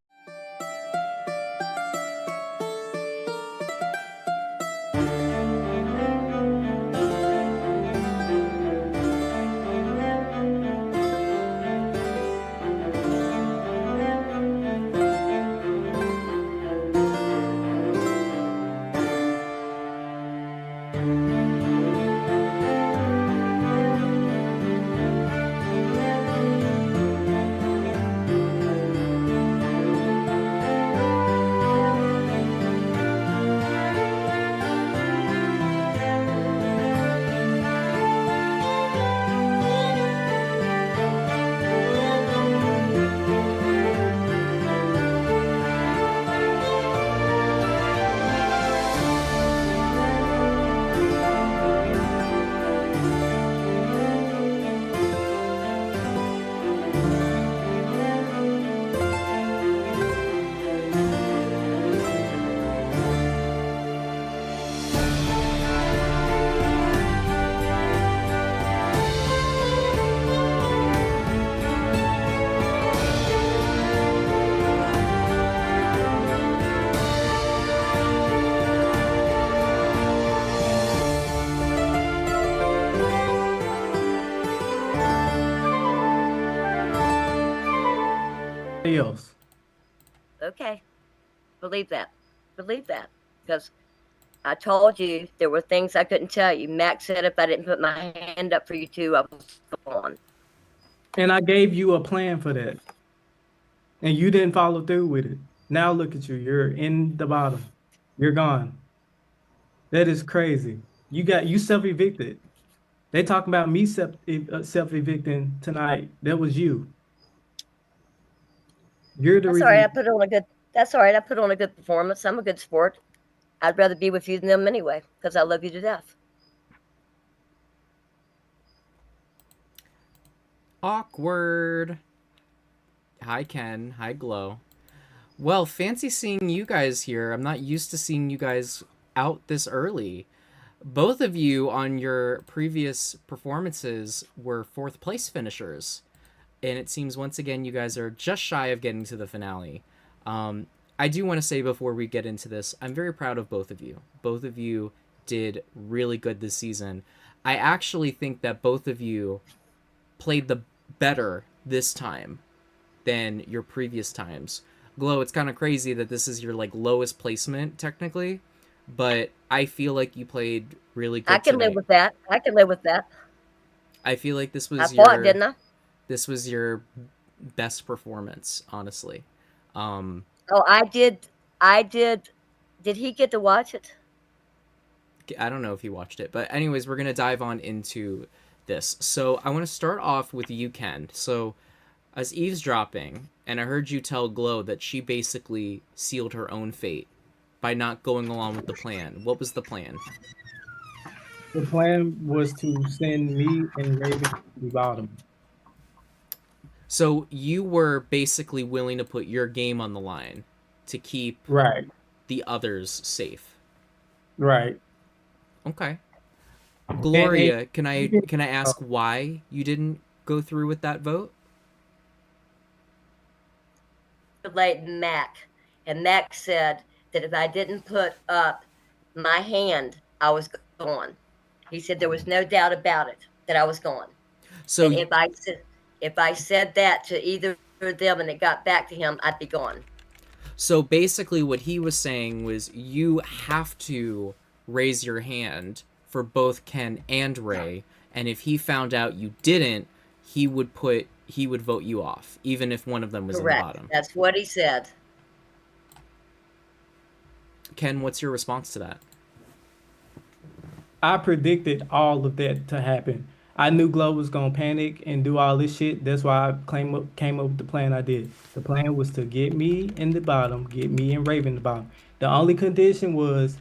else. Okay. Believe that. Believe that. Because I told you there were things I couldn't tell you. Max said if I didn't put my hand up for you two, I was gone. And I gave you a plan for that. And you didn't follow through with it. Now look at you. You're in the bottom. You're gone. That is crazy. You self-evicted. They talking about me self-evicting tonight. That was you. You're the That's reason. all right. That's all right. I put on a good performance. I'm a good sport. I'd rather be with you than them anyway, because I love you to death. Awkward. Hi, Ken. Hi, Glow. Well, fancy seeing you guys here. I'm not used to seeing you guys out this early. Both of you on your previous performances were 4th place finishers. And it seems once again you guys are just shy of getting to the finale. I do want to say before we get into this, I'm very proud of both of you. Both of you did really good this season. I actually think that both of you played the better this time than your previous times. Glow, it's kind of crazy that this is your lowest placement technically, but I feel like you played really good. I can live with that. I can live with that. I feel like this was I fought, didn't I? This was your best performance, honestly. Oh, I did. Did he get to watch it? I don't know if he watched it, but anyways, we're gonna dive on into this. So I want to start off with you, Ken. So I was eavesdropping, and I heard you tell Glow that she basically sealed her own fate by not going along with the plan. What was the plan? The plan was to send me and Raven to the bottom. So you were basically willing to put your game on the line to keep the others safe. Right. Okay. Gloria, can I ask why you didn't go through with that vote? Late Mac, and Mac said that if I didn't put up my hand, I was gone. He said there was no doubt about it that I was gone. So and if I said that to either of them and it got back to him, I'd be gone. So basically what he was saying was you have to raise your hand for both Ken and Ray, and if he found out you didn't, he would vote you off, even if one of them was Correct. In the bottom. That's what he said. Ken, what's your response to that? I predicted all of that to happen. I knew Glow was gonna panic and do all this shit. That's why I came up with the plan I did. The plan was to get me in the bottom, get me and Raven in the bottom. The only condition was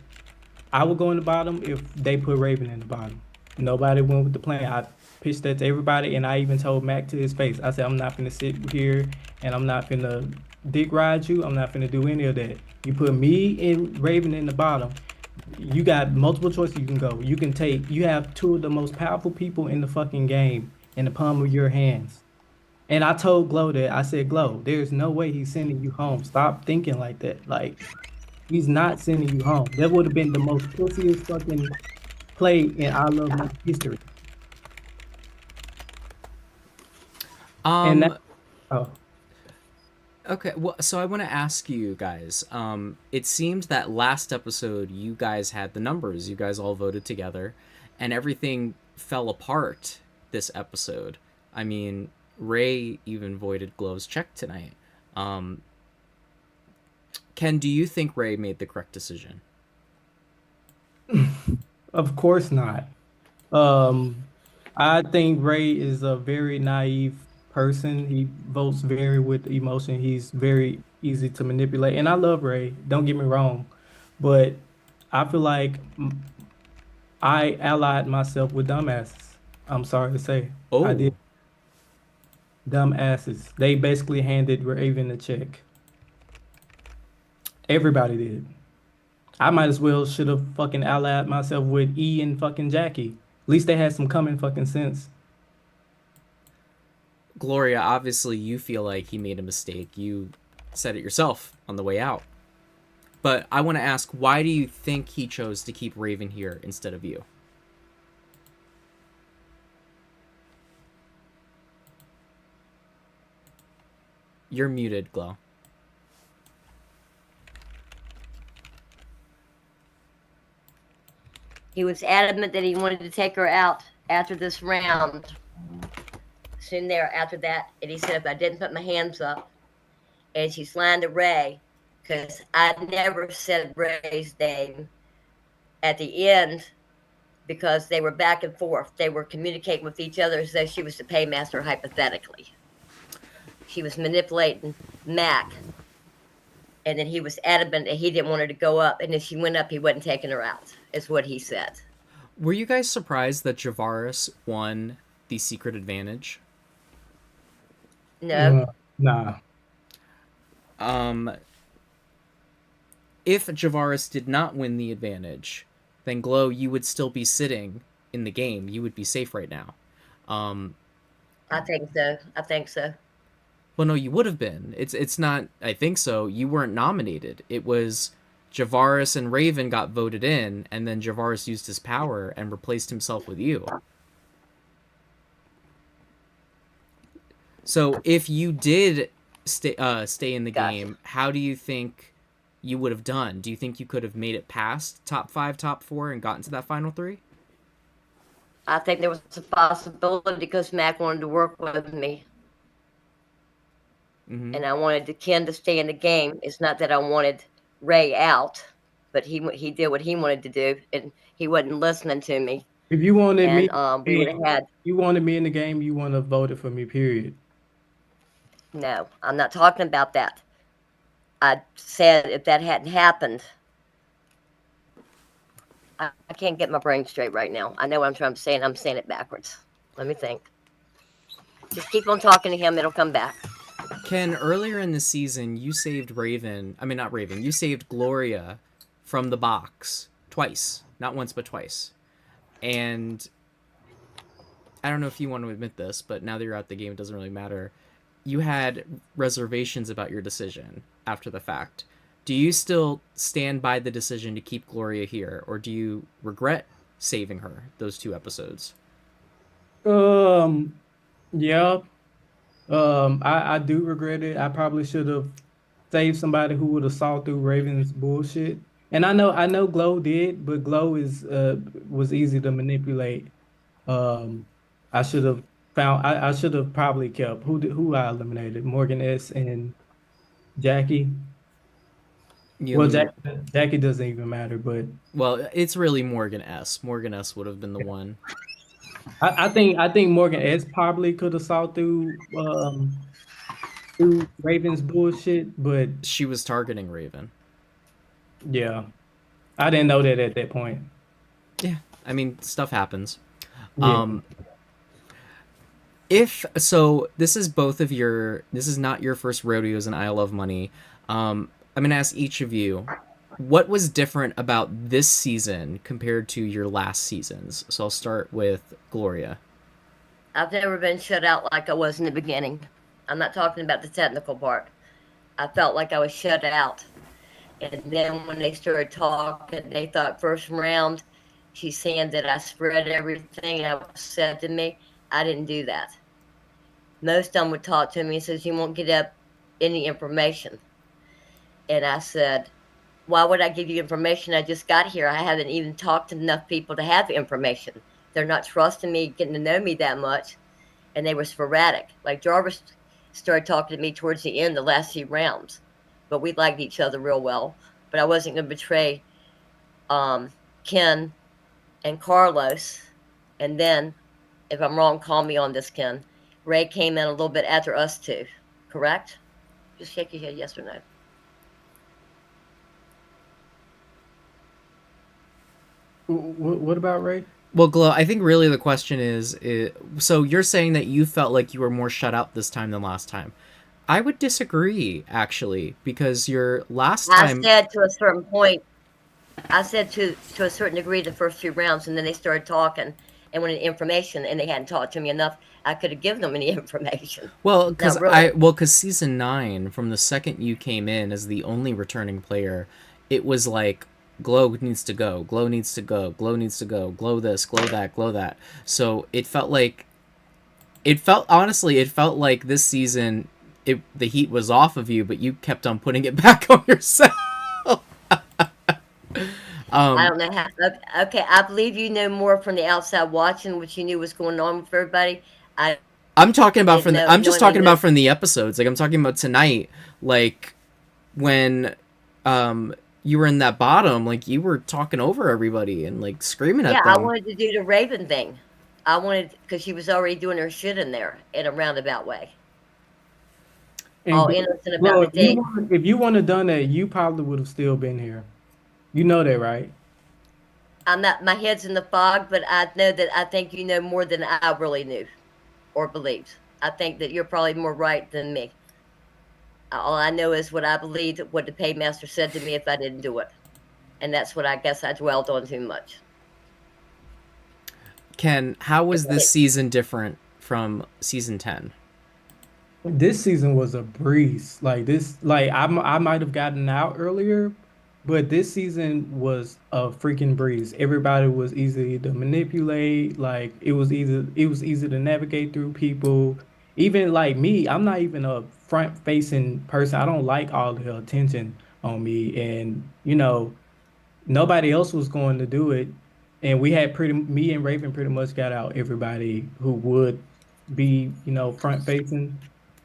I would go in the bottom if they put Raven in the bottom. Nobody went with the plan. I pitched that to everybody, and I even told Mac to his face. I said, I'm not gonna sit here and I'm not gonna dick ride you. I'm not gonna do any of that. You put me and Raven in the bottom. You got multiple choices you can go. You have two of the most powerful people in the fucking game in the palm of your hands. And I told Glow that, I said, Glow, there's no way he's sending you home. Stop thinking like that. Like, he's not sending you home. That would have been the most pussiest fucking play in I Love Money history. And that, oh. Okay, well, so I want to ask you guys. It seemed that last episode you guys had the numbers. You guys all voted together, and everything fell apart this episode. I mean, Ray even voided Glow's check tonight. Ken, do you think Ray made the correct decision? Of course not. I think Ray is a very naive person. He votes very with emotion. He's very easy to manipulate. And I love Ray, don't get me wrong. But I feel like I allied myself with dumbasses. I'm sorry to say. Oh. I did. Dumbasses. They basically handed Raven a check. Everybody did. I might as well should have fucking allied myself with E and fucking Jackie. At least they had some common fucking sense. Gloria, obviously you feel like he made a mistake. You said it yourself on the way out. But I want to ask, why do you think he chose to keep Raven here instead of you? You're muted, Glow. He was adamant that he wanted to take her out after this round. Soon there after that, and he said if I didn't put my hands up, and she's lying to Ray, because I never said Ray's name at the end, because they were back and forth. They were communicating with each other as though she was the paymaster, hypothetically. She was manipulating Mac, and then he was adamant that he didn't want her to go up, and if she went up, he wasn't taking her out, is what he said. Were you guys surprised that Javaris won the secret advantage? No. Nah. If Javaris did not win the advantage, then Glow, you would still be sitting in the game. You would be safe right now. I think so. Well, no, you would have been. It's not, I think so. You weren't nominated. It was Javaris and Raven got voted in, and then Javaris used his power and replaced himself with you. So if you did stay in the game, how do you think you would have done? Do you think you could have made it past top 5, top 4, and gotten to that final 3? I think there was a possibility because Mac wanted to work with me. Mm-hmm. And I wanted Ken to stay in the game. It's not that I wanted Ray out, but he did what he wanted to do, and he wasn't listening to me. If you wanted me, we would have had. You wanted me in the game. You want to vote for me. Period. No, I'm not talking about that. I said if that hadn't happened, I can't get my brain straight right now. I know what I'm trying to say, and I'm saying it backwards. Let me think. Just keep on talking to him. It'll come back. Ken, earlier in the season, you saved not Raven, you saved Gloria from the box twice. Not once, but twice. And I don't know if you want to admit this, but now that you're out the game, it doesn't really matter. You had reservations about your decision after the fact. Do you still stand by the decision to keep Gloria here, or do you regret saving her those 2 episodes? Yeah. I do regret it. I probably should have saved somebody who would have saw through Raven's bullshit. And I know Glow did, but Glow was easy to manipulate. I should have probably kept who I eliminated, Morgan S and Jackie. Jackie doesn't even matter, but it's really Morgan S. Morgan S would have been the one. I think Morgan S probably could have saw through Raven's bullshit, but she was targeting Raven. Yeah. I didn't know that at that point. Yeah, I mean, stuff happens. Yeah. If so, this is both of your. This is not your first rodeos in I Love Money. I'm gonna ask each of you, what was different about this season compared to your last seasons? So I'll start with Gloria. I've never been shut out like I was in the beginning. I'm not talking about the technical part. I felt like I was shut out. And then when they started talking, they thought first round, she's saying that I spread everything and I said to me, I didn't do that. Most of them would talk to me and says, you won't get up any information. And I said, why would I give you information? I just got here. I haven't even talked to enough people to have information. They're not trusting me, getting to know me that much. And they were sporadic. Like Jarvis started talking to me towards the end, the last few rounds. But we liked each other real well. But I wasn't going to betray Ken and Carlos. And then, if I'm wrong, call me on this, Ken. Ray came in a little bit after us two, correct? Just shake your head, yes or no. What about Ray? Well, Glow, I think really the question is, so you're saying that you felt like you were more shut out this time than last time. I would disagree, actually, because your last time... I said to a certain point, I said to a certain degree the first few rounds, and then they started talking and wanted information, and they hadn't talked to me enough. I could have given them any information. Well, because really. season 9, from the second you came in as the only returning player, it was like, Glow needs to go, Glow needs to go, Glow needs to go, Glow this, Glow that, Glow that. So it felt like, honestly, it felt like this season, the heat was off of you, but you kept on putting it back on yourself. I don't know how. Okay, I believe you know more from the outside watching what you knew was going on with everybody. I'm talking about from didn't the, I'm know- just knowing talking that- about from the episodes. Like I'm talking about tonight, like when you were in that bottom, like you were talking over everybody and like screaming at Yeah, them. I wanted to do the Raven thing. I wanted, because she was already doing her shit in there in a roundabout way. All innocent about Well, the date. if you wouldn't have done that, you probably would have still been here. You know that, right? I'm not, my head's in the fog, but I know that I think you know more than I really knew or believed. I think that you're probably more right than me. All I know is what I believed, what the Paymaster said to me if I didn't do it. And that's what I guess I dwelled on too much. Ken, how was this season different from season 10? This season was a breeze. Like this, like I might have gotten out earlier, but this season was a freaking breeze. Everybody was easy to manipulate. Like it was easy to navigate through people. Even like me, I'm not even a front facing person. I don't like all the attention on me, and nobody else was going to do it. And me and Raven pretty much got out everybody who would be, front facing.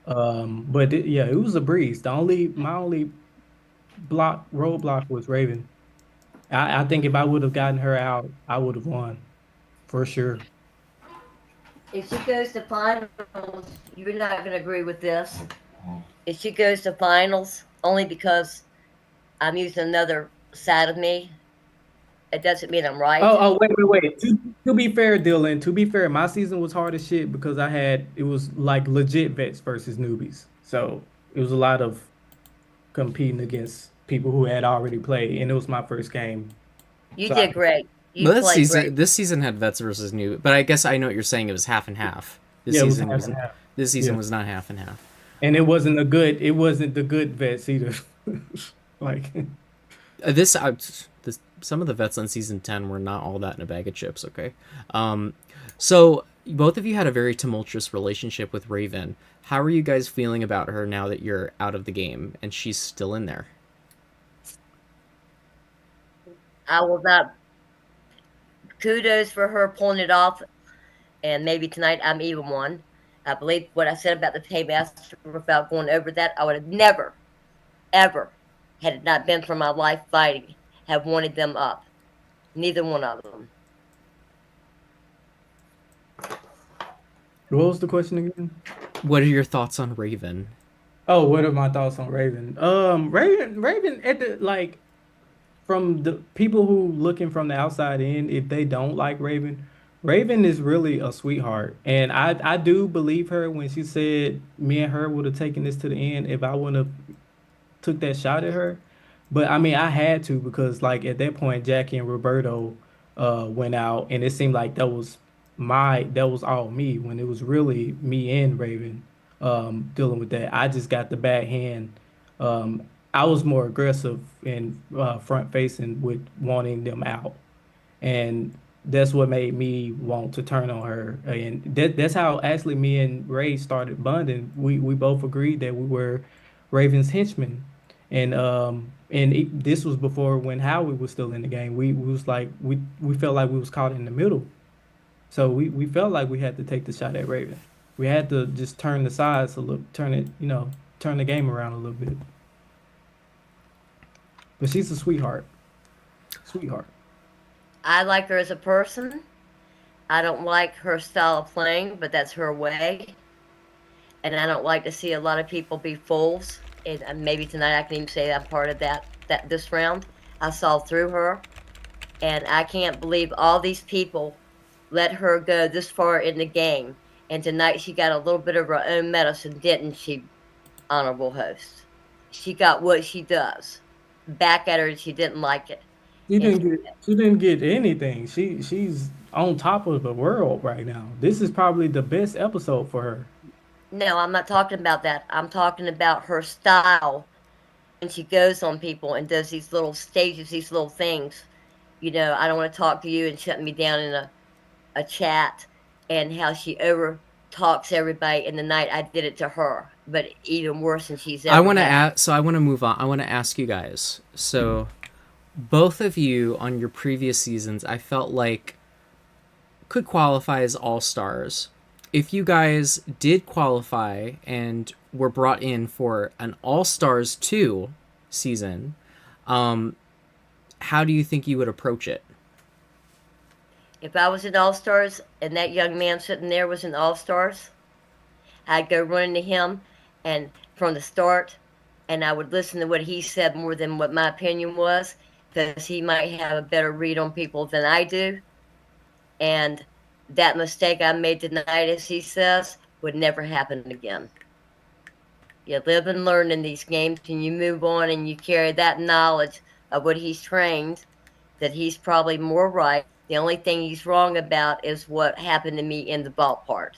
But it was a breeze. My only roadblock was Raven. I think if I would have gotten her out, I would have won for sure. If she goes to finals, you're not going to agree with this. If she goes to finals, only because I'm using another side of me, it doesn't mean I'm right. Oh, wait. To be fair, Dylan, to be fair, my season was hard as shit because it was like legit vets versus newbies. So it was a lot of competing against people who had already played, and it was my first game. You did great. But this season had vets versus new. But I guess I know what you're saying. It was half and half. This season was not half and half. And it wasn't the good vets either. Like some of the vets on season 10 were not all that in a bag of chips. Okay, so both of you had a very tumultuous relationship with Raven. How are you guys feeling about her now that you're out of the game and she's still in there? I will not. Kudos for her pulling it off, and maybe tonight I'm even one. I believe what I said about the Paymaster without going over that. I would have never, ever, had it not been for my life fighting, have wanted them up. Neither one of them. What was the question again? What are your thoughts on Raven? Oh, what are my thoughts on Raven? Raven at the from the people who looking from the outside in, if they don't like Raven, Raven is really a sweetheart, and I do believe her when she said me and her would have taken this to the end if I wouldn't have took that shot at her. But I mean, I had to because like at that point, Jackie and Roberto went out, and it seemed like that was all me when it was really me and Raven dealing with that. I just got the bad hand. Um, I was more aggressive and front facing with wanting them out, and that's what made me want to turn on her. And that's how actually me and Ray started bonding. We both agreed that we were Raven's henchmen, and this was before when Howie was still in the game. We was like we felt like we was caught in the middle, so we felt like we had to take the shot at Raven. We had to just turn the sides a little, turn the game around a little bit. But she's a sweetheart, sweetheart. I like her as a person. I don't like her style of playing, but that's her way. And I don't like to see a lot of people be fools. And maybe tonight I can even say I'm part of that this round. I saw through her, and I can't believe all these people let her go this far in the game. And tonight she got a little bit of her own medicine, didn't she, honorable host? She got what she does back at her, and she didn't like it. She didn't get anything. She's on top of the world right now. This is probably the best episode for her. No, I'm not talking about that. I'm talking about her style. And she goes on people and does these little stages, these little things. I don't want to talk to you, and shut me down in a chat, and how she over talks everybody in the night. I did it to her, but even worse than she's ever I want to had. so I want to move on. I want to ask you guys. So both of you on your previous seasons, I felt like could qualify as all-stars. If you guys did qualify and were brought in for an All-Stars 2 season, how do you think you would approach it? If I was an All-Stars and that young man sitting there was an All-Stars, I'd go running to him and from the start, and I would listen to what he said more than what my opinion was, because he might have a better read on people than I do. And that mistake I made tonight, as he says, would never happen again. You live and learn in these games, and you move on, and you carry that knowledge of what he's trained, that he's probably more right. The only thing he's wrong about is what happened to me in the vault part.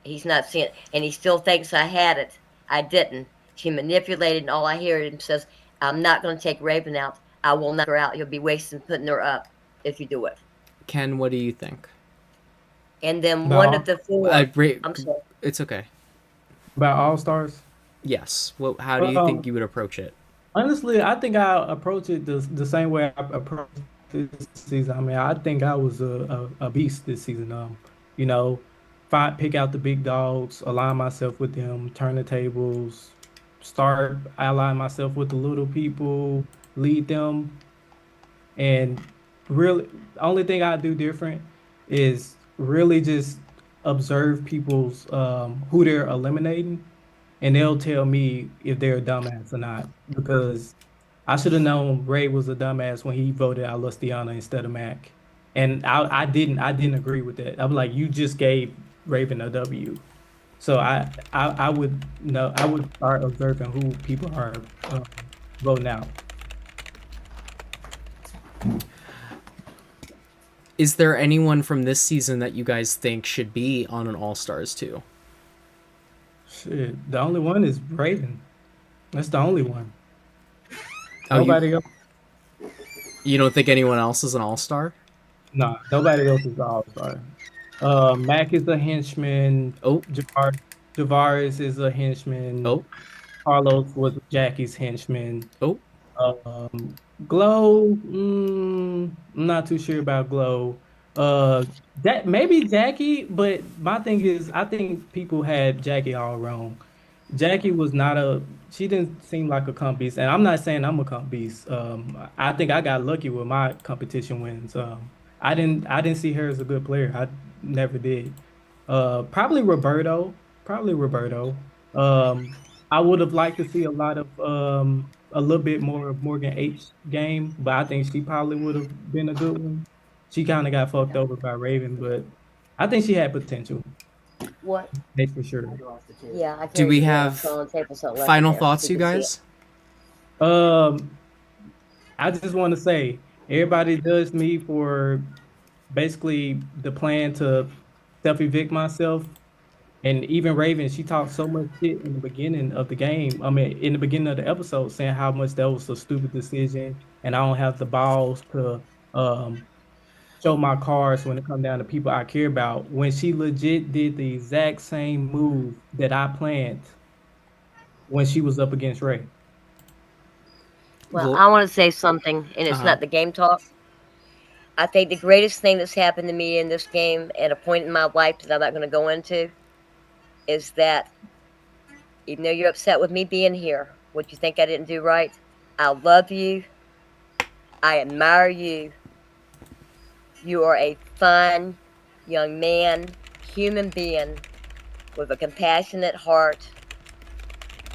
He's not seeing it, and he still thinks I had it. I didn't. She manipulated, and all I hear him says, I'm not going to take Raven out. I will knock her out. You'll be wasting putting her up if you do it. Ken, what do you think? And then one of the four. I'm sorry. It's okay. About All-Stars? Yes. Well, how do you think you would approach it? Honestly, I think I approach it the same way I approached this season. I mean, I think I was a beast this season. Pick out the big dogs, align myself with them, turn the tables, start allying myself with the little people, lead them, and really, the only thing I do different is really just observe people's who they're eliminating, and they'll tell me if they're a dumbass or not. Because I should have known Ray was a dumbass when he voted out Lustiana instead of Mac, and I didn't agree with that. I'm like, you just gave Raven a W, so I would know. I would start observing who people are voting out. Is there anyone from this season that you guys think should be on an All-Stars 2? Shit, the only one is Raven. That's the only one. Oh, Nobody else. You don't think anyone else is an All-Star? No, nobody else is an All-Star. Mac is a henchman. Oh, Javaris is a henchman. Oh, Carlos was Jackie's henchman. Oh, Glow. I'm not too sure about Glow. That maybe Jackie, but my thing is, I think people had Jackie all wrong. Jackie was not she didn't seem like a comp beast, and I'm not saying I'm a comp beast. I think I got lucky with my competition wins. I didn't see her as a good player. I never did. Probably Roberto. I would have liked to see a lot of a little bit more of Morgan H game, but I think she probably would have been a good one. She kind of got fucked over by Raven, but I think she had potential. What? That's for sure. Yeah, I Do carried we it in. I have saw on the table, so it left it final there, thoughts, so you could see it. guys? I just want to say everybody judged me for basically the plan to self-evict myself. And even Raven, she talked so much shit in the beginning of the game. I mean, in the beginning of the episode, saying how much that was a stupid decision, and I don't have the balls to um, show my cards when it comes down to people I care about. When she legit did the exact same move that I planned when she was up against Ray. Well, I want to say something, and it's not the game talk. I think the greatest thing that's happened to me in this game at a point in my life that I'm not going to go into is that even though you're upset with me being here, what you think I didn't do right, I love you. I admire you. You are a fine young man, human being with a compassionate heart.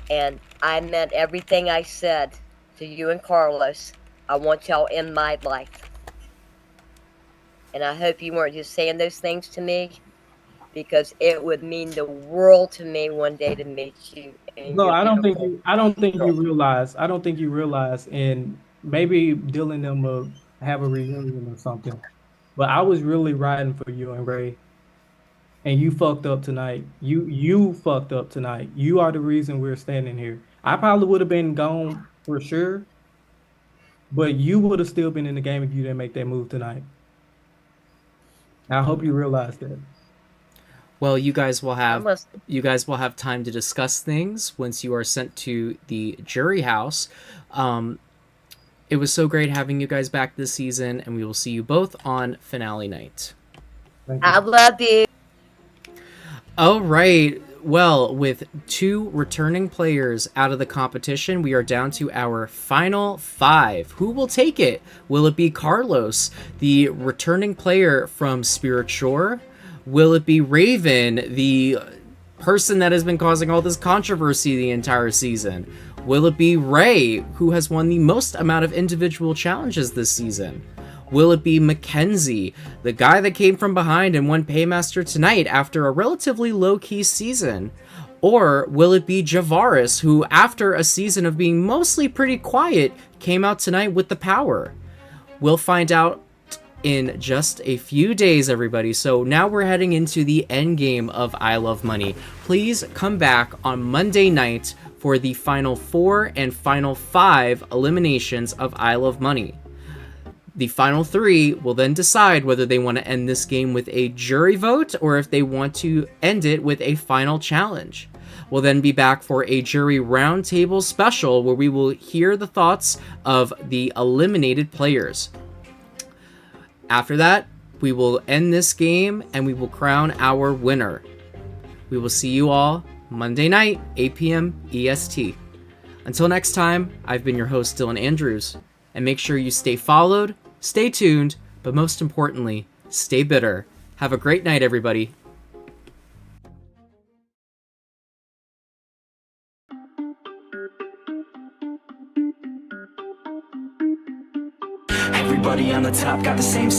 And I meant everything I said to you and Carlos. I want y'all in my life. And I hope you weren't just saying those things to me, because it would mean the world to me one day to meet you. No, I don't think you. I don't think you realize. I don't think you realize. And maybe Dylan and them will have a reunion or something. But I was really riding for you and Ray, and you fucked up tonight. You fucked up tonight. You are the reason we're standing here. I probably would have been gone for sure, but you would have still been in the game if you didn't make that move tonight. I hope you realize that. Well, you guys will have time to discuss things once you are sent to the jury house. It was so great having you guys back this season, and we will see you both on finale night. I love you. All right. Well, with 2 returning players out of the competition, we are down to our final 5. Who will take it? Will it be Carlos, the returning player from Spirit Shore? Will it be Raven, the person that has been causing all this controversy the entire season? Will it be Ray, who has won the most amount of individual challenges this season? Will it be Mackenzie, the guy that came from behind and won Paymaster tonight after a relatively low-key season? Or will it be Javaris, who, after a season of being mostly pretty quiet, came out tonight with the power? We'll find out in just a few days, everybody. So now we're heading into the end game of I Love Money. Please come back on Monday night for the final 4 and final 5 eliminations of I Love Money. The final 3 will then decide whether they want to end this game with a jury vote or if they want to end it with a final challenge. We'll then be back for a jury roundtable special where we will hear the thoughts of the eliminated players. After that, we will end this game and we will crown our winner. We will see you all Monday night, 8 p.m. EST. Until next time, I've been your host, Dylan Andrews, and make sure you stay followed, stay tuned, but most importantly, stay bitter. Have a great night, everybody. Everybody on the top got the same